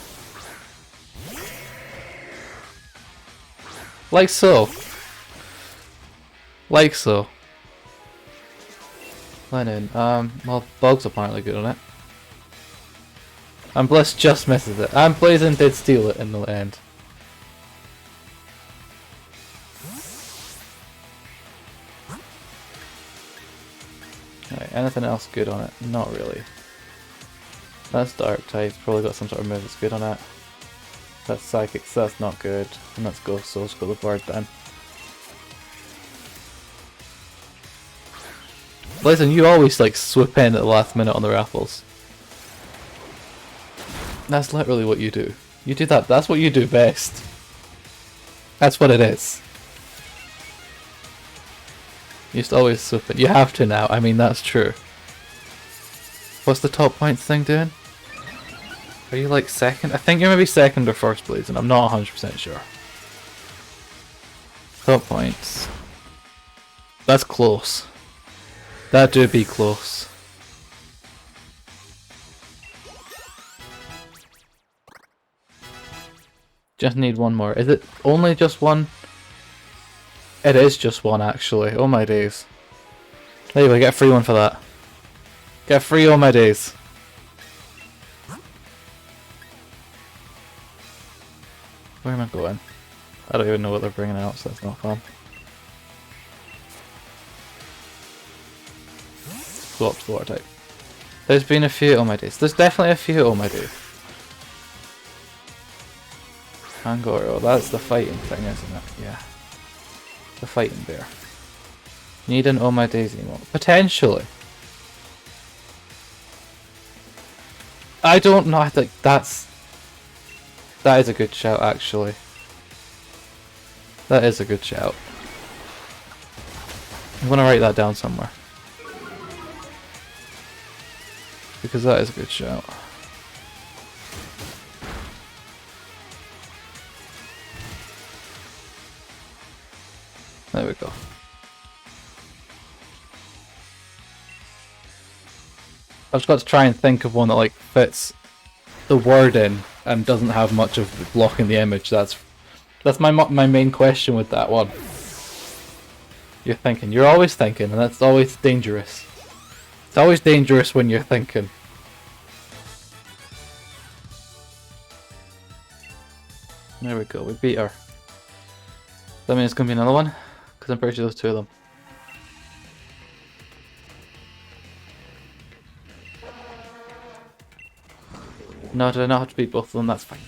Speaker 1: Like so. Like so. Lennon, well, Bog's apparently good on it. And Bliss just misses it. And Blazin did steal it in the end. Right, anything else good on it? Not really. That's Dark type, probably got some sort of move that's good on it. That's Psychic, so that's not good. And that's Ghost, so let's go the bird then. Listen, you always like swoop in at the last minute on the raffles. That's literally what you do. You do that, that's what you do best. That's what it is. You used to always swoop in. You have to now, I mean that's true. What's the top points thing doing? Are you like second? I think you're maybe second or first place, and I'm not 100% sure. Top points. That's close. That do be close. Just need one more. Is it only just one? It is just one actually. Oh my days. There you go, get a free one for that. Get a free all my days. Where am I going? I don't even know what they're bringing out, so that's not fun. Swapped water type. There's been a few all my days. There's definitely a few all my days. Angoro, that's the fighting thing, isn't it? Yeah. The fighting bear. Need an oh my days emote. Potentially. I don't know, I think that is a good shout actually. That is a good shout. I'm gonna write that down somewhere. Because that is a good shout. There we go. I've just got to try and think of one that like fits the word in and doesn't have much of blocking the image. That's my main question with that one. You're thinking. You're always thinking, and that's always dangerous. It's always dangerous when you're thinking. There we go. We beat her. That means it's gonna be another one, because I'm pretty sure there's two of them. No, do I not have to beat both of them? That's fine.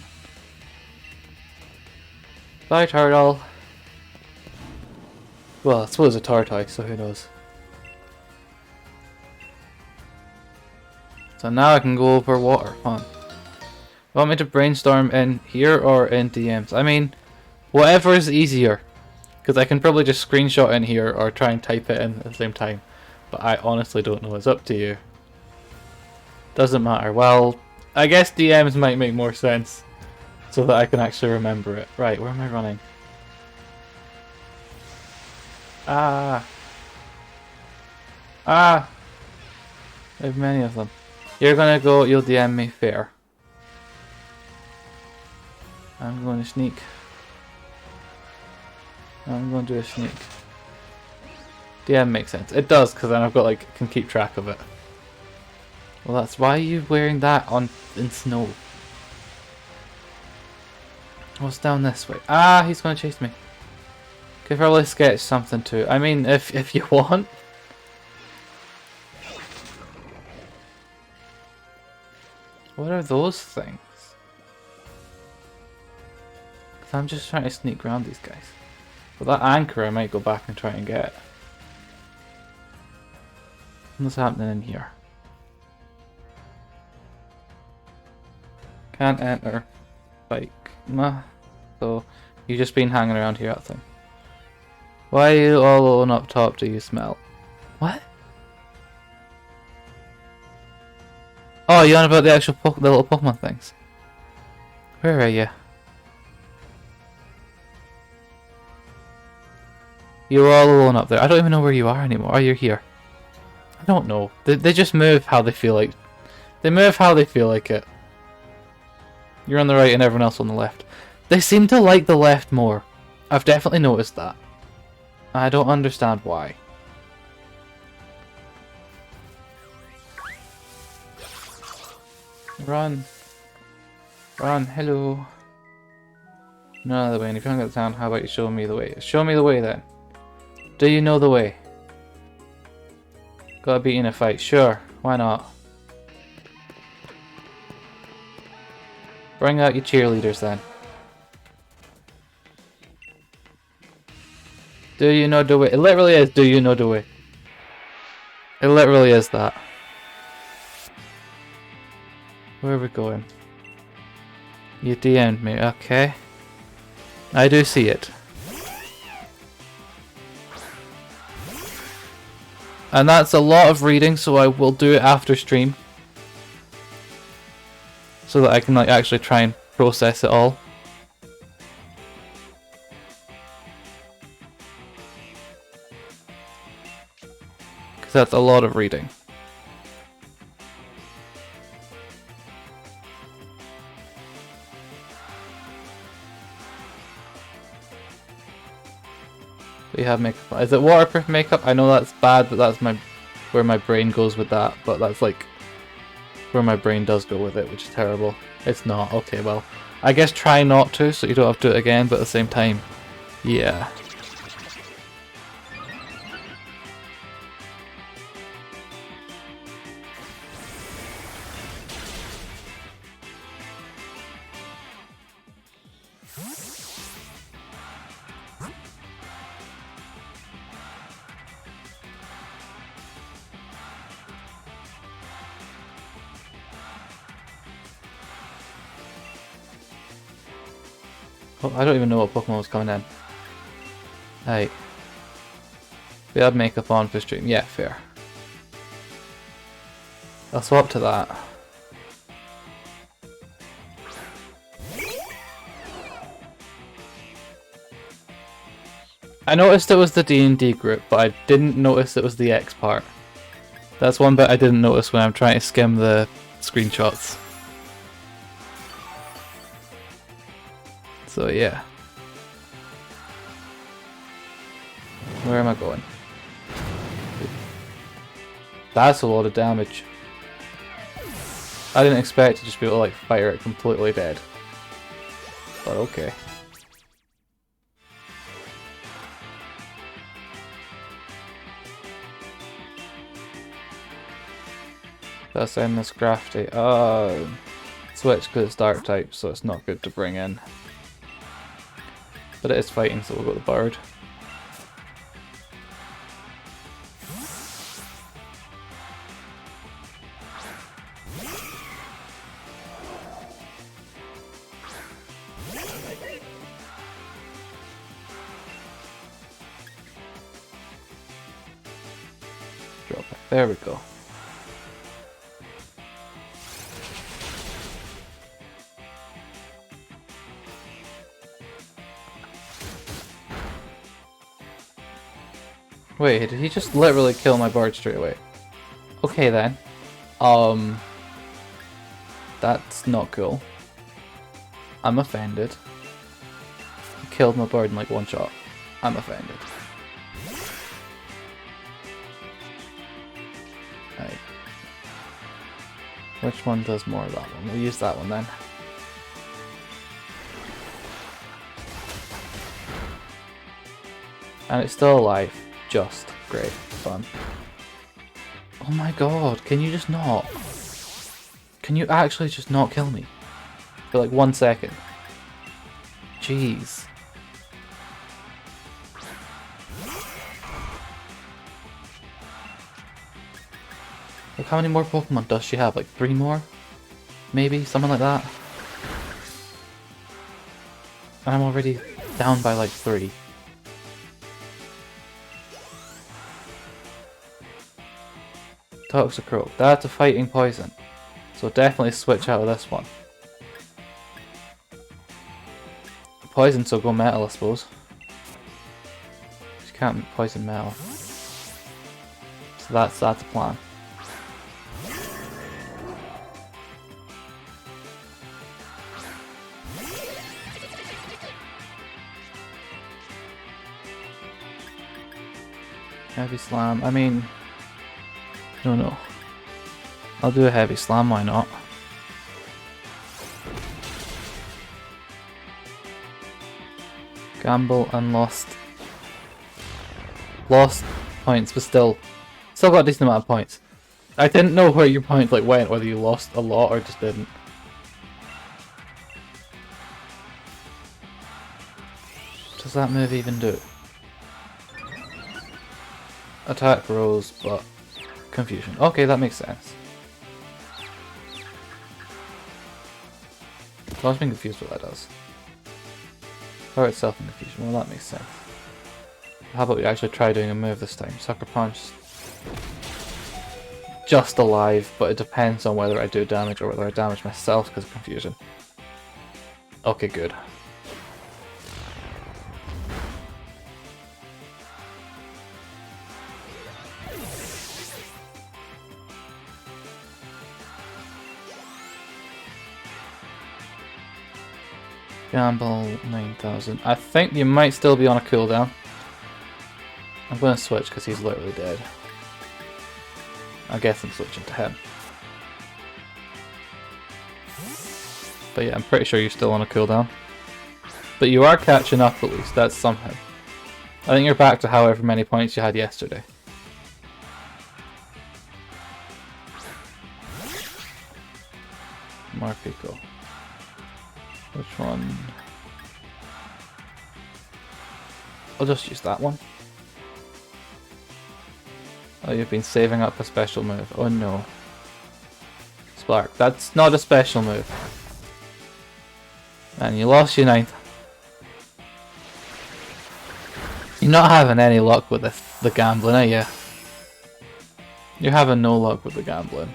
Speaker 1: Bye, turtle. Well, I suppose it's a tortoise, so who knows. So now I can go over water. Fun. Want me to brainstorm in here or in DMs? I mean, whatever is easier. Because I can probably just screenshot in here or try and type it in at the same time. But I honestly don't know. It's up to you. Doesn't matter. Well, I guess DMs might make more sense. So that I can actually remember it. Right, where am I running? Ah! I have many of them. You're gonna go, you'll DM me, fair. I'm going to sneak. I'm going to do a sneak. DM makes sense. It does, because then I've got like, can keep track of it. Well, that's why are you wearing that in snow? What's down this way? Ah, he's going to chase me. Could probably sketch something too. I mean, if you want. What are those things? 'Cause I'm just trying to sneak around these guys. But that anchor I might go back and try and get. What's happening in here? Can't enter. Bike. So, you've just been hanging around here, that thing. Why are you all alone up top? Do you smell? What? Oh, you're on about the actual the little Pokemon things. Where are you? You're all alone up there. I don't even know where you are anymore. Oh, you're here. I don't know. They just move how they feel like. They move how they feel like it. You're on the right and everyone else on the left. They seem to like the left more. I've definitely noticed that. I don't understand why. Run. Run, hello. No other way, and if you don't get the town, how about you show me the way? Show me the way then. Do you know the way? Gotta beat in a fight, sure, why not? Bring out your cheerleaders then. Do you know the way? It literally is, do you know the way? It literally is that. Where are we going? You DM'd me, okay. I do see it. And that's a lot of reading, so I will do it after stream. So that I can like actually try and process it all. Because that's a lot of reading. We have makeup. Is it waterproof makeup? I know that's bad, but that's my where my brain goes with that, but that's like where my brain does go with it, which is terrible. It's not. Okay, well, I guess try not to, so you don't have to do it again, but at the same time, yeah. Oh, I don't even know what Pokemon was coming in. Hey. We had makeup on for stream. Yeah, fair. I'll swap to that. I noticed it was the D&D group, but I didn't notice it was the X part. That's one bit I didn't notice when I'm trying to skim the screenshots. So yeah. Where am I going? That's a lot of damage. I didn't expect to just be able to like fire it completely dead. But okay. That's endless crafty. Switch because it's dark type, so it's not good to bring in. But it is fighting, so we'll go with the bird. Drop it. There we go. Wait, did he just literally kill my bird straight away? Okay then. That's not cool. I'm offended. He killed my bird in like one shot. I'm offended. Right. Which one does more of that one? We'll use that one then. And it's still alive. Just great fun. Oh my god, can you just not? Can you actually just not kill me? For like 1 second. Jeez. Like how many more Pokemon does she have? Like 3 more? Maybe? Something like that? And I'm already down by like 3. Toxicroak. That's a fighting poison. So definitely switch out of this one. Poison, so go metal, I suppose. You can't poison metal. So that's the plan. Heavy slam. I mean, no. I'll do a heavy slam, why not? Gamble and lost points, but still got a decent amount of points. I didn't know where your points like went, whether you lost a lot or just didn't. What does that move even do? Attack rolls, but confusion. Okay, that makes sense. I was being confused what that does. Power itself and confusion. Well, that makes sense. How about we actually try doing a move this time? Sucker Punch. Just alive, but it depends on whether I do damage or whether I damage myself because of confusion. Okay, good. Gamble 9,000. I think you might still be on a cooldown. I'm going to switch because he's literally dead. I guess I'm switching to him. But yeah, I'm pretty sure you're still on a cooldown. But you are catching up at least, that's something. I think you're back to however many points you had yesterday. More Pico. Which one? I'll just use that one. Oh, you've been saving up a special move. Oh no. Spark, that's not a special move. And you lost your 9th. You're not having any luck with the gambling, are you? You're having no luck with the gambling.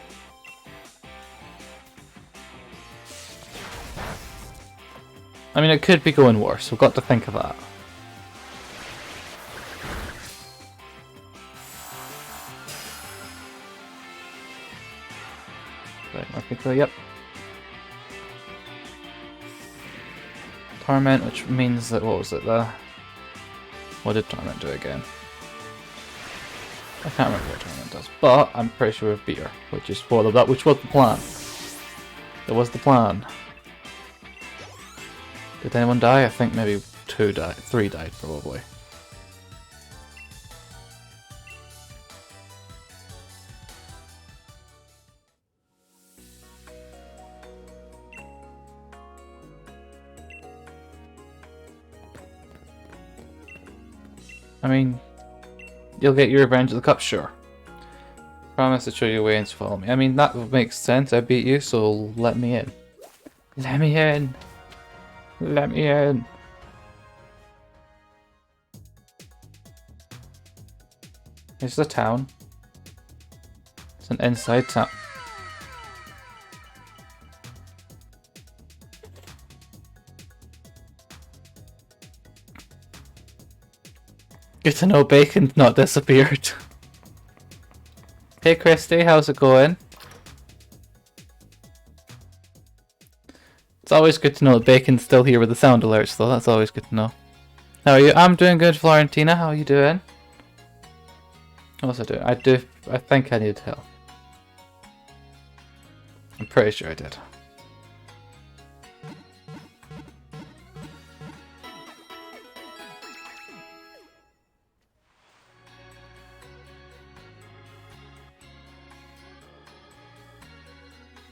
Speaker 1: I mean, it could be going worse. We've got to think of that. Right, okay, yep. Torment, which means that, what was it there? What did Torment do again? I can't remember what Torment does, but I'm pretty sure we've beat her, which is what that, which was the plan. That was the plan. Did anyone die? I think maybe 2 died, 3 died probably. I mean, you'll get your revenge at the cup, sure. Promise to show you a way and to follow me. I mean, that makes sense. I beat you, so let me in. Let me in. Let me in. Here's the town. It's an inside town. Good to know Bacon's not disappeared. Hey Christy, how's it going? It's always good to know that Bacon's still here with the sound alerts though, that's always good to know. How are you? I'm doing good, Florentina, how are you doing? What was I doing? I think I needed help. I'm pretty sure I did.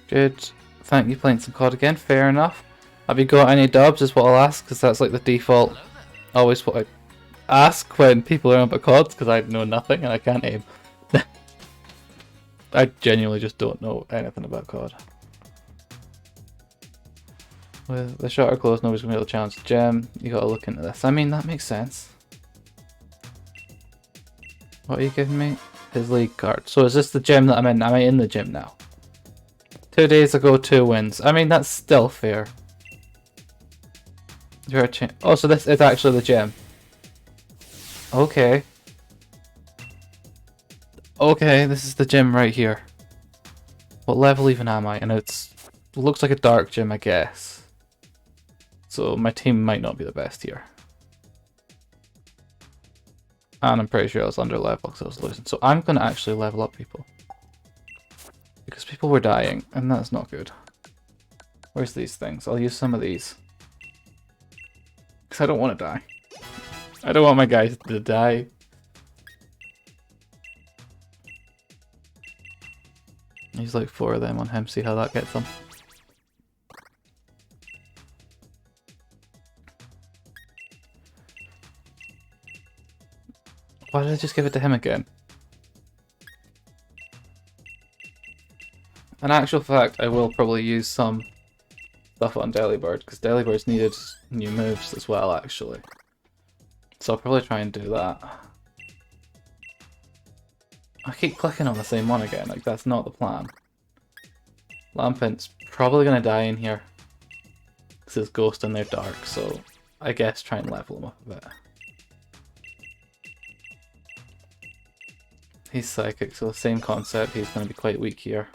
Speaker 1: Good. Thank you, playing some COD again. Fair enough. Have you got any dubs is what I'll ask, because that's like the default. Always what I ask when people are on about COD, because I know nothing and I can't aim. I genuinely just don't know anything about COD. With the shutter closed, nobody's going to be able to challenge the gem. You got to look into this. I mean, that makes sense. What are you giving me? His league card. So is this the gym that I'm in? Am I in the gym now? 2 days ago, 2 wins. I mean, that's still fair. Oh, so this is actually the gym. Okay. Okay, this is the gym right here. What level even am I? And it looks like a dark gym, I guess. So my team might not be the best here. And I'm pretty sure I was under level because I was losing. So I'm going to actually level up people. Because people were dying, and that's not good. Where's these things? I'll use some of these. Because I don't want to die. I don't want my guys to die. He's like 4 of them on him, see how that gets him. Why did I just give it to him again? In actual fact, I will probably use some stuff on Delibird, because Delibird's needed new moves as well, actually. So I'll probably try and do that. I keep clicking on the same one again, like that's not the plan. Lampint's probably going to die in here. Because there's Ghost in there dark, so I guess try and level him up a bit. He's psychic, so the same concept, he's going to be quite weak here.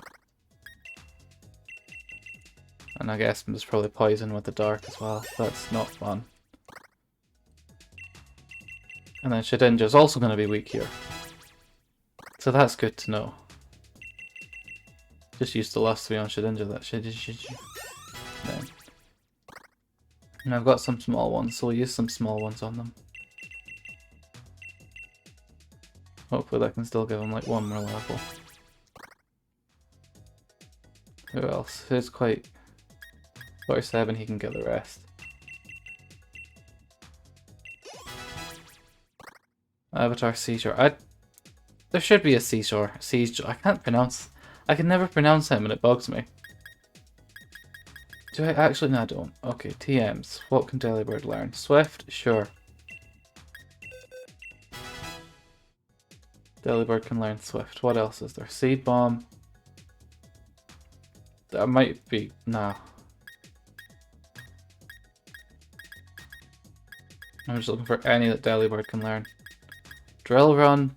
Speaker 1: And I guess there's probably poison with the dark as well, so that's not fun. And then Shedinja's also going to be weak here. So that's good to know. Just used the last 3 on Shedinja, that shit. Then. And I've got some small ones, so we'll use some small ones on them. Hopefully that can still give him like 1 more level. Who else? Who's quite... 47, he can get the rest. Avatar Seashore. There should be a Seashore. I can't pronounce... I can never pronounce him and it bugs me. Do I actually? No, I don't. Okay, TMs. What can Delibird learn? Swift? Sure. Delibird can learn Swift. What else is there? Seed Bomb. That might be... Nah. I'm just looking for any that Delibird can learn. Drill Run.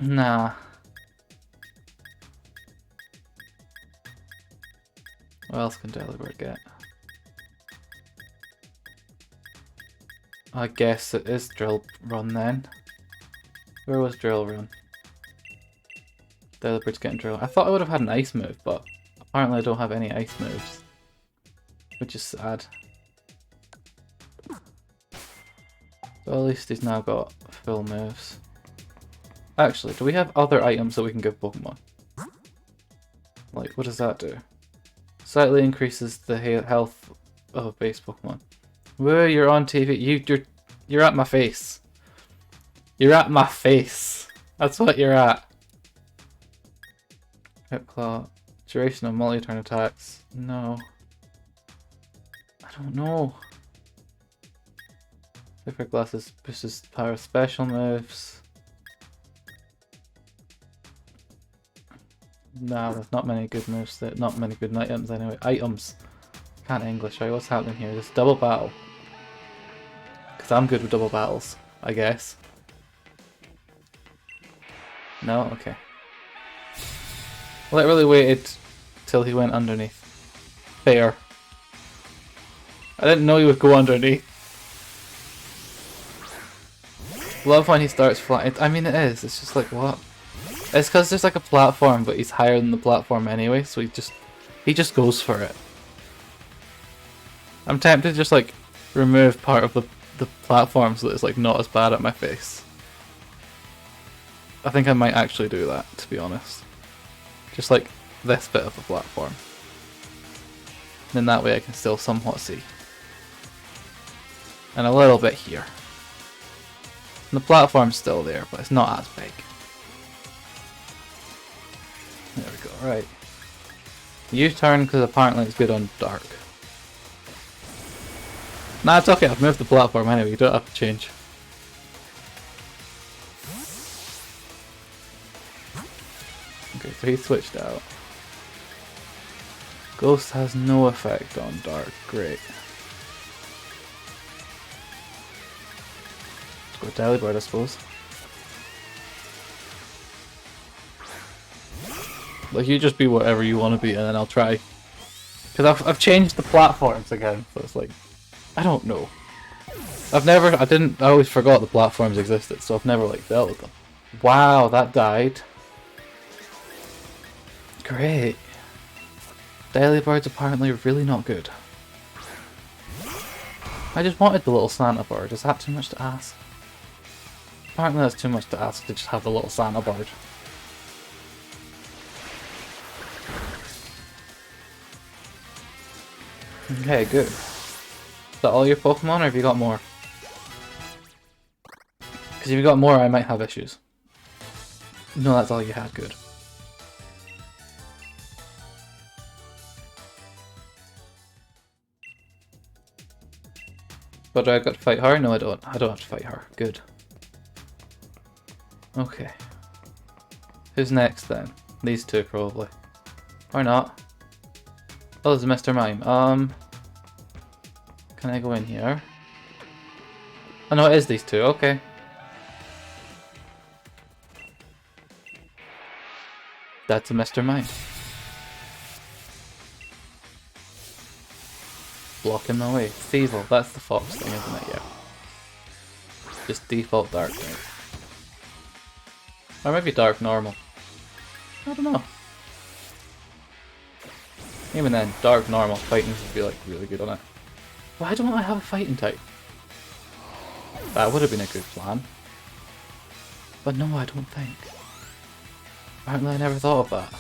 Speaker 1: Nah. What else can Delibird get? I guess it is Drill Run then. Where was Drill Run? Delibird's getting Drill. I thought I would have had an ice move, but apparently I don't have any ice moves. Which is sad. So at least he's now got full moves. Actually, do we have other items that we can give Pokemon? Like, what does that do? Slightly increases the health of a base Pokemon. Whoa, you're on TV. You're at my face. You're at my face. That's what you're at. Hip Claw. Duration of multi-turn attacks. No. I don't know. Different glasses pushes power special moves. Nah, there's not many good moves there. Not many good items anyway. Items. Can't English, right? What's happening here? This double battle. Because I'm good with double battles, I guess. No? Okay. Literally waited till he went underneath. Fair. I didn't know he would go underneath. Love when he starts flying. I mean, it is. It's just like, what? It's because there's like a platform, but he's higher than the platform anyway, so he just goes for it. I'm tempted to just like remove part of the platform so that it's like not as bad at my face. I think I might actually do that, to be honest. Just like this bit of the platform. Then that way I can still somewhat see. And a little bit here. And the platform's still there, but it's not as big. There we go, right. U-turn, because apparently it's good on dark. Nah, it's okay, I've moved the platform anyway, you don't have to change. Okay, so he switched out. Ghost has no effect on dark, great. Let's go Delibird, I suppose. Like, you just be whatever you want to be, and then I'll try. Because I've changed the platforms again, so it's like, I don't know. I always forgot the platforms existed, so I've never, like, dealt with them. Wow, that died. Great. Delibird's apparently really not good. I just wanted the little Santa bird. Is that too much to ask? Apparently that's too much to ask to just have the little Santa bird. Okay, good. Is that all your Pokemon, or have you got more? Because if you got more, I might have issues. No, that's all you had, good. But do I got to fight her? No, I don't. I don't have to fight her. Good. Okay. Who's next then? These two, probably. Or not. Oh, there's Mr. Mime. Can I go in here? Oh no, it is these two. Okay. That's a Mr. Mime. Blocking my way. Thievul, that's the fox thing, isn't it? Yeah. Just default dark type. Or maybe dark normal. I don't know. Even then, dark normal fighting would be like really good on it. Why don't I have a fighting type? That would have been a good plan. But no, I don't think. Apparently I never thought of that.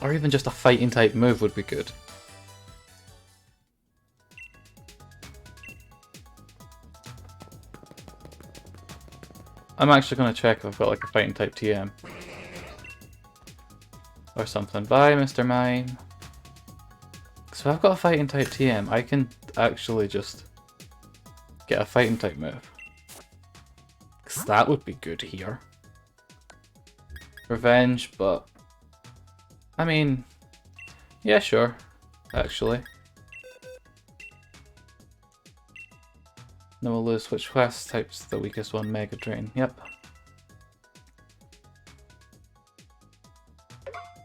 Speaker 1: Or even just a fighting type move would be good. I'm actually going to check if I've got like a fighting type TM. Or something. Bye, Mr. Mime. So if I've got a fighting type TM, I can actually just get a fighting type move. Because that would be good here. Revenge, but... I mean... yeah, sure. Actually. No, we'll lose. Which quest type's the weakest one? Mega Drain. Yep.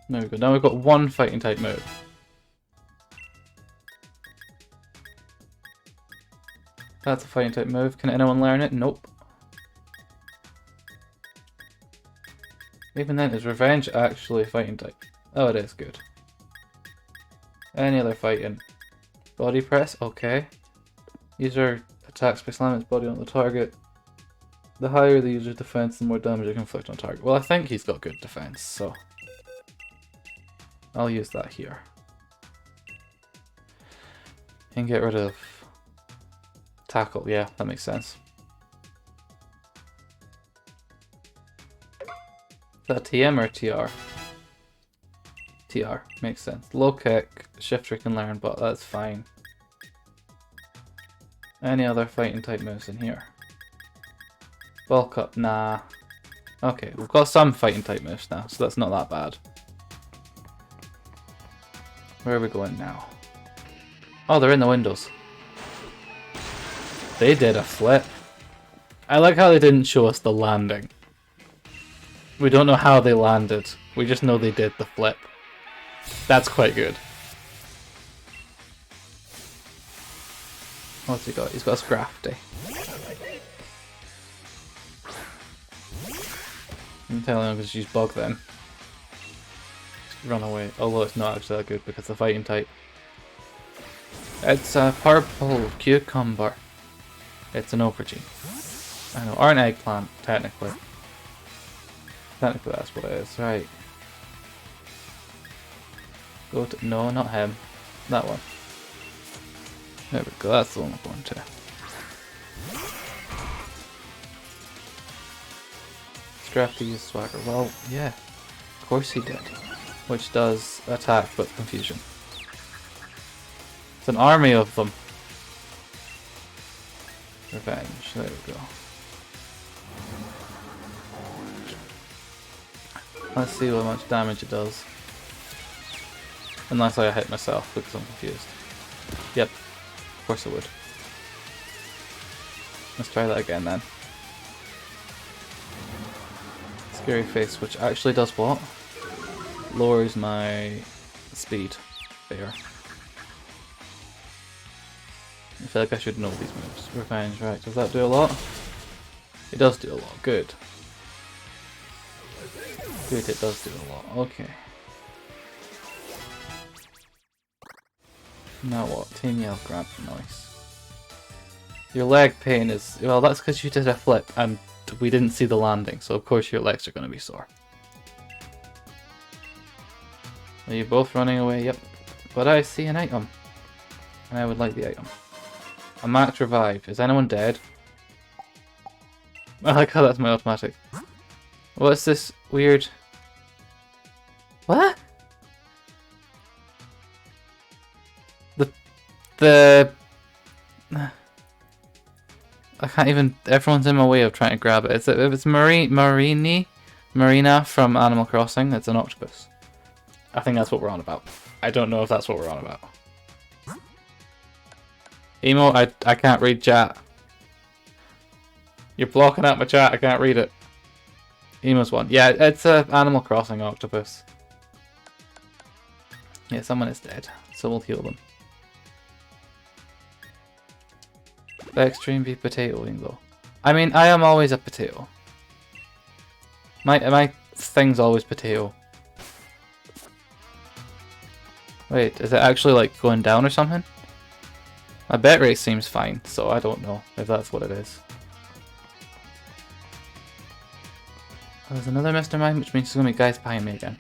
Speaker 1: There we go. Now we've got one fighting type move. That's a fighting type move. Can anyone learn it? Nope. Even then, is Revenge actually a fighting type? Oh, it is. Good. Any other fighting? Body Press? Okay. User attacks by slamming its body on the target. The higher the user's defense, the more damage it can inflict on target. Well, I think he's got good defense, so I'll use that here. And get rid of tackle. Yeah, that makes sense. Is that TM or TR? TR, makes sense. Low kick, shifter can learn, but that's fine. Any other fighting type moves in here? Bulk up, nah. Okay, we've got some fighting type moves now, so that's not that bad. Where are we going now? Oh, they're in the windows. They did a flip. I like how they didn't show us the landing. We don't know how they landed. We just know they did the flip. That's quite good. What's he got? He's got a Scrafty. I'm telling him because she's bug then. Run away. Although it's not actually that good because the fighting type. It's a purple cucumber. It's an aubergine. I know, or an eggplant, technically. Technically that's what it is, right. Go to, no, not him. That one. There we go, that's the one we're going to. Scrafty used swagger. Well, yeah. Of course he did. Which does attack but confusion. It's an army of them. Revenge, there we go. Let's see how much damage it does. Unless I hit myself because I'm confused. Yep, of course it would. Let's try that again then. Scary face, which actually does what? Lowers my speed. There. I feel like I should know these moves. Revenge, right. Does that do a lot? It does do a lot. Good. Good, it does do a lot. Okay. Now what? Team Yell grab. Nice. Your leg pain is... well, that's because you did a flip and we didn't see the landing, so of course your legs are going to be sore. Are you both running away? Yep. But I see an item. And I would like the item. A max revive. Is anyone dead? I like how that's my automatic. What's this weird... what? The... I can't even... everyone's in my way of trying to grab it. It's Marina from Animal Crossing. It's an octopus. I think that's what we're on about. I don't know if that's what we're on about. Emo, I can't read chat. You're blocking out my chat, I can't read it. Emo's one. Yeah, it's a Animal Crossing octopus. Yeah, someone is dead, so we'll heal them. Extreme be potatoing though. I mean, I am always a potato. My thing's always potato. Wait, is it actually like going down or something? My bet rate seems fine, so I don't know if that's what it is. Oh, there's another Mr. Mime, which means there's gonna be guys behind me again.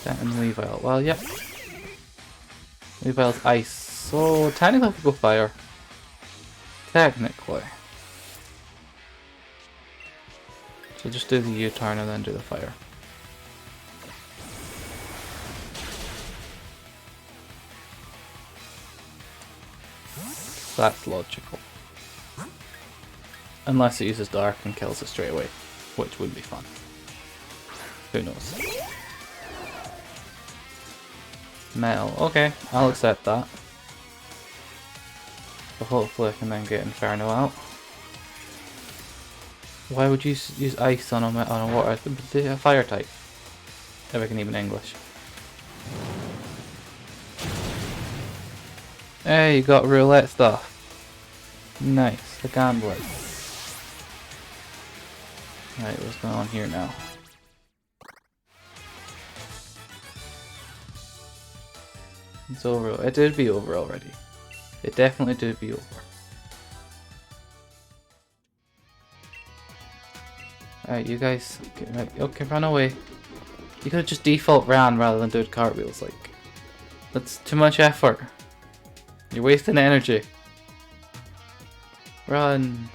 Speaker 1: That and Weavile. Well, yep. Weavile's ice, so technically I could go fire. Technically. So just do the U-turn and then do the fire. That's logical. Unless it uses dark and kills it straight away, which would be fun. Who knows? Metal. Okay, I'll accept that. So hopefully I can then get Inferno out. Why would you use ice on a water? A fire type. If I can even English. Hey, you got roulette stuff. Nice, the gambling. Right, what's going on here now? It's over. It did be over already. It definitely did be over. Alright, you guys. Okay, run away. You could have just default ran rather than doing cartwheels. Like, that's too much effort. You're wasting energy. Run.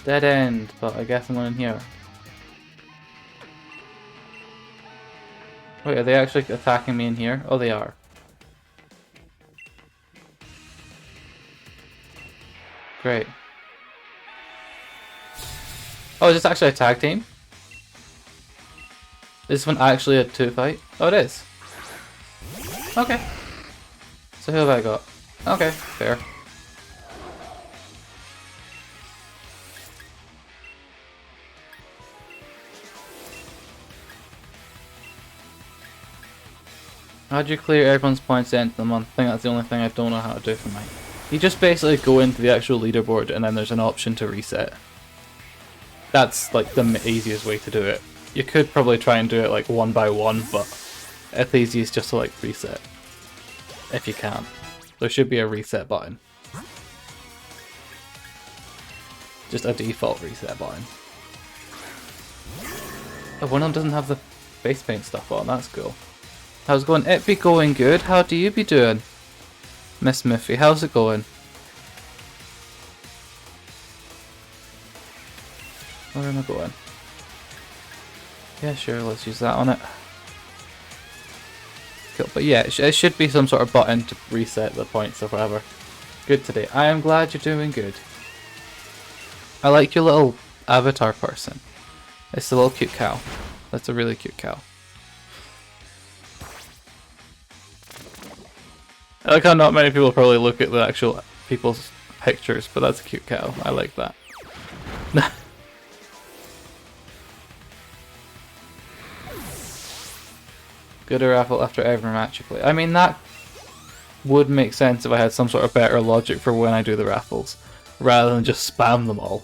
Speaker 1: Dead end, but I guess I'm going in here. Wait, are they actually attacking me in here? Oh, they are. Great. Oh, is this actually a tag team? Is this one actually a 2-fight? Oh, it is. Okay. So who have I got? Okay, fair. How do you clear everyone's points at the end of the month? I think that's the only thing I don't know how to do for mine. You just basically go into the actual leaderboard and then there's an option to reset. That's like the easiest way to do it. You could probably try and do it like one by one, but it's easiest just to like reset. If you can. There should be a reset button. Just a default reset button. Oh, one of them doesn't have the face paint stuff on, that's cool. How's it going? It be going good. How do you be doing? Miss Miffy, how's it going? Where am I going? Yeah, sure, let's use that on it. Cool, but yeah, it should be some sort of button to reset the points or whatever. Good today. I am glad you're doing good. I like your little avatar person. It's a little cute cow. That's a really cute cow. I like how not many people probably look at the actual people's pictures, but that's a cute cow. I like that. Good a raffle after every match you play. I mean, that would make sense if I had some sort of better logic for when I do the raffles, rather than just spam them all.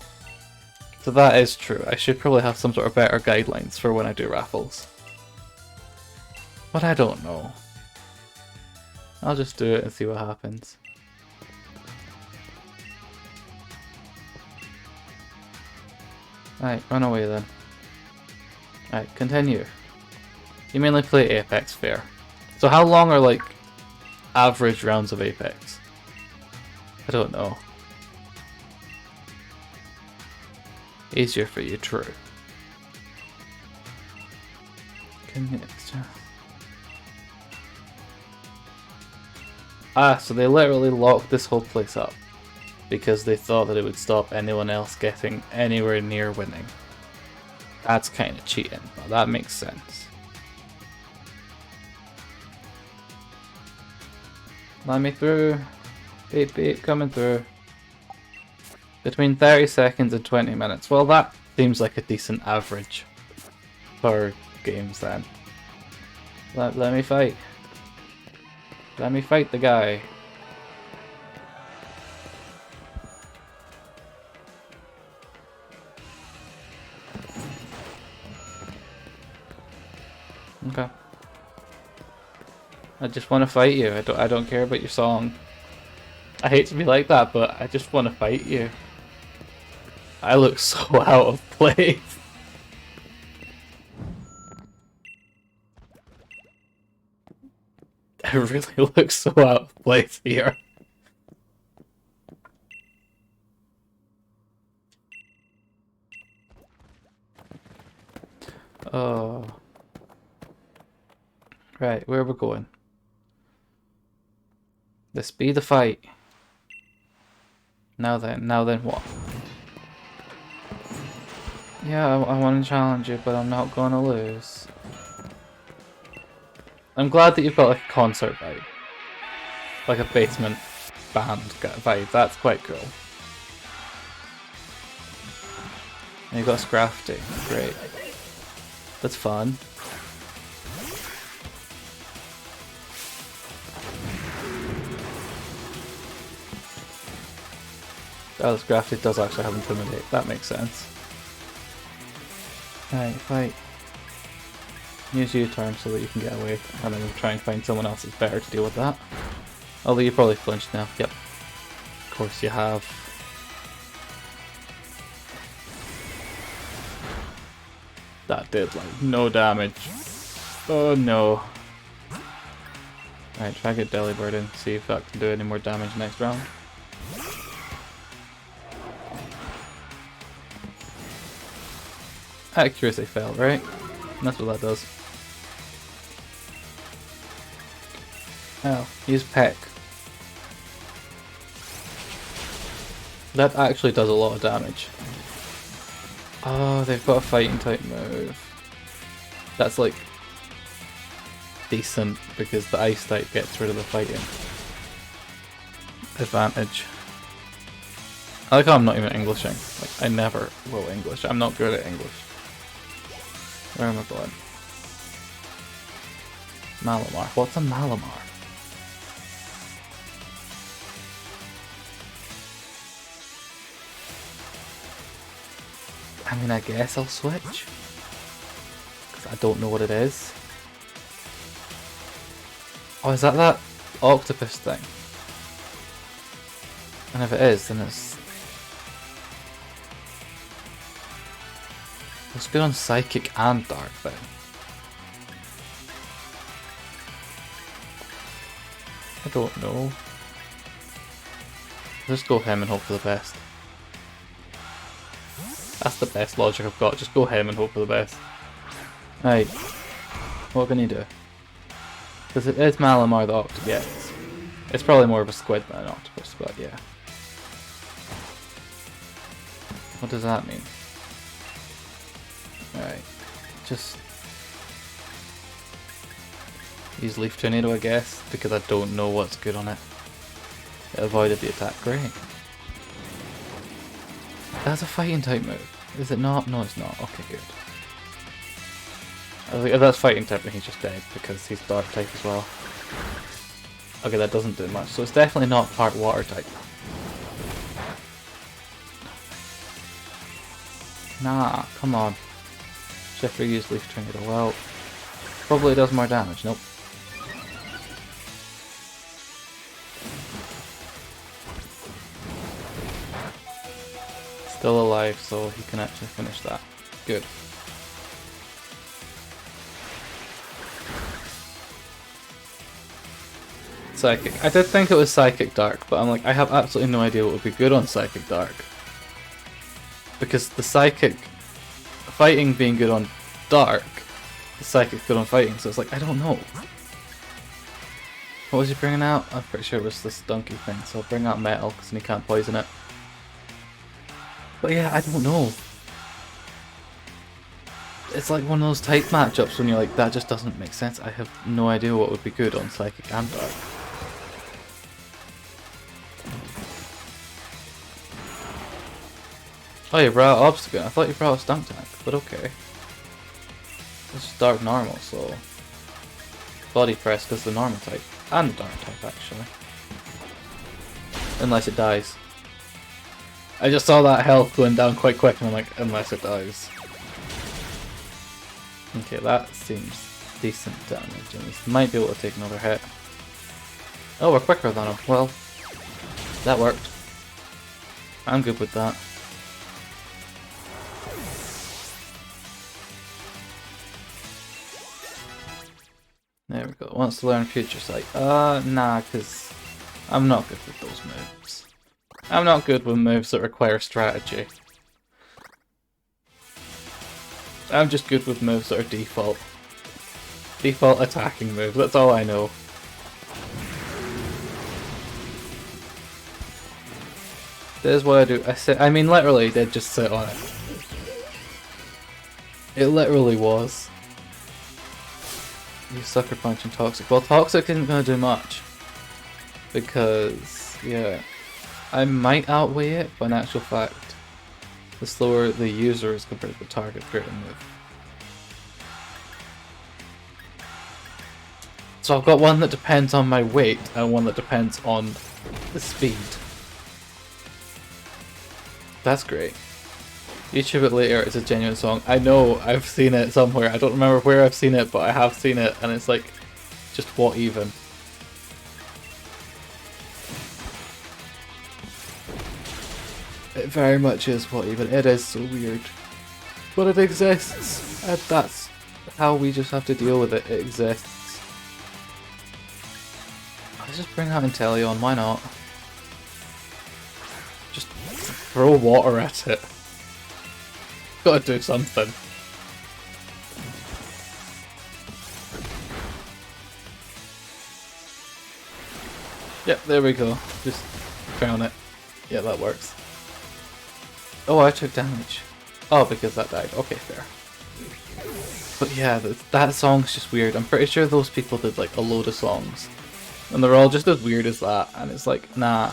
Speaker 1: So that is true. I should probably have some sort of better guidelines for when I do raffles. But I don't know. I'll just do it and see what happens. Right, run away then. Right, continue. You mainly play Apex, fair. So how long are like average rounds of Apex? I don't know. Easier for you, true. Ah, so they literally locked this whole place up because they thought that it would stop anyone else getting anywhere near winning. That's kind of cheating, but that makes sense. Let me through. Beep beep, coming through. Between 30 seconds and 20 minutes. Well, that seems like a decent average for games then. Let me fight. Let me fight the guy. Okay. I just want to fight you. I don't care about your song. I hate to be like that, but I just want to fight you. I look so out of place. I really look so out of place here. Oh. Right, where are we going? This be the fight. Now then what? Yeah, I want to challenge you, but I'm not going to lose. I'm glad that you've got like a concert vibe. Like a basement band vibe, that's quite cool. And you've got a Scrafty, great. That's fun. Oh, the Scrafty does actually have Intimidate, that makes sense. Right, fight. Use U-turn so that you can get away, and then we'll try and find someone else that's better to deal with that. Although you probably flinched now, yep. Of course you have. That did like no damage. Oh no. Alright, try to get Delibird in, see if that can do any more damage next round. Accuracy fell, right? And that's what that does. Oh, use Peck. That actually does a lot of damage. Oh, they've got a fighting type move. That's like decent because the ice type gets rid of the fighting advantage. I like how I'm not even Englishing. Like I never will English. I'm not good at English. Where am I going? Malamar. What's a Malamar? I mean, I guess I'll switch. Because I don't know what it is. Oh, is that octopus thing? And if it is, then it's good on Psychic and Dark then. I don't know. Just go him and hope for the best. That's the best logic I've got, just go him and hope for the best. Right, what can you do? Because it is Malamar the Octopus gets. It's probably more of a squid than an octopus, but yeah. What does that mean? Alright, just use Leaf Tornado I guess, because I don't know what's good on it. It avoided the attack, great. That's a fighting type move. Is it not? No, it's not. Okay, good. I think if that's fighting type, then he's just dead because he's dark type as well. Okay, that doesn't do much. So it's definitely not part water type. Nah, come on. Shifter used Leaf Tornado. Well, probably does more damage. Nope. Still alive, so he can actually finish that. Good. Psychic. I did think it was Psychic Dark, but I'm like, I have absolutely no idea what would be good on Psychic Dark. Because the Psychic fighting being good on Dark, the Psychic's good on fighting, so it's like, I don't know. What was he bringing out? I'm pretty sure it was this donkey thing, so I'll bring out Metal, because he can't poison it. But yeah, I don't know. It's like one of those type matchups when you're like, that just doesn't make sense. I have no idea what would be good on Psychic and Dark. Oh, you brought out Obstacle. I thought you brought a Stunk Tank, but okay. Let's just start normal, so... Body Press because the normal type. And the dark type, actually. Unless it dies. I just saw that health going down quite quick and I'm like, unless it dies. Okay, that seems decent damage, and we might be able to take another hit. Oh, we're quicker than him. Well, that worked. I'm good with that. There we go. Wants to learn Future Sight. Nah, because I'm not good with those moves. I'm not good with moves that require strategy. I'm just good with moves that are default. Default attacking moves, that's all I know. This is what I do. I mean, literally, they just sit on it. It literally was. You Sucker Punch and Toxic. Well, Toxic isn't going to do much. Because, yeah. I might outweigh it, but in actual fact, the slower the user is compared to the target, greater move. So I've got one that depends on my weight, and one that depends on the speed. That's great. YouTube It Later is a genuine song. I know, I've seen it somewhere. I don't remember where I've seen it, but I have seen it, and it's like, just what even? It very much is what even. It is so weird. But it exists, and that's how we just have to deal with it. It exists. Let's just bring out Inteleon, why not? Just throw water at it. Gotta do something. Yep, there we go. Just drown it. Yeah, that works. Oh, I took damage. Oh, because that died. Okay, fair. But yeah, that song's just weird. I'm pretty sure those people did like a load of songs. And they're all just as weird as that. And it's like, nah.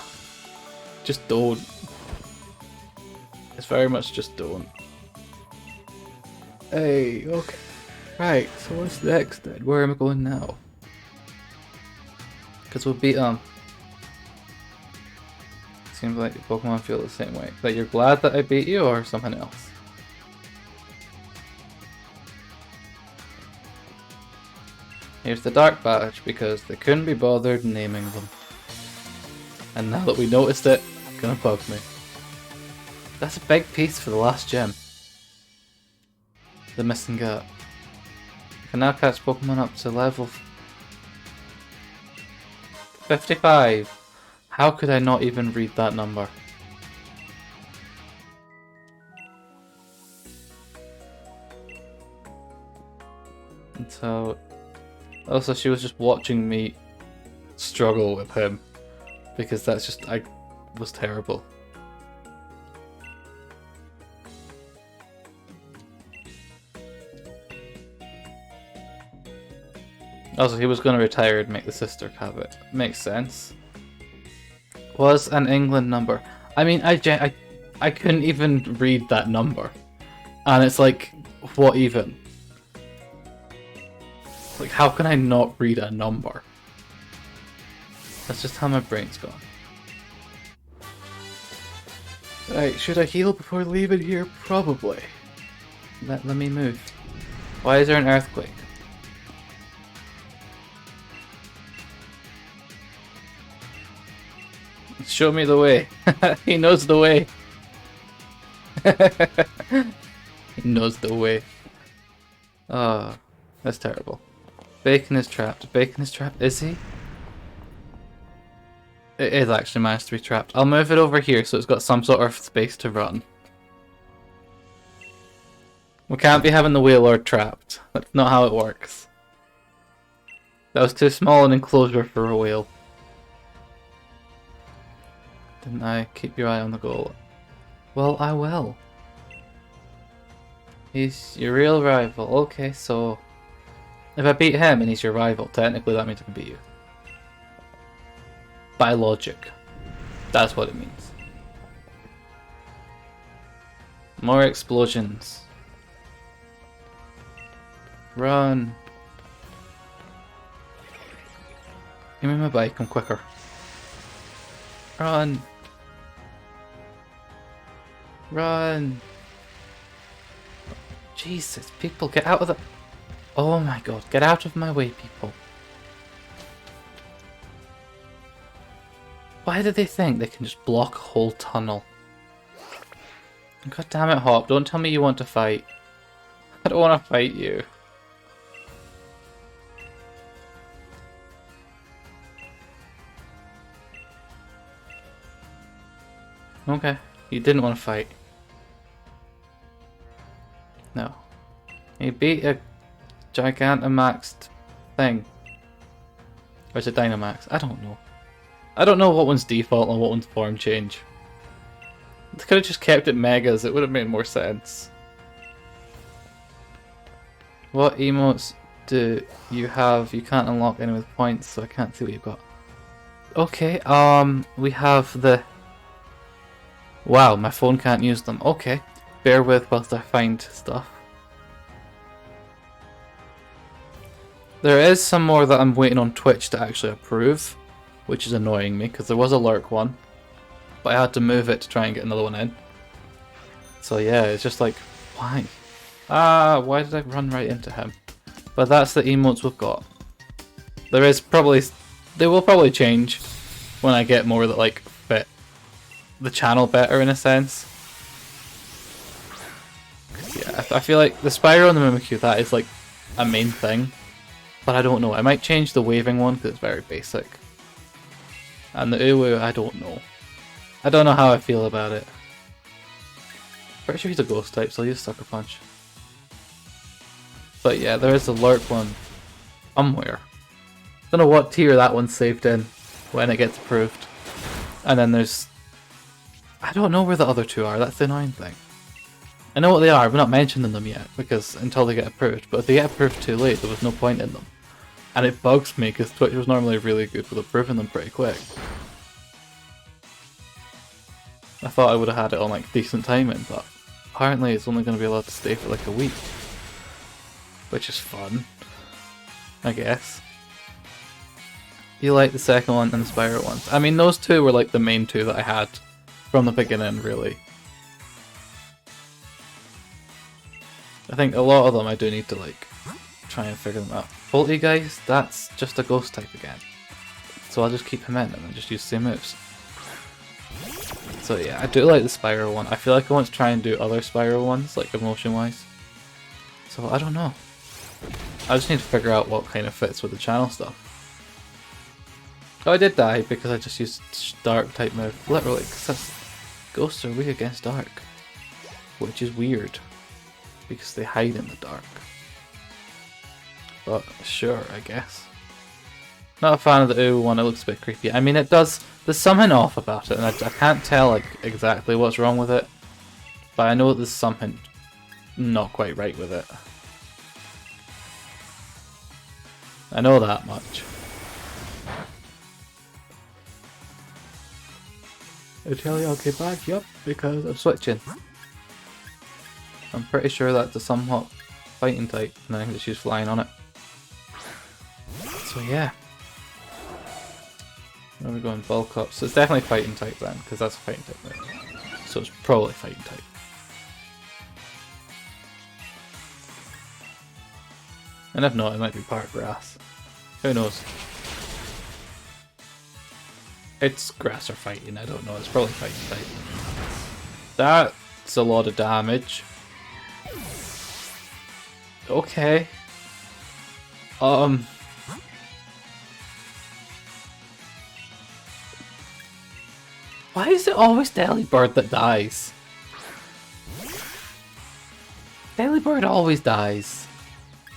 Speaker 1: Just don't. It's very much just don't. Hey, okay. Right, so what's next then? Where am I going now? Because we'll beat Seems like Pokemon feel the same way. That you're glad that I beat you or something else? Here's the Dark Badge because they couldn't be bothered naming them. And now that we noticed it, it's gonna bug me. That's a big piece for the last gem. The missing gap. You can now catch Pokemon up to level 55. How could I not even read that number? And so, also she was just watching me struggle with him, because that's just, I was terrible. Also, he was going to retire and make the sister have it. Makes sense. Was an England number. I mean, I couldn't even read that number. And it's like, what even? Like, how can I not read a number? That's just how my brain's gone. Right, should I heal before leaving here? Probably. Let me move. Why is there an earthquake? Show me the way. He knows the way. He knows the way. Oh, that's terrible. Bacon is trapped. Bacon is trapped. Is he? It is actually managed to be trapped. I'll move it over here so it's got some sort of space to run. We can't be having the Wailord trapped. That's not how it works. That was too small an enclosure for a whale. Didn't I? Keep your eye on the goal. Well, I will. He's your real rival. Okay, so if I beat him and he's your rival, technically that means I can beat you. By logic. That's what it means. More explosions. Run. Give me my bike, I'm quicker. Run. Run. Jesus, people, get out of the... Oh my god, get out of my way, people. Why do they think they can just block a whole tunnel? God damn it, Hop, don't tell me you want to fight. I don't want to fight you. Okay, you didn't want to fight. No. You beat a Gigantamaxed thing. Or is it Dynamax? I don't know. I don't know what one's default and what one's form change. They could have just kept it Megas, it would have made more sense. What emotes do you have? You can't unlock any with points, so I can't see what you've got. Okay, we have the... Wow, my phone can't use them. Okay, bear with whilst I find stuff. There is some more that I'm waiting on Twitch to actually approve, which is annoying me, because there was a lurk one, but I had to move it to try and get another one in. So yeah, it's just like, why? Ah, why did I run right into him? But that's the emotes we've got. There is probably... They will probably change when I get more that like fit the channel better in a sense. Yeah, I feel like the Spyro and the Mimikyu, that is like a main thing. But I don't know, I might change the waving one because it's very basic. And the Uwu, I don't know. I don't know how I feel about it. Pretty sure he's a ghost type, so I'll use Sucker Punch. But yeah, there is a lurk one somewhere. Don't know what tier that one's saved in when it gets approved. And then there's... I don't know where the other two are, that's the annoying thing. I know what they are, we're not mentioning them yet, because until they get approved. But if they get approved too late, there was no point in them. And it bugs me, because Twitch was normally really good with approving them pretty quick. I thought I would have had it on like decent timing, but apparently it's only going to be allowed to stay for like a week. Which is fun, I guess. You like the second one and the Spyro ones. I mean, those two were like the main two that I had from the beginning, really. I think a lot of them I do need to like try and figure them out. Volty guys, that's just a ghost type again. So I'll just keep him in and then just use the same moves. So yeah, I do like the Spyro one. I feel like I want to try and do other Spyro ones, like emotion wise. So I don't know. I just need to figure out what kind of fits with the channel stuff. Oh, I did die because I just used dark type move. Literally, because ghosts are weak against dark. Which is weird. Because they hide in the dark. But sure, I guess. Not a fan of the Uwu one, it looks a bit creepy. I mean, it does... There's something off about it, and I can't tell like exactly what's wrong with it. But I know there's something not quite right with it. I know that much. I tell you I'll get back, yup, because I'm switching. I'm pretty sure that's a somewhat fighting type, and then I can just use flying on it. So yeah. Where are we going? Bulk up. So it's definitely fighting type then, because that's a fighting type move. So it's probably fighting type. And if not, it might be part grass. Who knows? It's grass or fighting, I don't know. It's probably fighting type. That's a lot of damage. Okay. Why is it always Delibird that dies? Delibird always dies.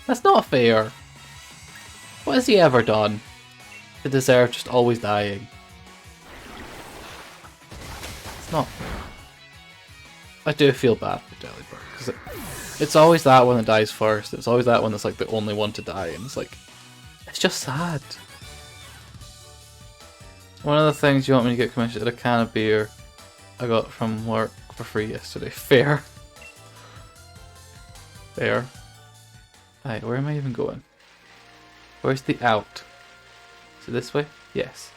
Speaker 1: That's not fair. What has he ever done to deserve just always dying? It's not... I do feel bad for Delibird, because it's always that one that dies first. It's always that one that's like the only one to die, and it's like... It's just sad. One of the things you want me to get commissioned at a can of beer I got from work for free yesterday. Fair. There. Alright, where am I even going? Where's the out? Is it this way? Yes.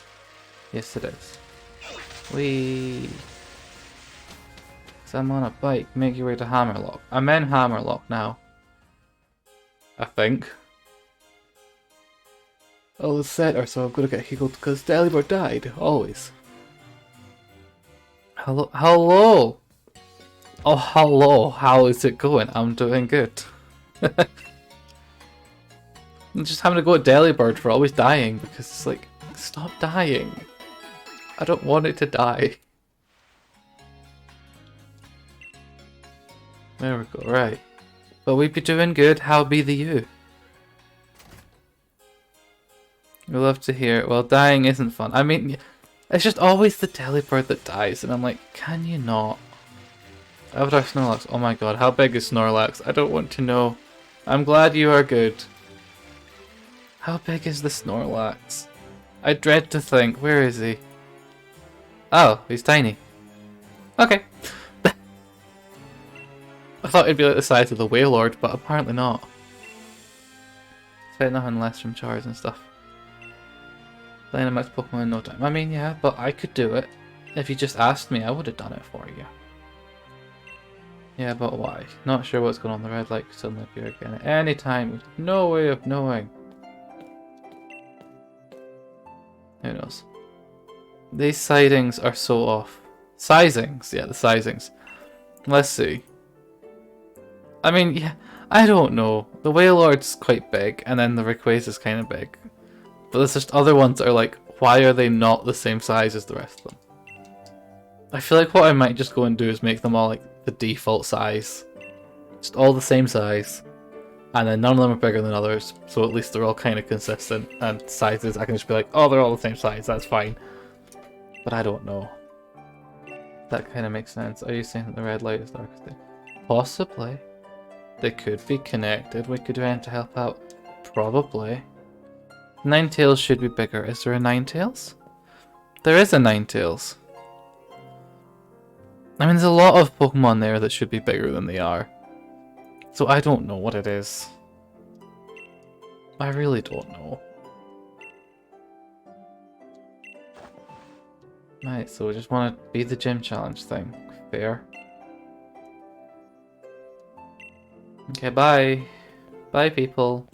Speaker 1: Yes, it is. Whee! So I'm on a bike. Make your way to Hammerlock. I'm in Hammerlock now. I think. Oh, it's set or so I'm gonna get hickled because Delibird died. Always. Hello? Hello! Oh, hello. How is it going? I'm doing good. I'm just having to go at Delibird for always dying because it's like, stop dying. I don't want it to die. There we go, right. But we be doing good, how be the you? We love to hear it. Well, dying isn't fun. I mean, it's just always the Delibird that dies, and I'm like, can you not? Avatar Snorlax, oh my god, how big is Snorlax? I don't want to know. I'm glad you are good. How big is the Snorlax? I dread to think, where is he? Oh, he's tiny. Okay. I thought it'd be like the size of the Wailord, but apparently not. Expect nothing less from Chars and stuff. Dynamax Pokemon in no time. I mean, yeah, but I could do it. If you just asked me, I would have done it for you. Yeah, but why? Not sure what's going on. The red light could suddenly appear again at any time. With no way of knowing. Who knows? These sightings are so off. Sizings? Yeah, the sizings. Let's see. I mean, yeah, I don't know. The Wailord's quite big, and then the Rayquaza's kind of big. But there's just other ones that are like, why are they not the same size as the rest of them? I feel like what I might just go and do is make them all like the default size. Just all the same size. And then none of them are bigger than others, so at least they're all kind of consistent. And sizes, I can just be like, oh, they're all the same size, that's fine. But I don't know. That kind of makes sense. Are you saying that the red light is darkest day? Possibly. They could be connected. We could do anything to help out. Probably. Ninetales should be bigger. Is there a Ninetales? There is a Ninetales. I mean, there's a lot of Pokemon there that should be bigger than they are. So I don't know what it is. I really don't know. Right, so we just want to be the gym challenge thing. Fair. Okay, bye. Bye, people.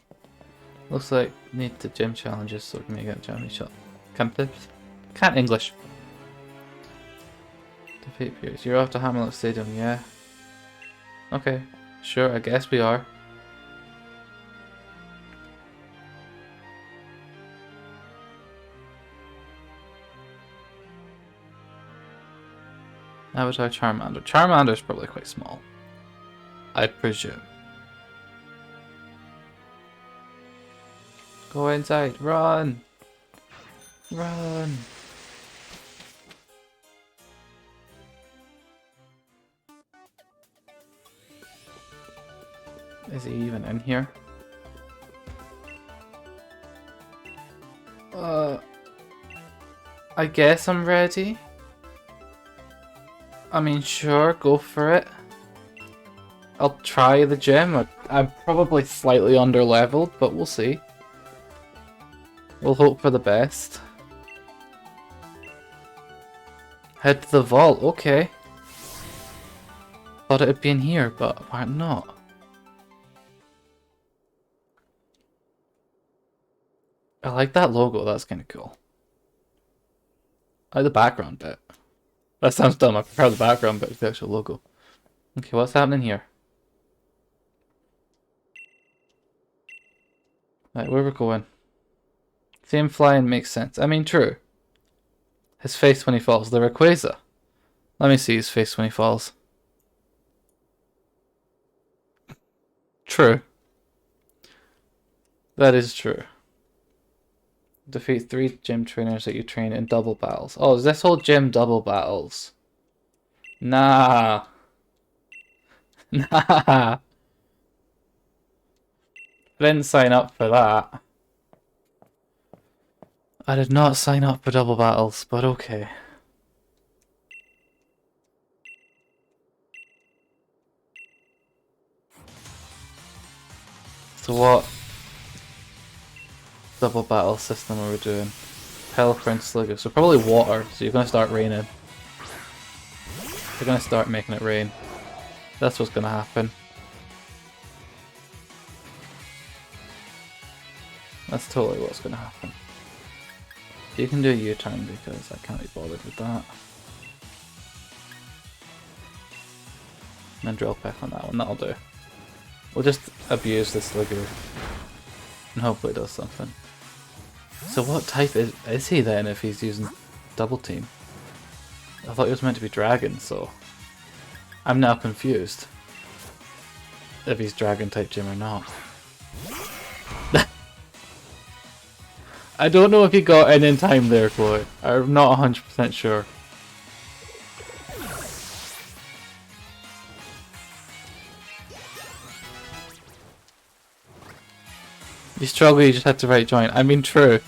Speaker 1: Looks like we need the gym challenges so we can make it a challenge shot. Can't English. Defeat Pierce. You're off to Hammerlock Stadium, yeah? Okay, sure, I guess we are. Avatar Charmander. Charmander's probably quite small. I'd presume. Go inside. Run! Run! Is he even in here? I guess I'm ready. I mean, sure, go for it. I'll try the gym. I'm probably slightly underleveled, but we'll see. We'll hope for the best. Head to the vault, okay. Thought it'd be in here, but apparently not. I like that logo, that's kind of cool. I like the background bit. That sounds dumb, I prefer the background bit to the actual logo. Okay, what's happening here? Right, where we're going. Same flying makes sense. I mean, true. His face when he falls. The Rayquaza. Let me see his face when he falls. True. That is true. Defeat 3 gym trainers that you train in double battles. Oh, is this whole gym double battles? Nah. Nah. I didn't sign up for that. I did not sign up for double battles, but okay. So what double battle system are we doing? Pelipper and Slugger. So probably water, so you're gonna start raining. You're gonna start making it rain. That's what's gonna happen. That's totally what's gonna happen. You can do a U-turn because I can't be bothered with that. And then drill peck on that one, that'll do. We'll just abuse the Slugger and hopefully it does something. So what type is he then if he's using double team? I thought he was meant to be dragon, so I'm now confused if he's dragon type gym or not. I don't know if he got in time there, Chloe. I'm not 100% sure. You struggle, you just had to right join. I mean, true.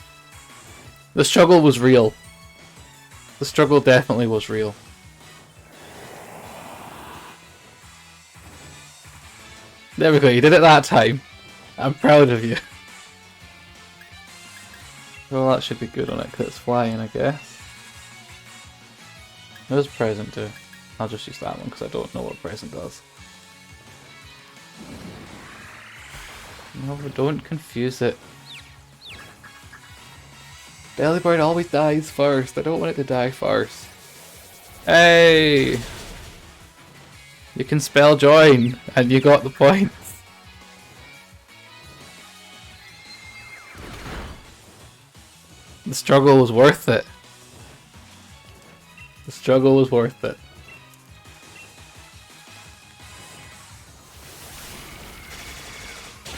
Speaker 1: The struggle was real. The struggle definitely was real. There we go, you did it that time. I'm proud of you. Well, that should be good on it because it's flying, I guess. What does present do? I'll just use that one because I don't know what present does. No, don't confuse it. Delibird always dies first. I don't want it to die first. Hey! You can spell join, and you got the points. The struggle was worth it. The struggle was worth it.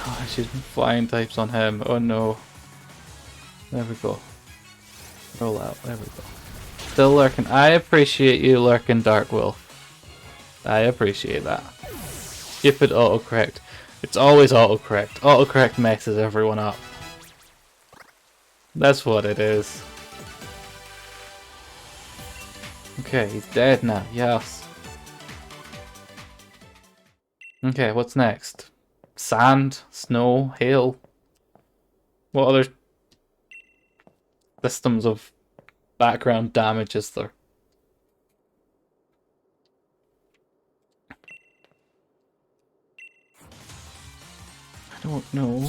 Speaker 1: Oh, she's been flying types on him. Oh no. There we go. Roll out. There we go. Still lurking. I appreciate you lurking, Dark Wolf. I appreciate that. Stupid autocorrect. It's always autocorrect. Autocorrect messes everyone up. That's what it is. Okay, he's dead now. Yes. Okay, what's next? Sand, snow, hail. What other systems of background damage is there? I don't know.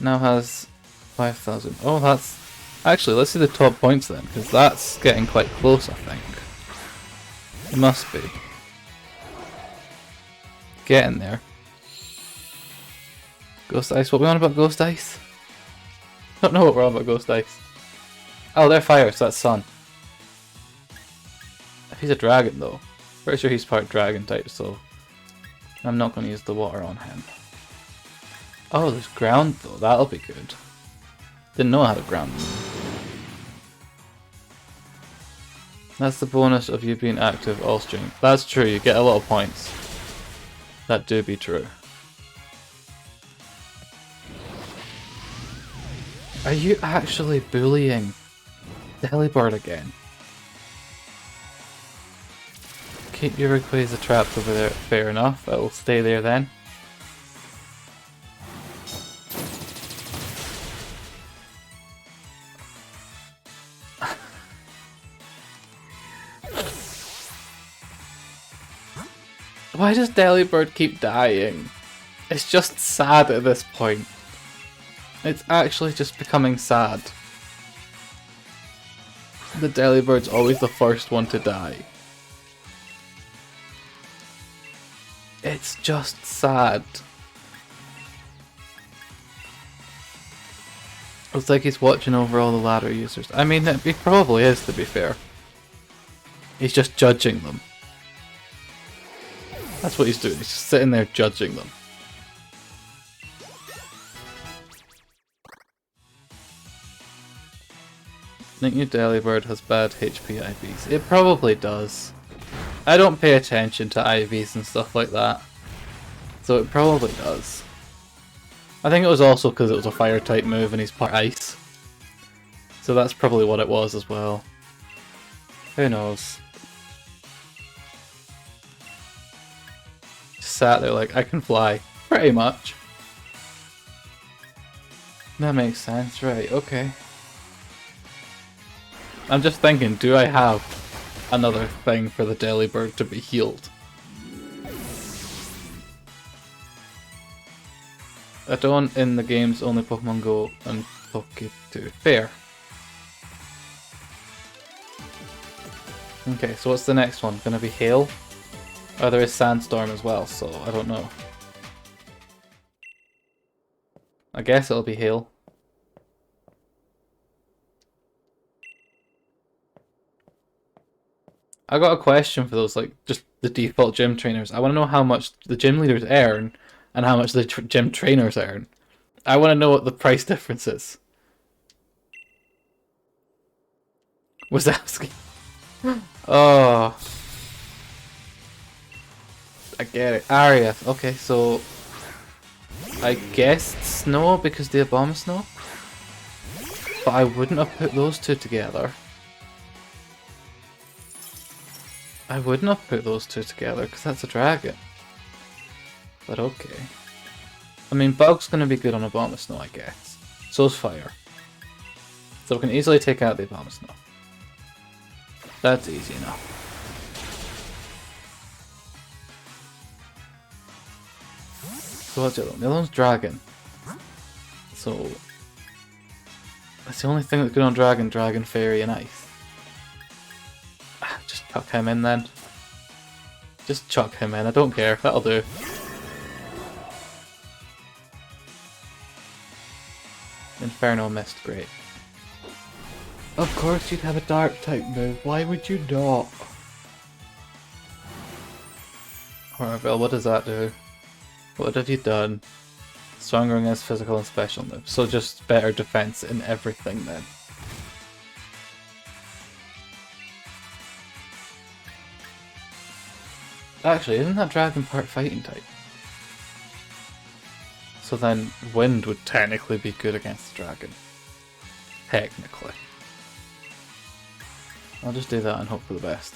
Speaker 1: Now has 5,000. Oh, that's... Actually, let's see the top points then, because that's getting quite close, I think. It must be. Getting there. Ghost Ice. What we on about Ghost Ice? Don't know what we're on about Ghost Ice. Oh, they're fire, so that's sun. If he's a dragon, though. Pretty sure he's part dragon type, so I'm not going to use the water on him. Oh, there's ground, though. That'll be good. Didn't know I had a ground. That's the bonus of you being active all stream. That's true, you get a lot of points. That do be true. Are you actually bullying Delibird again? Keep your Rayquaza trapped over there. Fair enough, it will stay there then. Why does Delibird keep dying? It's just sad at this point. It's actually just becoming sad. The Delibird's always the first one to die. It's just sad. It's like he's watching over all the ladder users. I mean, he probably is, to be fair. He's just judging them. That's what he's doing, he's just sitting there judging them. I think your Delibird has bad HP IVs. It probably does. I don't pay attention to IVs and stuff like that. So it probably does. I think it was also because it was a fire type move and he's part ice. So that's probably what it was as well. Who knows? Just sat there like, I can fly. Pretty much. That makes sense, right, okay. I'm just thinking, do I have another thing for the Delibird to be healed? I don't in the games only Pokemon Go and Poke2. Fair. Okay, so what's the next one? Gonna be Hail? Oh, there is Sandstorm as well, so I don't know. I guess it'll be Hail. I got a question for those, like, just the default gym trainers. I want to know how much the gym leaders earn and how much the gym trainers earn. I want to know what the price difference is. Was asking. Oh. I get it. Aria. Okay, so I guessed Snow because the Abomasnow. But I wouldn't have put those two together. I wouldn't have put those two together because that's a dragon. But okay. I mean, Bug's going to be good on Abomasnow, I guess. So's Fire. So we can easily take out the Abomasnow. That's easy enough. So what's the other one? The other one's Dragon. So that's the only thing that's good on Dragon, Dragon, Fairy, and Ice. Just chuck him in then. Just chuck him in, I don't care, that'll do. Inferno Mist, great. Of course you'd have a dark type move, why would you not? Horrible, what does that do? What have you done? Stronger against physical and special moves, so just better defense in everything then. Actually, isn't that dragon part fighting type? So then wind would technically be good against the dragon. Technically. I'll just do that and hope for the best.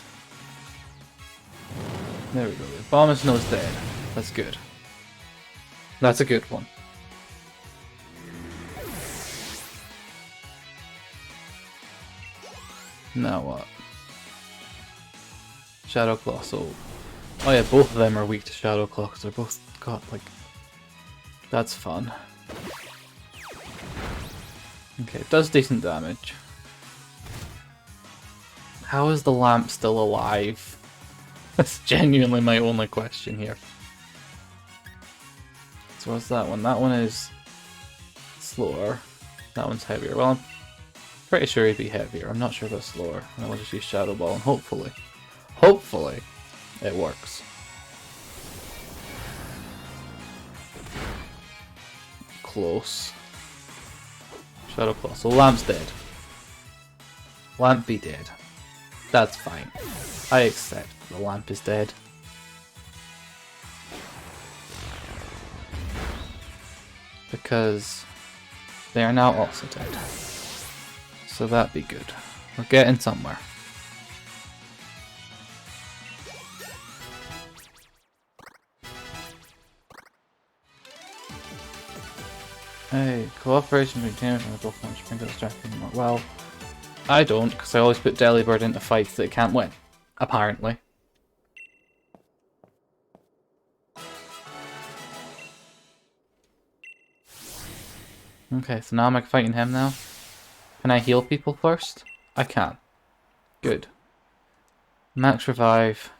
Speaker 1: There we go. The Abomasnow's dead. That's good. That's a good one. Now what? Shadow Claw, so... Oh yeah, both of them are weak to Shadow Claw because they're both got, like... That's fun. Okay, it does decent damage. How is the lamp still alive? That's genuinely my only question here. So what's that one? That one is slower. That one's heavier. Well, I'm pretty sure he'd be heavier. I'm not sure about slower. And I'll just use Shadow Ball and hopefully it works. Close. Shadow Claw. So Lamp's dead. Lamp be dead. That's fine. I accept the Lamp is dead. Because they are now also dead. So that'd be good. We're getting somewhere. Hey, cooperation between teams and the Pokemon Spring got distracting more. Well, I don't, because I always put Delibird into fights that it can't win. Apparently. Okay, so now I'm fighting him now. Can I heal people first? I can. Good. Max revive.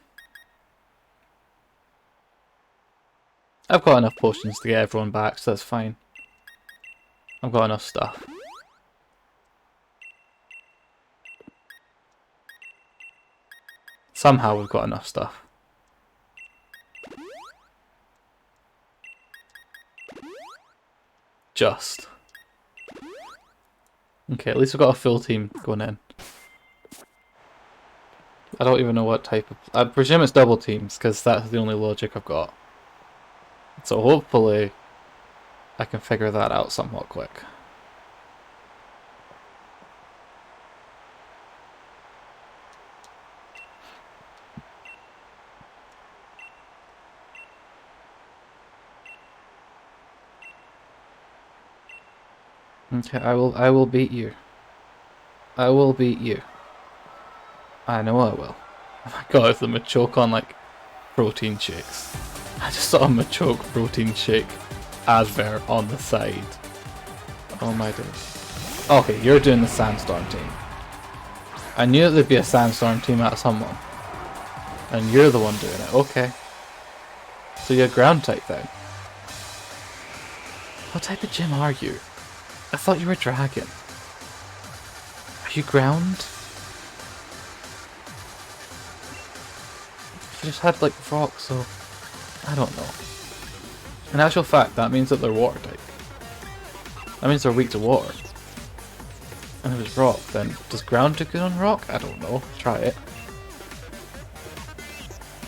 Speaker 1: I've got enough potions to get everyone back, so that's fine. I've got enough stuff. Somehow we've got enough stuff. Just. Okay, at least we've got a full team going in. I don't even know what type of... I presume it's double teams, because that's the only logic I've got. So hopefully I can figure that out somewhat quick. Okay, I will beat you. I will beat you. I know I will. Oh my god, it's the Machoke on like protein shakes. I just saw a Machoke protein shake advert on the side. Oh my days. Okay, you're doing the Sandstorm team. I knew that there'd be a Sandstorm team out of someone. And you're the one doing it. Okay. So you're ground type then. What type of gym are you? I thought you were dragon. Are you ground? You just had like rock, so I don't know. In actual fact, that means that they're water type. That means they're weak to water. And if it's rock, then does ground do good on rock? I don't know. Try it.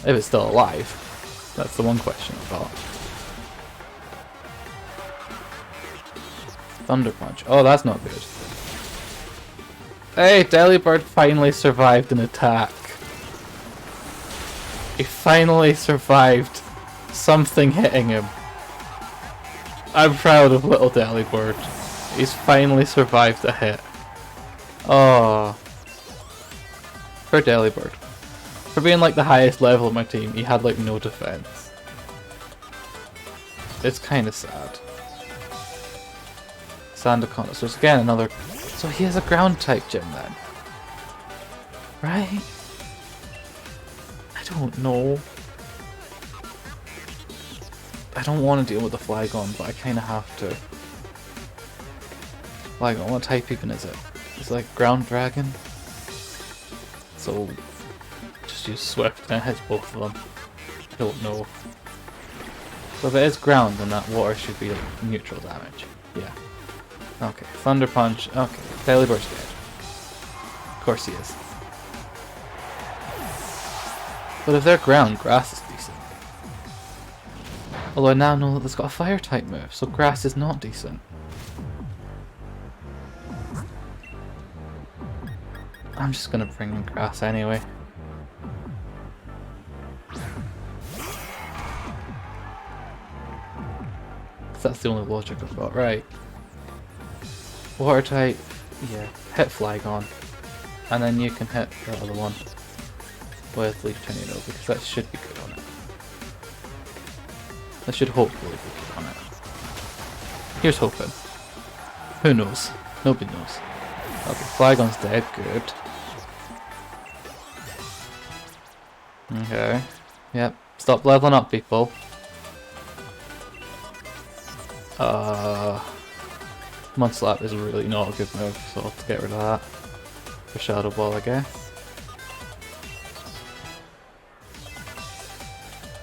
Speaker 1: If it's still alive. That's the one question I've got. Thunder Punch. Oh, that's not good. Hey, Delibird finally survived an attack. He finally survived something hitting him. I'm proud of little Delibird. He's finally survived a hit. Oh. Poor Delibird. For being like the highest level of my team, he had like no defense. It's kind of sad. Sandaconda. So it's again another... So he has a ground type gym then. Right? I don't know. I don't want to deal with the Flygon, but I kind of have to. Flygon, what type even is it? It's like ground dragon. So just use Swift and it hits both of them. I don't know. So if it is ground, then that water should be like neutral damage. Yeah. Okay, Thunder Punch. Okay, Delibird's dead. Of course he is. But if they're ground, grass is decent. Although I now know that it's got a fire type move, so grass is not decent. I'm just gonna bring in grass anyway. That's the only logic I've got, right. Water type, yeah, hit Flygon. And then you can hit the other one with Leaf Tornado, because that should be good on it. That should hopefully be good on it. Here's hoping. Who knows? Nobody knows. Okay, Flygon's dead, good. Okay. Yep, stop leveling up, people. Mudslap is really not a good move, so I'll have to get rid of that. For Shadow Ball, I guess.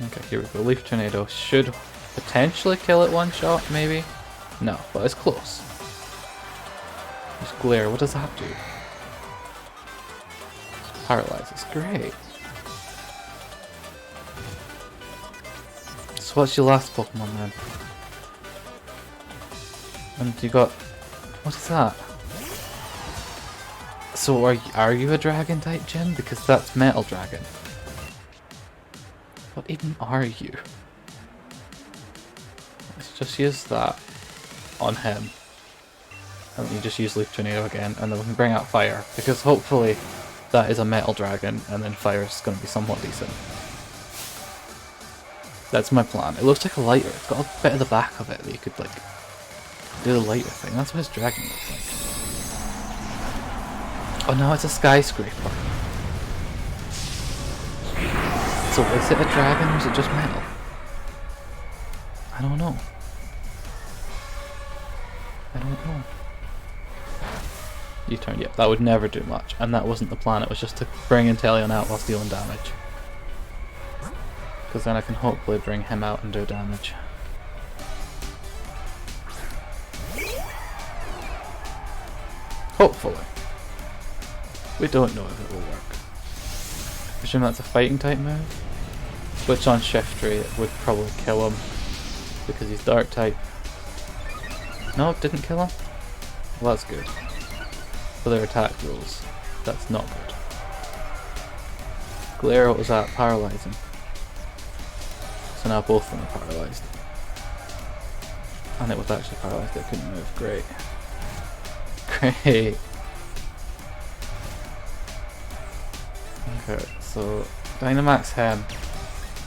Speaker 1: Okay, here we go. Leaf Tornado should potentially kill it one shot, maybe? No, but it's close. There's Glare, what does that do? Paralyzes, great. So what's your last Pokemon then? And you got... What is that? So are you a dragon type gym? Because that's Metal Dragon. What even are you? Let's just use that on him. And then you just use Leaf Tornado again, and then we can bring out Fire. Because hopefully that is a Metal Dragon, and then Fire is going to be somewhat decent. That's my plan. It looks like a lighter. It's got a bit of the back of it that you could like do the lighter thing. That's what his dragon looks like. Oh no, it's a skyscraper. So is it a dragon or is it just metal? I don't know. I don't know. U-turn, yep, that would never do much. And that wasn't the plan, it was just to bring Inteleon out whilst dealing damage. Because then I can hopefully bring him out and do damage. Hopefully. We don't know if it will work. I presume that's a fighting type move. Which on Shiftry it would probably kill him. Because he's dark type. No, it didn't kill him? Well, that's good. For their attack rules. That's not good. Glare, what was that? Paralysing. So now both of them are paralysed. And it was actually paralysed, it couldn't move. Great. Great. Okay, so Dynamax him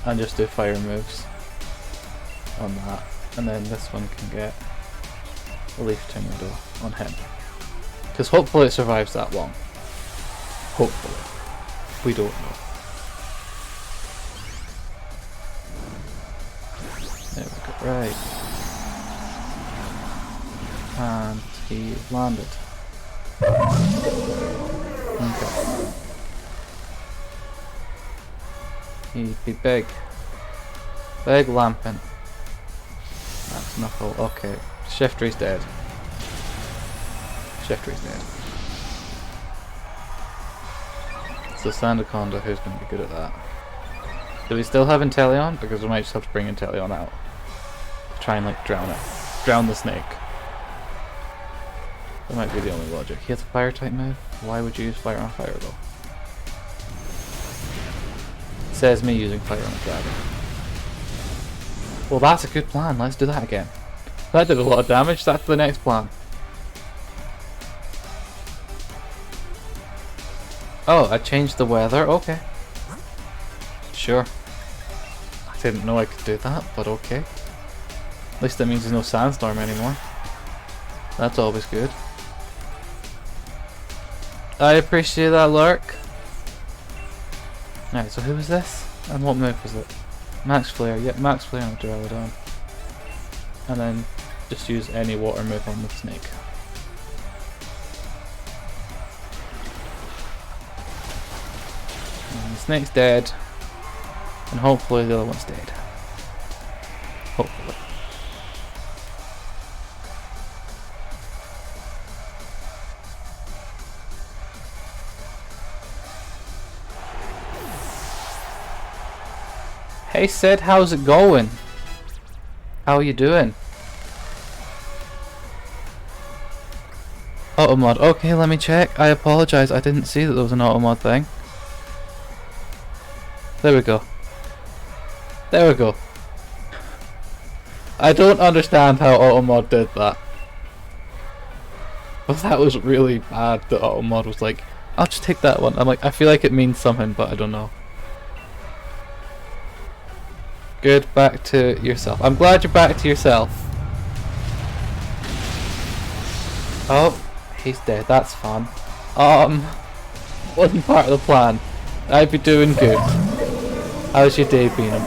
Speaker 1: and just do fire moves on that. And then this one can get a Leaf Tornado on him. Because hopefully it survives that long. Hopefully. We don't know. There we go. Right. And he landed. Okay. He'd be big. Big Lampin. That's Knuckle. Okay. Shiftry's dead. Shiftry's dead. So Sandaconda, who's going to be good at that? Do we still have Inteleon? Because we might just have to bring Inteleon out. Try and like drown it. Drown the snake. That might be the only logic. He has a fire type move. Why would you use fire on fire though? Says me using fire on a dragon. Well, that's a good plan. Let's do that again. That did a lot of damage. That's the next plan. Oh, I changed the weather. Okay. Sure. I didn't know I could do that, but okay. At least that means there's no sandstorm anymore. That's always good. I appreciate that, Lurk. Alright, so who was this? And what move was it? Max Flare. Yep, Max Flare on Duraludon. And then just use any water move on the snake. And the snake's dead. And hopefully the other one's dead. Hopefully. Hey Sid, how's it going? How are you doing? Automod. Okay, let me check. I apologize. I didn't see that there was an automod thing. There we go. There we go. I don't understand how automod did that. But that was really bad. The automod was like, I'll just take that one. I'm like, I feel like it means something, but I don't know. Good, back to yourself. I'm glad you're back to yourself. Oh, he's dead. That's fun. Wasn't part of the plan. I'd be doing good. How's your day been?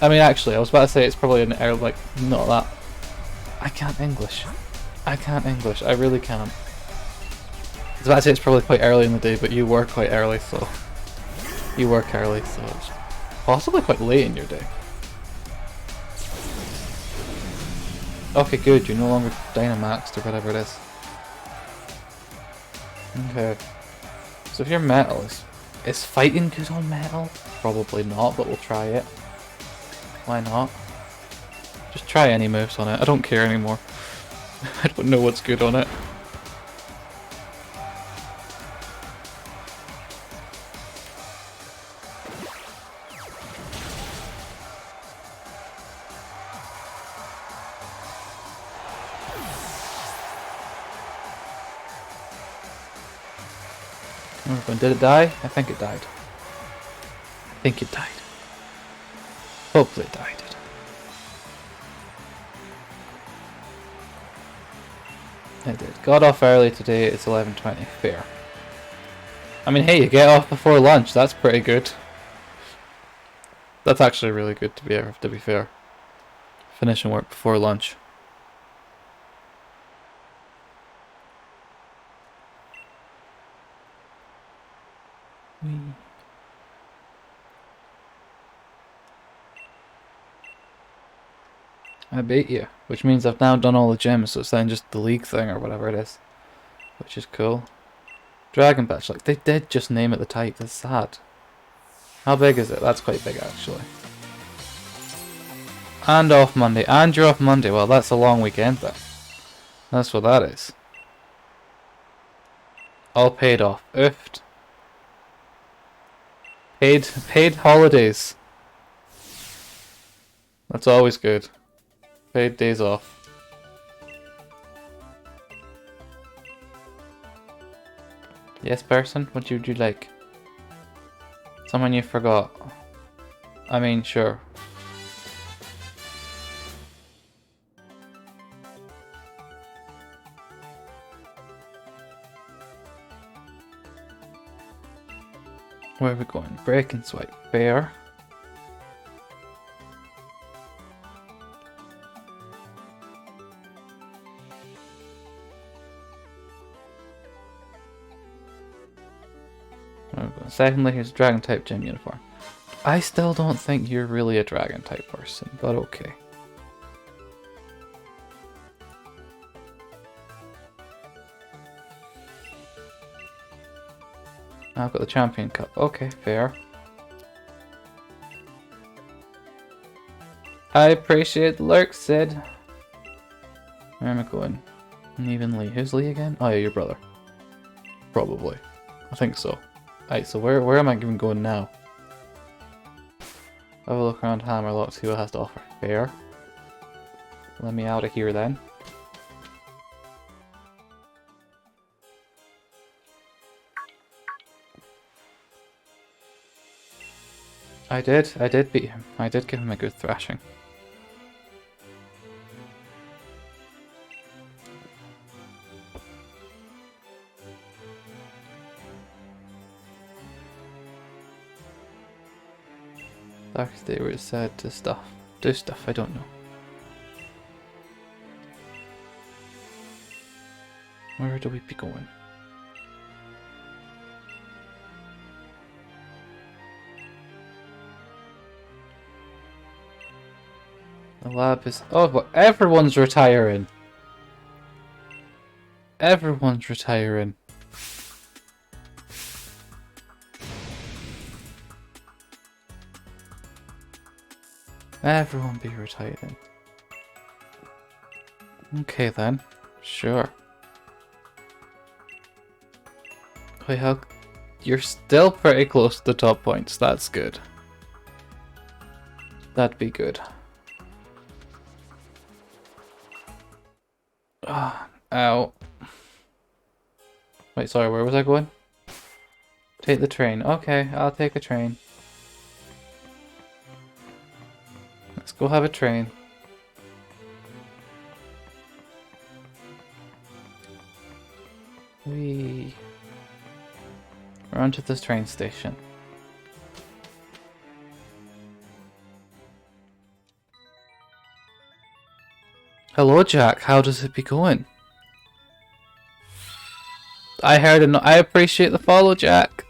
Speaker 1: I mean, actually, I was about to say it's probably an early, like, not that. I can't English. I can't English. I really can't. I was about to say it's probably quite early in the day, but you work quite early, so you work early, so it's possibly quite late in your day. Okay, good. You're no longer Dynamaxed or whatever it is. Okay. So if you're metal, is fighting good on metal? Probably not, but we'll try it. Why not? Just try any moves on it. I don't care anymore. I don't know what's good on it. Did it die? I think it died. I think it died. Hopefully it died. It did. Got off early today. It's 11:20. Fair. I mean, hey, you get off before lunch. That's pretty good. That's actually really good to be fair. Finishing work before lunch. I beat you, which means I've now done all the gems, so it's then just the league thing or whatever it is, which is cool. Dragon Patch, like they did just name it the type. That's sad. How big is it? That's quite big actually. And off Monday, and you're off Monday. Well, that's a long weekend then. That's what that is. All paid off. Oofed. Paid holidays. That's always good. Paid days off. Yes, person? What would you like? Someone you forgot. I mean, sure. Where are we going? Break and swipe. Bear. Secondly, here's a dragon type gym uniform. I still don't think you're really a dragon type person, but okay. I've got the champion cup. Okay, fair. I appreciate the lurk, Sid. Where am I going? Unevenly. Who's Lee again? Oh yeah, your brother. Probably. I think so. Right, so where am I even going now? Have a look around Hammerlock, see what it has to offer. Fair. Let me out of here then. I did beat him. I did give him a good thrashing. Darkest day where it said to do stuff, I don't know. Where do we be going? The lab is... Oh, but everyone's retiring! Everyone's retiring. Everyone be retiring. Okay then. Sure. Wait, how... You're still pretty close to the top points. That's good. That'd be good. Ah, ow. Wait, sorry, where was I going? Take the train. Okay, I'll take a train. Let's go have a train. We're onto this train station. Hello, Jack. How does it be going? I heard it. I appreciate the follow, Jack.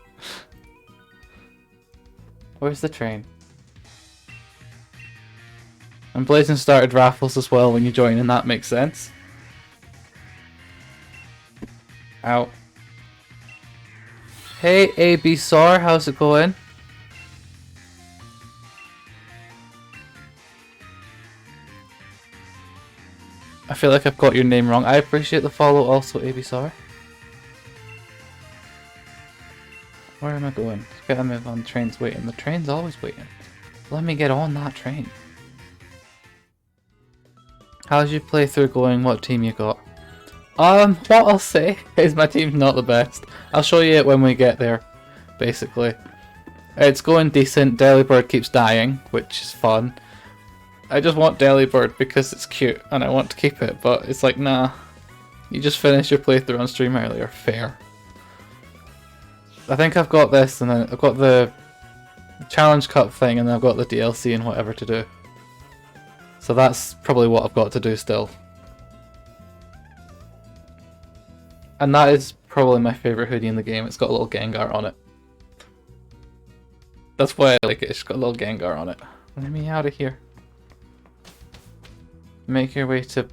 Speaker 1: Where's the train? And Blazing started raffles as well when you join, and that makes sense. Ow. Hey, AB Sor, how's it going? I feel like I've got your name wrong. I appreciate the follow also, AB Sor. Where am I going? Gotta move on. The train's waiting. The train's always waiting. Let me get on that train. How's your playthrough going? What team you got? What I'll say is my team's not the best. I'll show you it when we get there, basically. It's going decent. Delibird keeps dying, which is fun. I just want Delibird because it's cute and I want to keep it, but it's like, nah. You just finished your playthrough on stream earlier. Fair. I think I've got this, and then I've got the Challenge Cup thing, and then I've got the DLC and whatever to do. So that's probably what I've got to do still. And that is probably my favourite hoodie in the game. It's got a little Gengar on it. That's why I like it. It's got a little Gengar on it. Let me out of here. Make your way to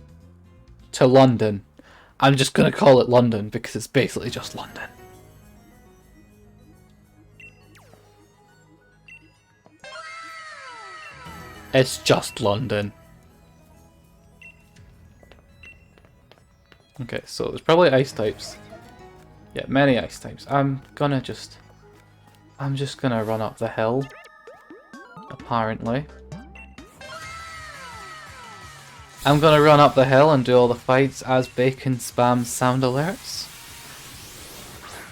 Speaker 1: London. I'm just gonna call it London because it's basically just London. It's just London. Okay, so there's probably ice types. Yeah, many ice types. I'm just gonna run up the hill. Apparently. I'm gonna run up the hill and do all the fights as Bacon spams sound alerts.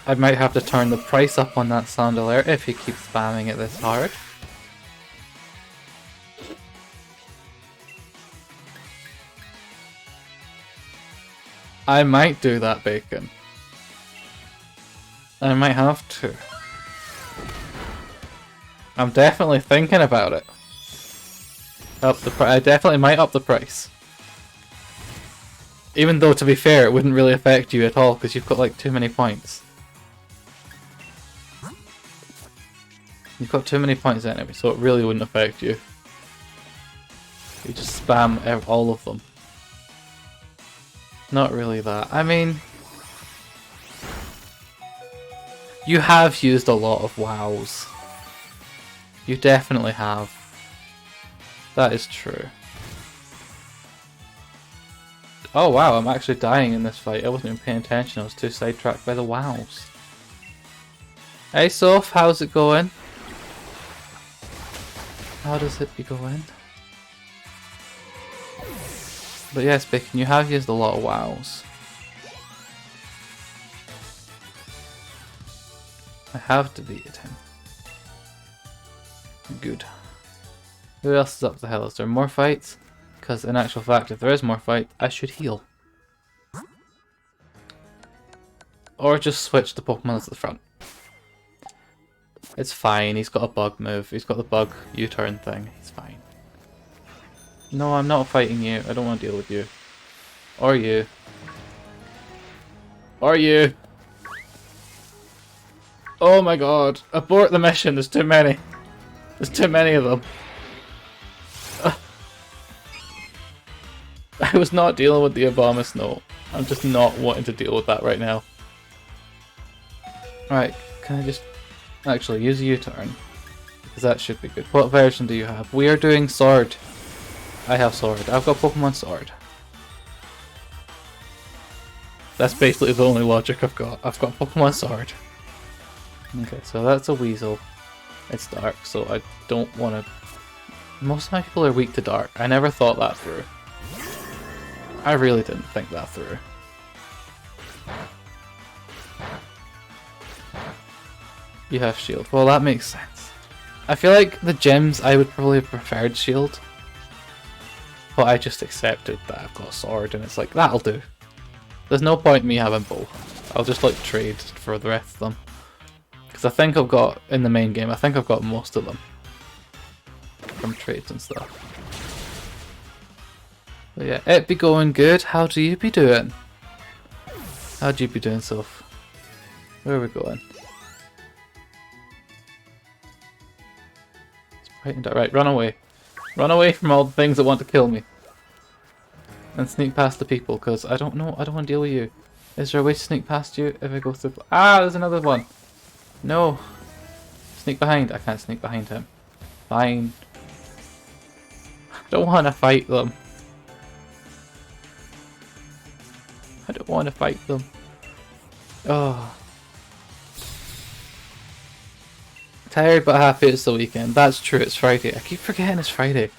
Speaker 1: I might have to turn the price up on that sound alert if he keeps spamming it this hard. I might do that, Bacon. I might have to. I'm definitely thinking about it. I definitely might up the price. Even though, to be fair, it wouldn't really affect you at all because you've got like too many points. You've got too many points anyway, so it really wouldn't affect you. You just spam all of them. Not really that. I mean, you have used a lot of wows. You definitely have. That is true. Oh wow, I'm actually dying in this fight. I wasn't even paying attention. I was too sidetracked by the wows. Hey Soph, how's it going? How does it be going? But yes, Bacon, you have used a lot of wows. I have deleted him. Good. Who else is up the hill? Is there more fights? Because in actual fact, if there is more fight, I should heal. Or just switch the Pokemon to the front. It's fine, he's got a bug move. He's got the bug U-turn thing. He's fine. No, I'm not fighting you. I don't want to deal with you. Or you. Or you. Oh my god. Abort the mission. There's too many. There's too many of them. I was not dealing with the Abomasnow. I'm just not wanting to deal with that right now. Right, can I just actually use a U-turn? Because that should be good. What version do you have? We are doing Sword. I have Sword. I've got Pokemon Sword. That's basically the only logic I've got. I've got Pokemon Sword. Okay, so that's a Weasel. It's dark, so I don't want to... Most of my people are weak to dark. I never thought that through. I really didn't think that through. You have shield. Well, that makes sense. I feel like the gyms I would probably have preferred shield. But I just accepted that I've got sword and it's like, that'll do. There's no point in me having both. I'll just like trade for the rest of them. Because I think I've got, in the main game, I think I've got most of them. From trades and stuff. But yeah, it be going good. How do you be doing? How do you be doing, Soph? Where are we going? It's bright and dark. Right, run away. Run away from all the things that want to kill me. And sneak past the people, because I don't know, I don't want to deal with you. Is there a way to sneak past you if I go through... Ah, there's another one! No! Sneak behind. I can't sneak behind him. Fine. I don't want to fight them. I don't want to fight them. Oh. Tired but happy it's the weekend. That's true, it's Friday. I keep forgetting it's Friday.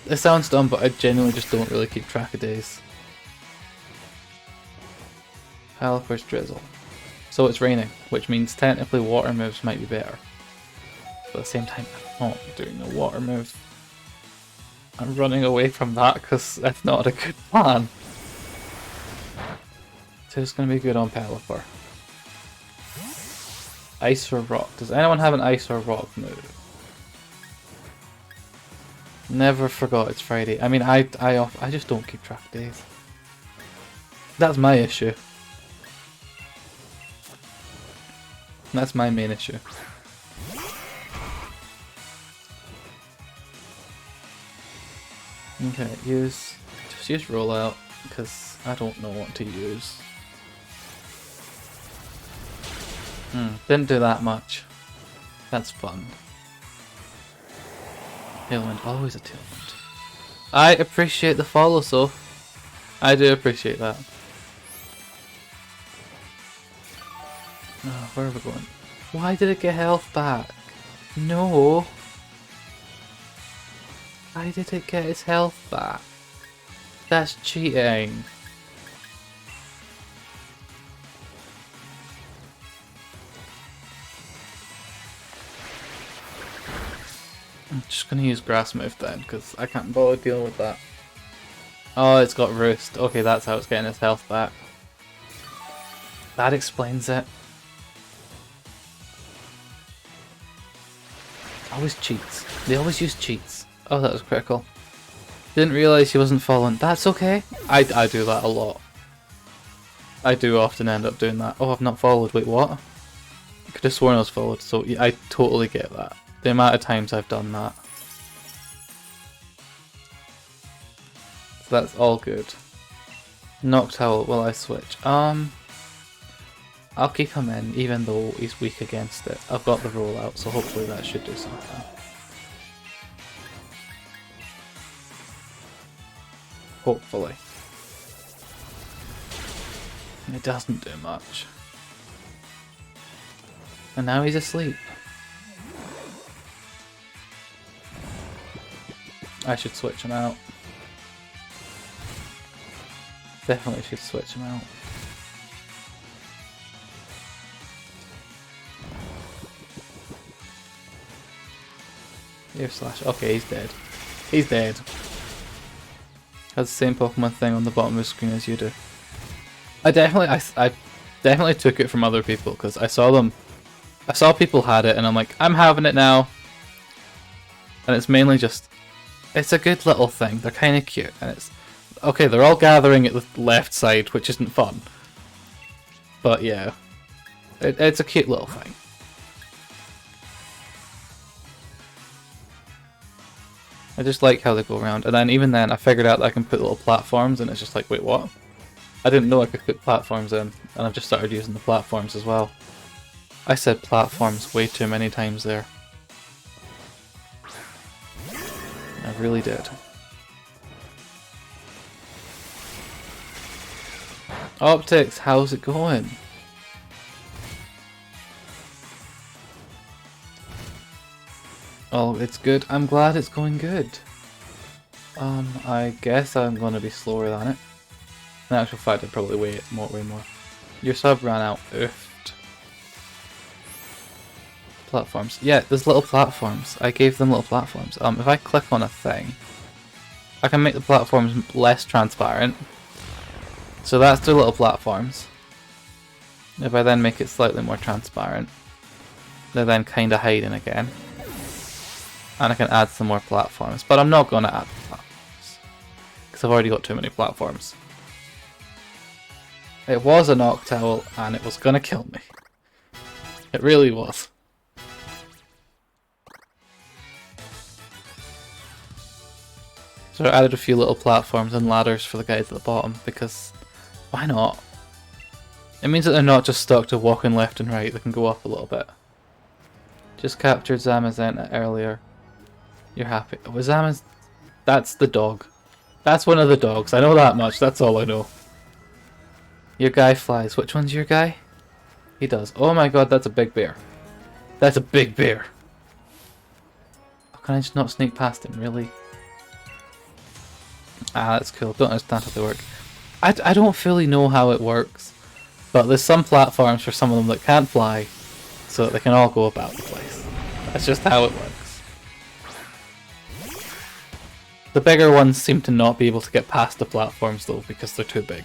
Speaker 1: It sounds dumb, but I genuinely just don't really keep track of days. Halifax drizzle. So it's raining, which means technically water moves might be better. But at the same time, I'm not doing a water move. I'm running away from that because that's not a good plan. So it's going to be good on Pelipper. Ice or rock. Does anyone have an ice or rock move? Never forgot it's Friday. I mean, I just don't keep track of days. That's my issue. That's my main issue. Okay, just use rollout because I don't know what to use. Didn't do that much. That's fun. Tailwind, always a tailwind. I appreciate the follow, so I do appreciate that. Oh, where are we going? Why did it get health back? No. Why did it get its health back? That's cheating. I'm just gonna use Grass Move then, because I can't bother dealing with that. Oh, it's got Roost. Okay, that's how it's getting its health back. That explains it. Always cheats. They always use cheats. Oh, that was critical. Didn't realise she wasn't following. That's okay. I do that a lot. I do often end up doing that. Oh, I've not followed. Wait, what? I could have sworn I was followed, so yeah, I totally get that. The amount of times I've done that. So that's all good. Noctowl, will I switch? I'll keep him in, even though he's weak against it. I've got the rollout, so hopefully that should do something. Hopefully. It doesn't do much. And now he's asleep. I should switch him out. Definitely should switch him out. Air Slash. Okay, he's dead. He's dead. Has the same Pokemon thing on the bottom of the screen as you do. I definitely took it from other people because I saw people had it and I'm like, I'm having it now. And it's mainly just, it's a good little thing. They're kind of cute and it's okay. They're all gathering at the left side, which isn't fun. But yeah, it's a cute little thing. I just like how they go around, and then even then I figured out that I can put little platforms, and it's just like, wait, what? I didn't know I could put platforms in, and I've just started using the platforms as well. I said platforms way too many times there. I really did. Optics, how's it going? Oh, it's good. I'm glad it's going good. I guess I'm gonna be slower than it. In actual fact, I'd probably way more. Your sub ran out. Oofed. Platforms. Yeah, there's little platforms. I gave them little platforms. If I click on a thing, I can make the platforms less transparent. So that's their little platforms. If I then make it slightly more transparent, they're then kinda hiding again. And I can add some more platforms, but I'm not going to add platforms because I've already got too many platforms. It was a Noctowl and it was going to kill me. It really was. So I added a few little platforms and ladders for the guys at the bottom because why not? It means that they're not just stuck to walking left and right, they can go up a little bit. Just captured Zamazenta earlier. You're happy. Was Zamaz? That's the dog. That's one of the dogs. I know that much. That's all I know. Your guy flies. Which one's your guy? He does. Oh my god, that's a big bear. That's a big bear. Oh, can I just not sneak past him? Really? Ah, that's cool. Don't understand how they work. I don't fully know how it works, but there's some platforms for some of them that can't fly, so that they can all go about the place. That's just how it works. The bigger ones seem to not be able to get past the platforms though because they're too big.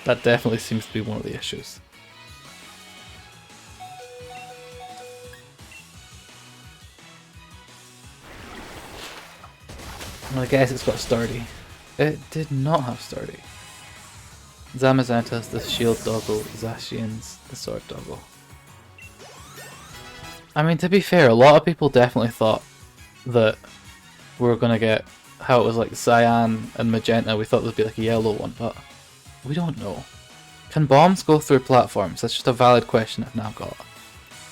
Speaker 1: That definitely seems to be one of the issues. Well, I guess it's got Sturdy. It did not have Sturdy. Zamazenta's the shield doggo, Zacian's the sword doggo. I mean, to be fair, a lot of people definitely thought that we were going to get how it was like cyan and magenta. We thought there'd be like a yellow one, but we don't know. Can bombs go through platforms? That's just a valid question I've now got.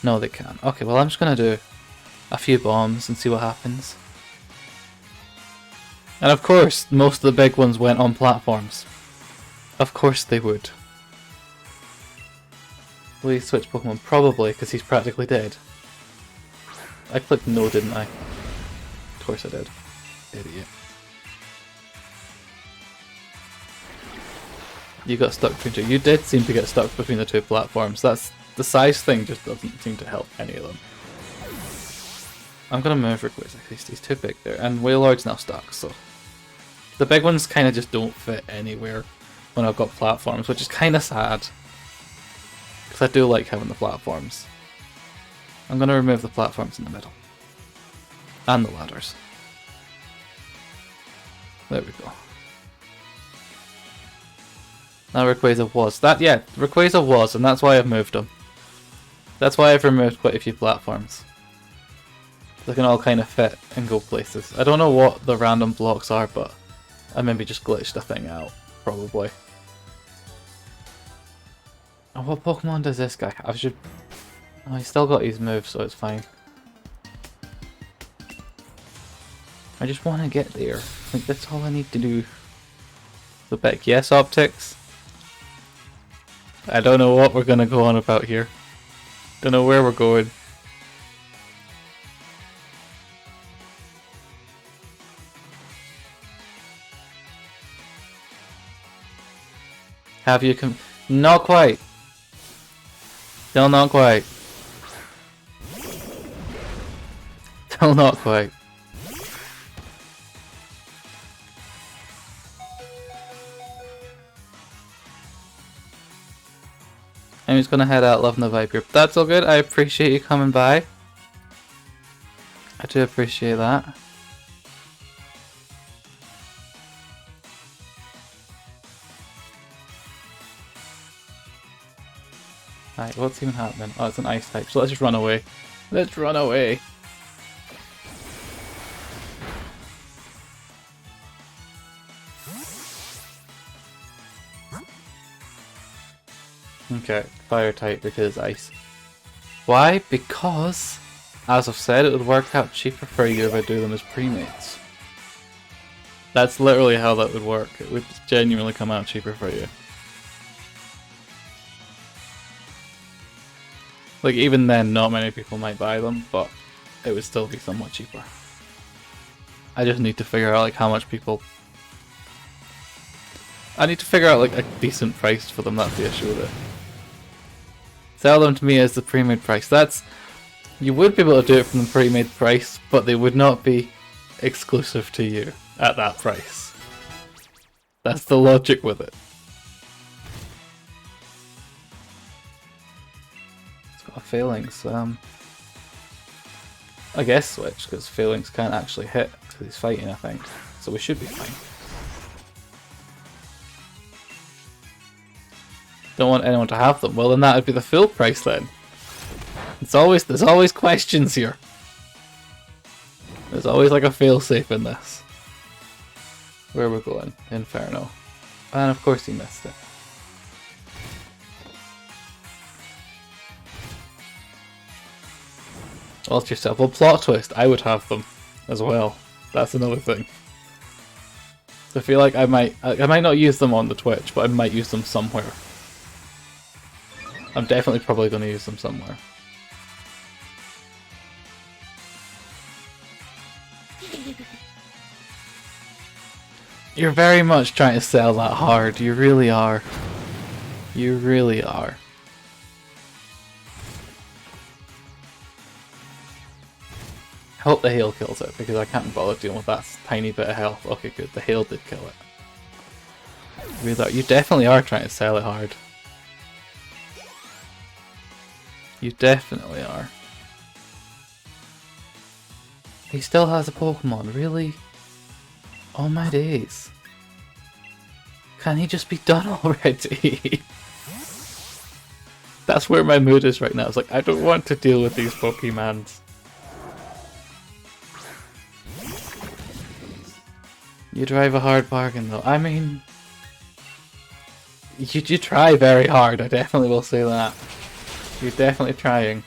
Speaker 1: No, they can. Okay, well I'm just going to do a few bombs and see what happens. And of course, most of the big ones went on platforms. Of course they would. Will he switch Pokemon? Probably, because he's practically dead. I clicked no, didn't I? Of course I did. Idiot. You got stuck between two. You did seem to get stuck between the two platforms. That's the size thing just doesn't seem to help any of them. I'm gonna move Rayquaza because he's too big there, and Wailord's now stuck, so the big ones kind of just don't fit anywhere when I've got platforms, which is kind of sad because I do like having the platforms. I'm gonna remove the platforms in the middle and the ladders. There we go. Now Rayquaza was that, yeah, Rayquaza was, and that's why I've moved him. That's why I've removed quite a few platforms. They can all kind of fit and go places. I don't know what the random blocks are, but I maybe just glitched a thing out, probably. Oh, what Pokemon does this guy have? I should... Oh, he's still got his moves, so it's fine. I just want to get there. I think that's all I need to do. The Beck, yes, optics. I don't know what we're gonna go on about here. Don't know where we're going. Have you come? Not quite. Still not quite. Still not quite. I'm just gonna head out loving the vibe group. That's all good. I appreciate you coming by. I do appreciate that. Right, what's even happening? Oh, it's an ice type, so let's just run away. Let's run away. Okay, fire type because ice. Why? Because, as I've said, it would work out cheaper for you if I do them as pre-mates. That's literally how that would work. It would genuinely come out cheaper for you. Like, even then, not many people might buy them, but it would still be somewhat cheaper. I just need to figure out, like, how much people... I need to figure out, like, a decent price for them, that's the issue with it. Sell them to me as the pre-made price. That's... You would be able to do it from the pre-made price, but they would not be exclusive to you at that price. That's the logic with it. Phalanx, I guess switch, because Phalanx can't actually hit because he's fighting, I think, so we should be fine. Don't want anyone to have them. Well, then that would be the full price then. There's always questions here. There's always like a failsafe in this. Where are we going? Inferno. And of course he missed it. Lost yourself. Well, plot twist, I would have them as well. That's another thing. So I feel like I might not use them on the Twitch, but I might use them somewhere. I'm definitely probably going to use them somewhere. You're very much trying to sell that hard. You really are. You really are. I hope the hail kills it, because I can't bother dealing with that tiny bit of health. Okay, good. The hail did kill it. Really, you definitely are trying to sell it hard. You definitely are. He still has a Pokemon, really? Oh my days. Can he just be done already? That's where my mood is right now. It's like, I don't want to deal with these Pokemons. You drive a hard bargain though. I mean... You try very hard, I definitely will say that. You're definitely trying.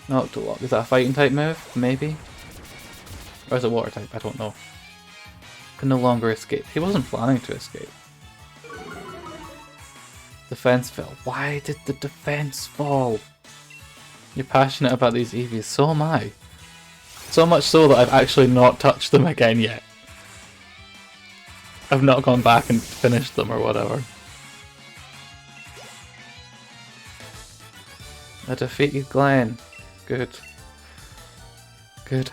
Speaker 1: Noctilock, is that a fighting type move? Maybe? Or is it water type? I don't know. Can no longer escape. He wasn't planning to escape. Defense fell. Why did the defense fall? You're passionate about these Eevees, so am I. So much so that I've actually not touched them again yet. I've not gone back and finished them or whatever. I defeated Glenn. Good. Good.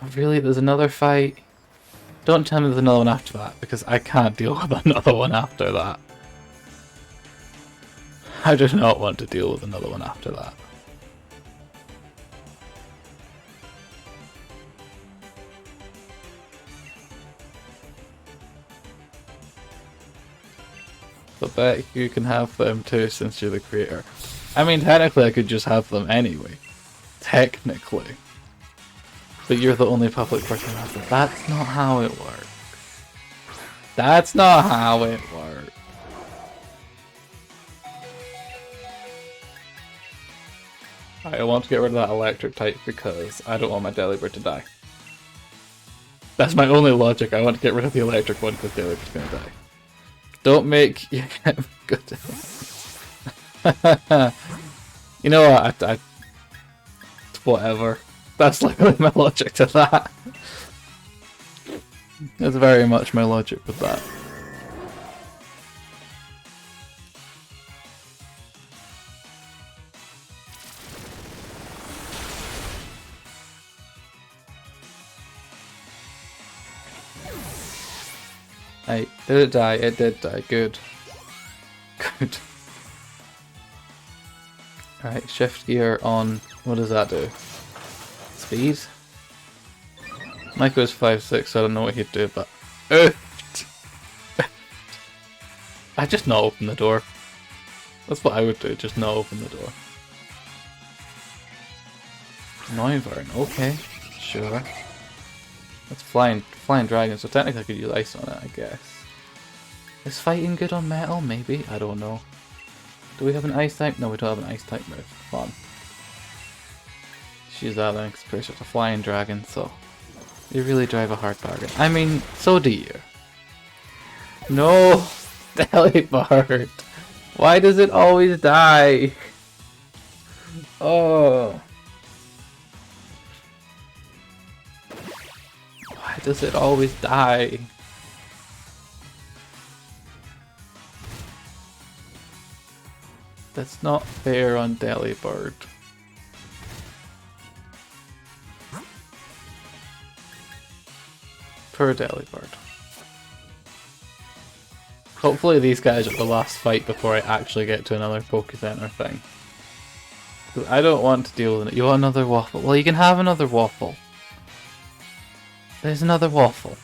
Speaker 1: Oh, really? There's another fight? Don't tell me there's another one after that, because I can't deal with another one after that. I do not want to deal with another one after that. But bet you can have them too since you're the creator. I mean, technically I could just have them anyway. Technically. But you're the only public person who has them. That's not how it works. That's not how it works. I want to get rid of that electric type because I don't want my Delibird to die. That's my only logic. I want to get rid of the electric one because Delibird's gonna die. Don't make you get good. You know what? I whatever. That's literally my logic to that. That's very much my logic with that. Hey, did it die? It did die. Good. Good. Alright, shift gear on. What does that do? Speed? Michael's 5'6", so I don't know what he'd do, but... I just not open the door. That's what I would do, just not open the door. Noivern, okay. Sure. That's flying dragon, so technically I could use ice on it, I guess. Is fighting good on metal? Maybe? I don't know. Do we have an ice type? No, we don't have an ice type move. Fun. Just use that then, because pretty sure it's a flying dragon, so... You really drive a hard bargain. I mean, so do you. No! Delibird! Why does it always die? Oh... Why does it always die? That's not fair on Delibird. Poor Delibird. Hopefully these guys are the last fight before I actually get to another Pokécenter thing. I don't want to deal with it. You want another waffle? Well, you can have another waffle. There's another waffle.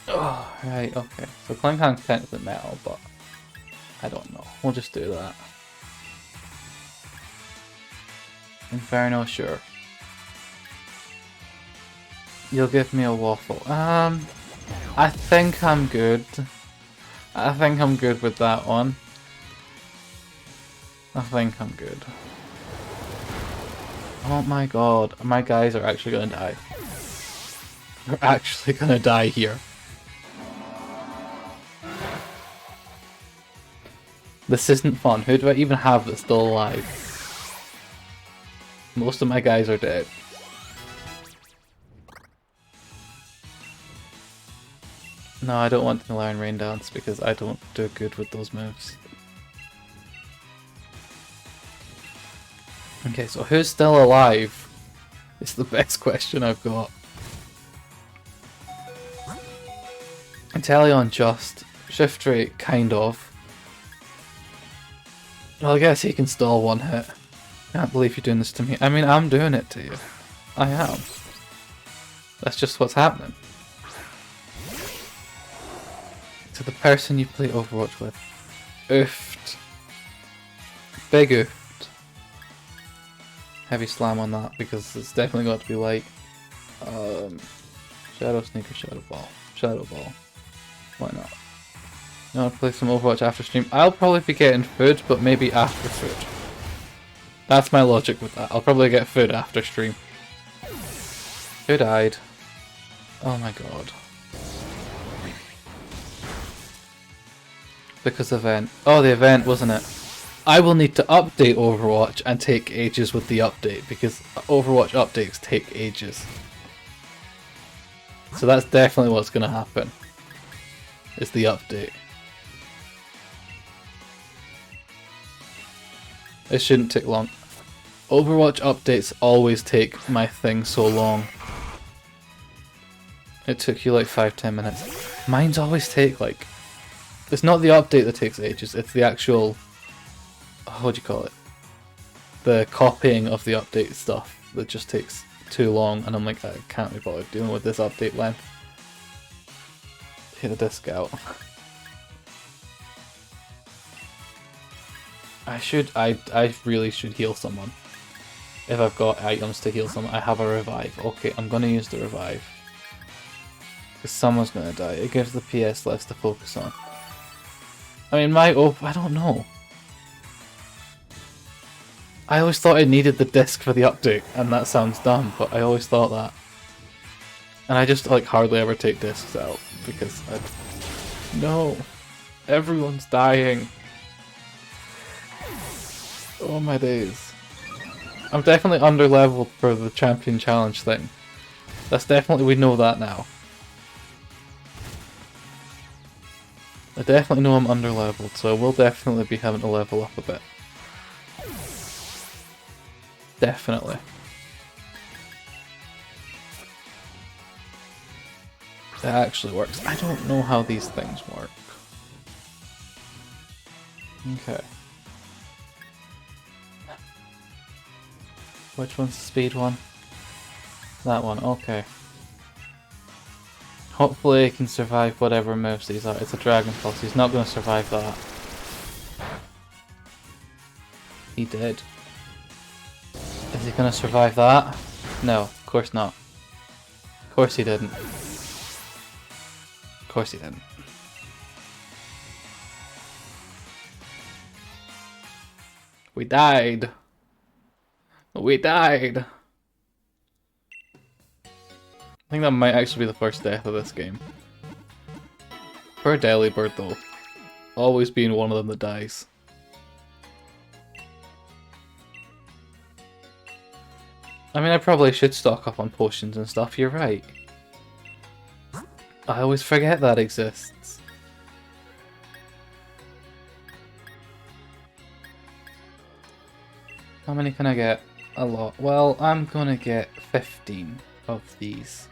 Speaker 1: Oh, right, okay. So Klinkang's technically metal, but I don't know. We'll just do that. Inferno, sure. You'll give me a waffle. I think I'm good. I think I'm good with that one. I think I'm good. Oh my god, my guys are actually gonna die. They're actually gonna die here. This isn't fun. Who do I even have that's still alive? Most of my guys are dead. No, I don't want to learn Rain Dance because I don't do good with those moves. Okay, so who's still alive? It's the best question I've got. Inteleon just. Shift rate, kind of. Well, I guess he can stall one hit. Can't believe you're doing this to me. I mean, I'm doing it to you. I am. That's just what's happening. To the person you play Overwatch with. Oofed. Big oofed. Heavy slam on that because it's definitely got to be like Shadow Sneak or Shadow Ball. Shadow Ball. Why not? You want to play some Overwatch after stream? I'll probably be getting food, but maybe after food. That's my logic with that. I'll probably get food after stream. Who died? Oh my god. Because event. Oh, the event, wasn't it? I will need to update Overwatch and take ages with the update because Overwatch updates take ages. So that's definitely what's going to happen. Is the update. It shouldn't take long. Overwatch updates always take my thing so long. It took you like 5-10 minutes. Mine's always take like... It's not the update that takes ages, it's the actual... What do you call it? The copying of the update stuff that just takes too long, and I'm like, I can't be bothered dealing with this update length. Take the disc out. I really should heal someone. If I've got items to heal someone, I have a revive. Okay, I'm gonna use the revive. Because someone's gonna die. It gives the PS less to focus on. I mean, I don't know. I always thought I needed the disc for the update, and that sounds dumb, but I always thought that. And I just like hardly ever take discs out, because no! Everyone's dying! Oh my days. I'm definitely under-leveled for the champion challenge thing. That's definitely, we know that now. I definitely know I'm under-leveled, so I will definitely be having to level up a bit. Definitely. That actually works. I don't know how these things work. Okay. Which one's the speed one? That one, okay. Hopefully he can survive whatever moves these are. It's a Dragon Pulse, he's not going to survive that. He did. Is he going to survive that? No, of course not. Of course he didn't. Of course he didn't. We died. We died. I think that might actually be the first death of this game. Poor Delibird though. Always being one of them that dies. I mean, I probably should stock up on potions and stuff, you're right. I always forget that exists. How many can I get? A lot. Well, I'm gonna get 15 of these.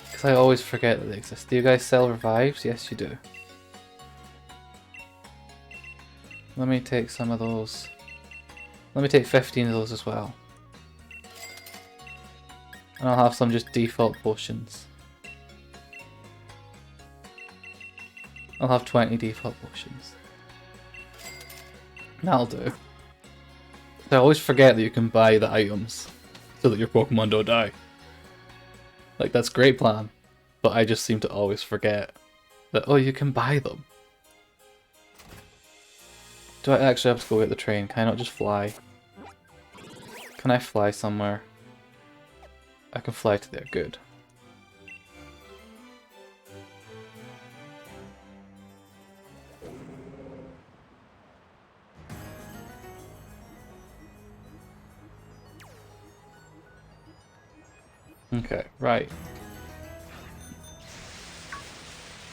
Speaker 1: Because I always forget that they exist. Do you guys sell revives? Yes, you do. Let me take some of those. Let me take 15 of those as well. And I'll have some just default potions. I'll have 20 default potions. That'll do. I always forget that you can buy the items so that your Pokemon don't die. Like, that's a great plan, but I just seem to always forget that, oh, you can buy them. Do I actually have to go get the train? Can I not just fly? Can I fly somewhere? I can fly to there, good. Okay, right.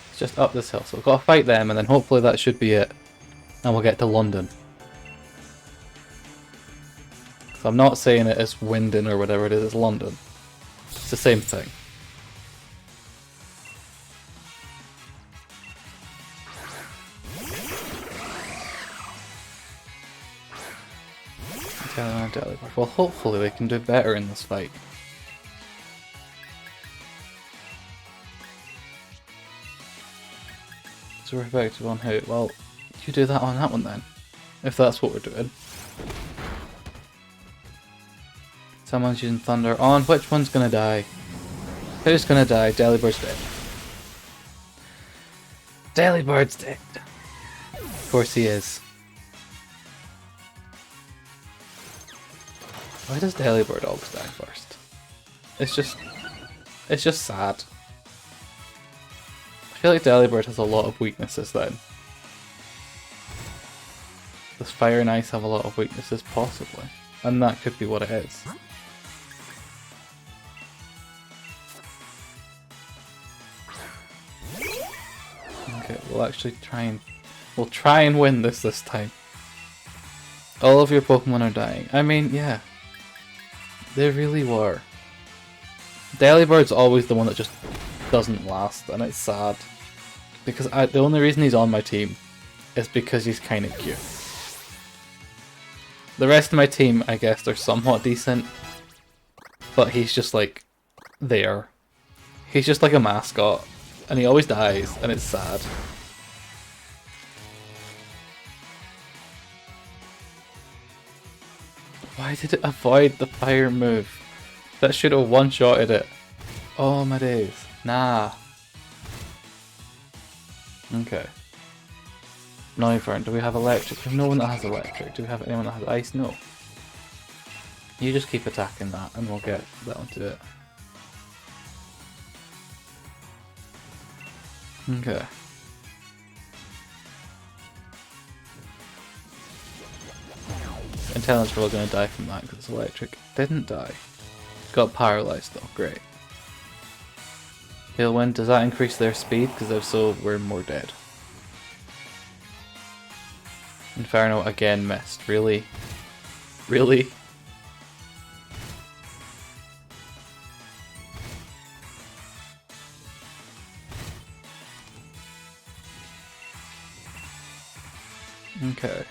Speaker 1: It's just up this hill, so we've got to fight them and then hopefully that should be it. And we'll get to London. So I'm not saying it is Wyndon or whatever it is, it's London. It's the same thing. Well, hopefully we can do better in this fight. So we're effective on who? Well, you do that on that one then. If that's what we're doing. Someone's using Thunder on. Which one's gonna die? Who's gonna die? Delibird's dead. Delibird's dead. Of course he is. Why does Delibird always die first? It's just sad. I feel like Delibird has a lot of weaknesses then. Does Fire and Ice have a lot of weaknesses? Possibly. And that could be what it is. Okay, we'll actually try and... We'll try and win this time. All of your Pokemon are dying. I mean, yeah. They really were. Delibird's always the one that just doesn't last, and it's sad. Because the only reason he's on my team is because he's kind of cute. The rest of my team, I guess, they're somewhat decent. But he's just like, there. He's just like a mascot. And he always dies, and it's sad. Why did it avoid the fire move? That should have one-shotted it. Oh my days. Nah. Okay. Noivern, do we have electric? There's no one that has electric. Do we have anyone that has ice? No. You just keep attacking that and we'll get that onto it. Okay. Intelligence probably going to die from that because it's electric. Didn't die. Got paralyzed though, great. Tailwind, does that increase their speed? Because if so, we're more dead. Inferno again missed. Really? Really? Okay.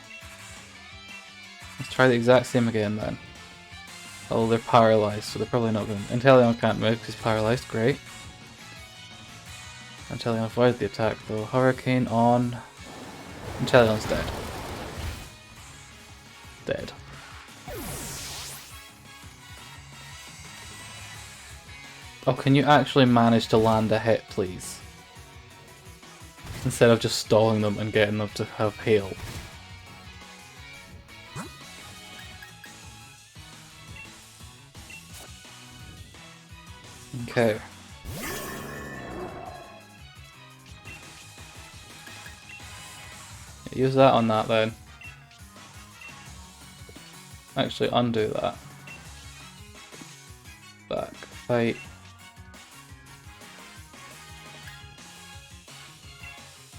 Speaker 1: Let's try the exact same again then. Oh, they're paralyzed, so they're probably not going to... Inteleon can't move because he's paralyzed, great. Inteleon avoids the attack though. Hurricane on... Inteleon's dead. Dead. Oh, can you actually manage to land a hit, please? Instead of just stalling them and getting them to have hail. Okay. Use that on that then. Actually, undo that. Back. Fight.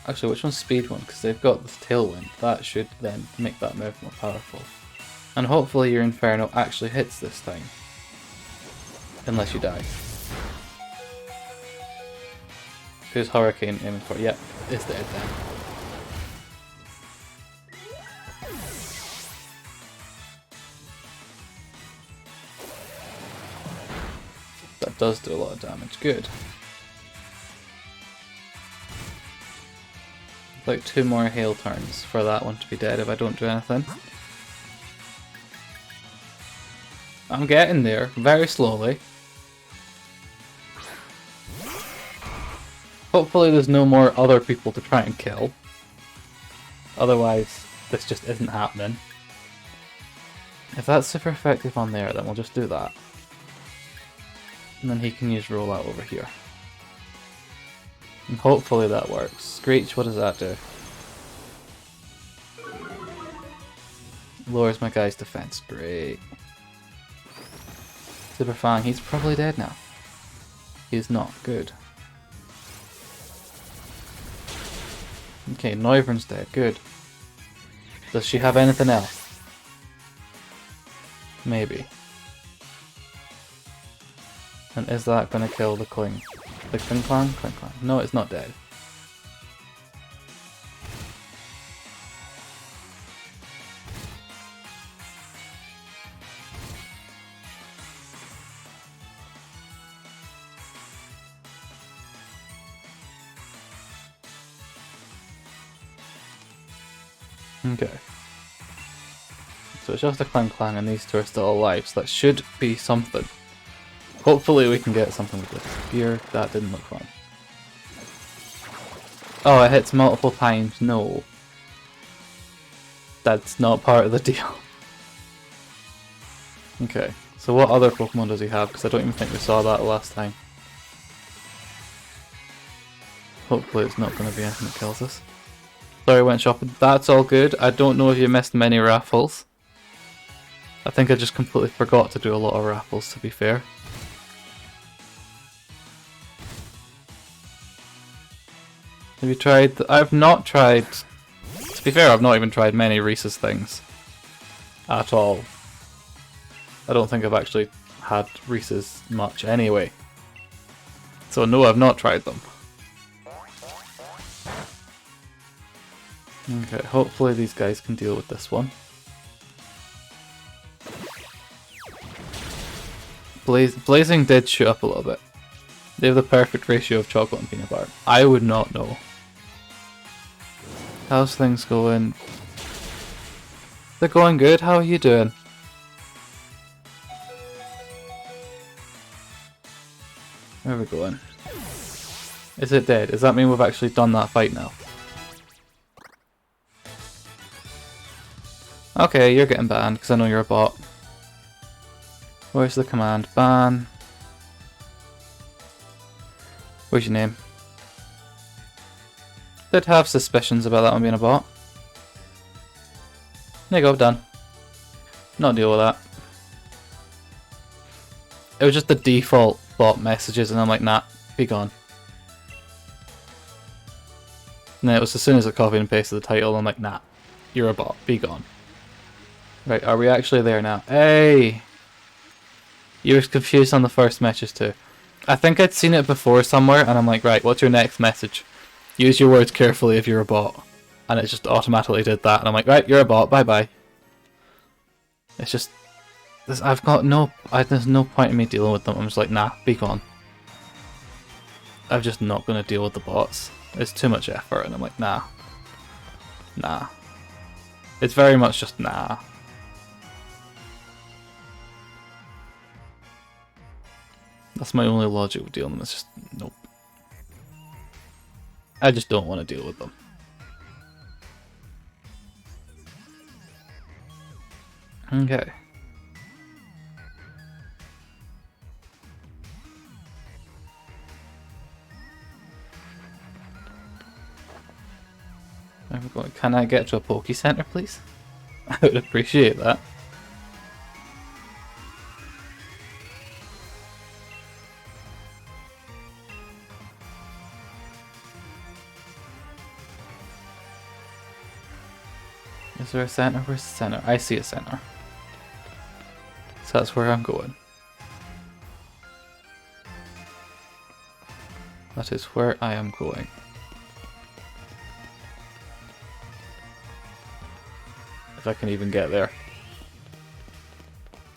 Speaker 1: Actually, which one's speed one? Because they've got this tailwind. That should then make that move more powerful. And hopefully your Inferno actually hits this time. Unless you die. Who's Hurricane aiming for? Yep, it's dead then. That does do a lot of damage. Good. Like 2 more hail turns for that one to be dead if I don't do anything. I'm getting there, very slowly. Hopefully there's no more other people to try and kill. Otherwise, this just isn't happening. If that's super effective on there, then we'll just do that. And then he can use rollout over here. And hopefully that works. Screech, what does that do? Lowers my guy's defense. Great. Super Fang, he's probably dead now. He's not. Good. Okay, Noivern's dead. Good. Does she have anything else? Maybe. And is that gonna kill the Kling? The Kling Clan? Kling Clan. No, it's not dead. Okay. So it's just a Kling Clan and these two are still alive, so that should be something. Hopefully we can get something with this spear. That didn't look fun. Oh, it hits multiple times. No. That's not part of the deal. Okay, so what other Pokemon does he have? Because I don't even think we saw that last time. Hopefully it's not going to be anything that kills us. Sorry, I went shopping. That's all good. I don't know if you missed many raffles. I think I just completely forgot to do a lot of raffles, to be fair. Have you tried... I've not tried... To be fair, I've not even tried many Reese's things. at all. I don't think I've actually had Reese's much anyway. So no, I've not tried them. Okay, hopefully these guys can deal with this one. Blazing did shoot up a little bit. They have the perfect ratio of chocolate and peanut butter. I would not know. How's things going? They're going good. How are you doing? Where are we going? Is it dead? Does that mean we've actually done that fight now? Okay, you're getting banned because I know you're a bot. Where's the command? Ban. Where's your name? Did have suspicions about that one being a bot. There you go, done. Not deal with that. It was just the default bot messages and I'm like, nah, be gone. And then it was as soon as I copied and pasted the title, I'm like, nah, you're a bot, be gone. Right, are we actually there now? Hey! You were confused on the first message too. I think I'd seen it before somewhere and I'm like, right, what's your next message? Use your words carefully if you're a bot. And it just automatically did that and I'm like, right, you're a bot, bye bye. It's just, I've got no, there's no point in me dealing with them. I'm just like, nah, be gone. I'm just not going to deal with the bots. It's too much effort and I'm like, nah. Nah. It's very much just nah. That's my only logic with dealing with them. It's just, nope. I just don't want to deal with them. Okay. Can I get to a Poke Center, please? I would appreciate that. Is there a center? Where's the center? I see a center. So that's where I'm going. That is where I am going. If I can even get there.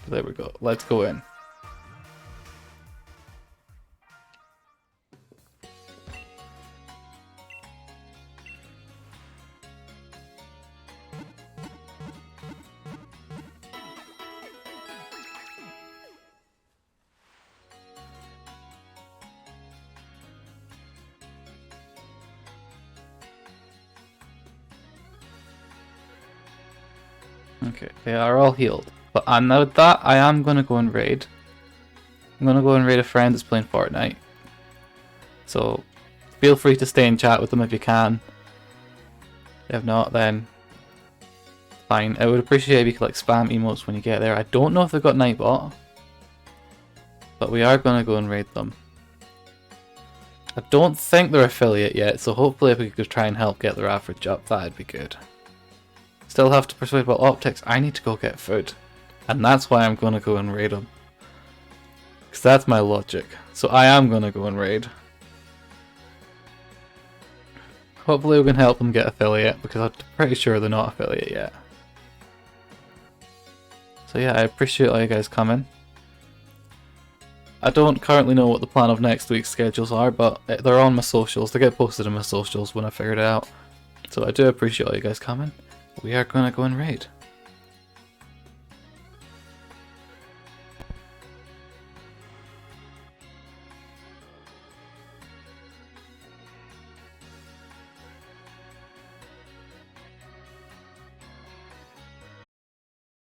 Speaker 1: There we go. Let's go in. Okay, they are all healed. But now with that, I am going to go and raid. I'm going to go and raid a friend that's playing Fortnite. So, feel free to stay and chat with them if you can. If not, then fine. I would appreciate if you could like spam emotes when you get there. I don't know if they've got Nightbot. But we are going to go and raid them. I don't think they're affiliate yet, so hopefully if we could try and help get their average up, that'd be good. Still have to persuade about optics. I need to go get food. And that's why I'm going to go and raid them. Because that's my logic. So I am going to go and raid. Hopefully we can help them get affiliate, because I'm pretty sure they're not affiliate yet. So yeah, I appreciate all you guys coming. I don't currently know what the plan of next week's schedules are, but they're on my socials. They get posted on my socials when I figure it out. So I do appreciate all you guys coming. We are going to go and raid.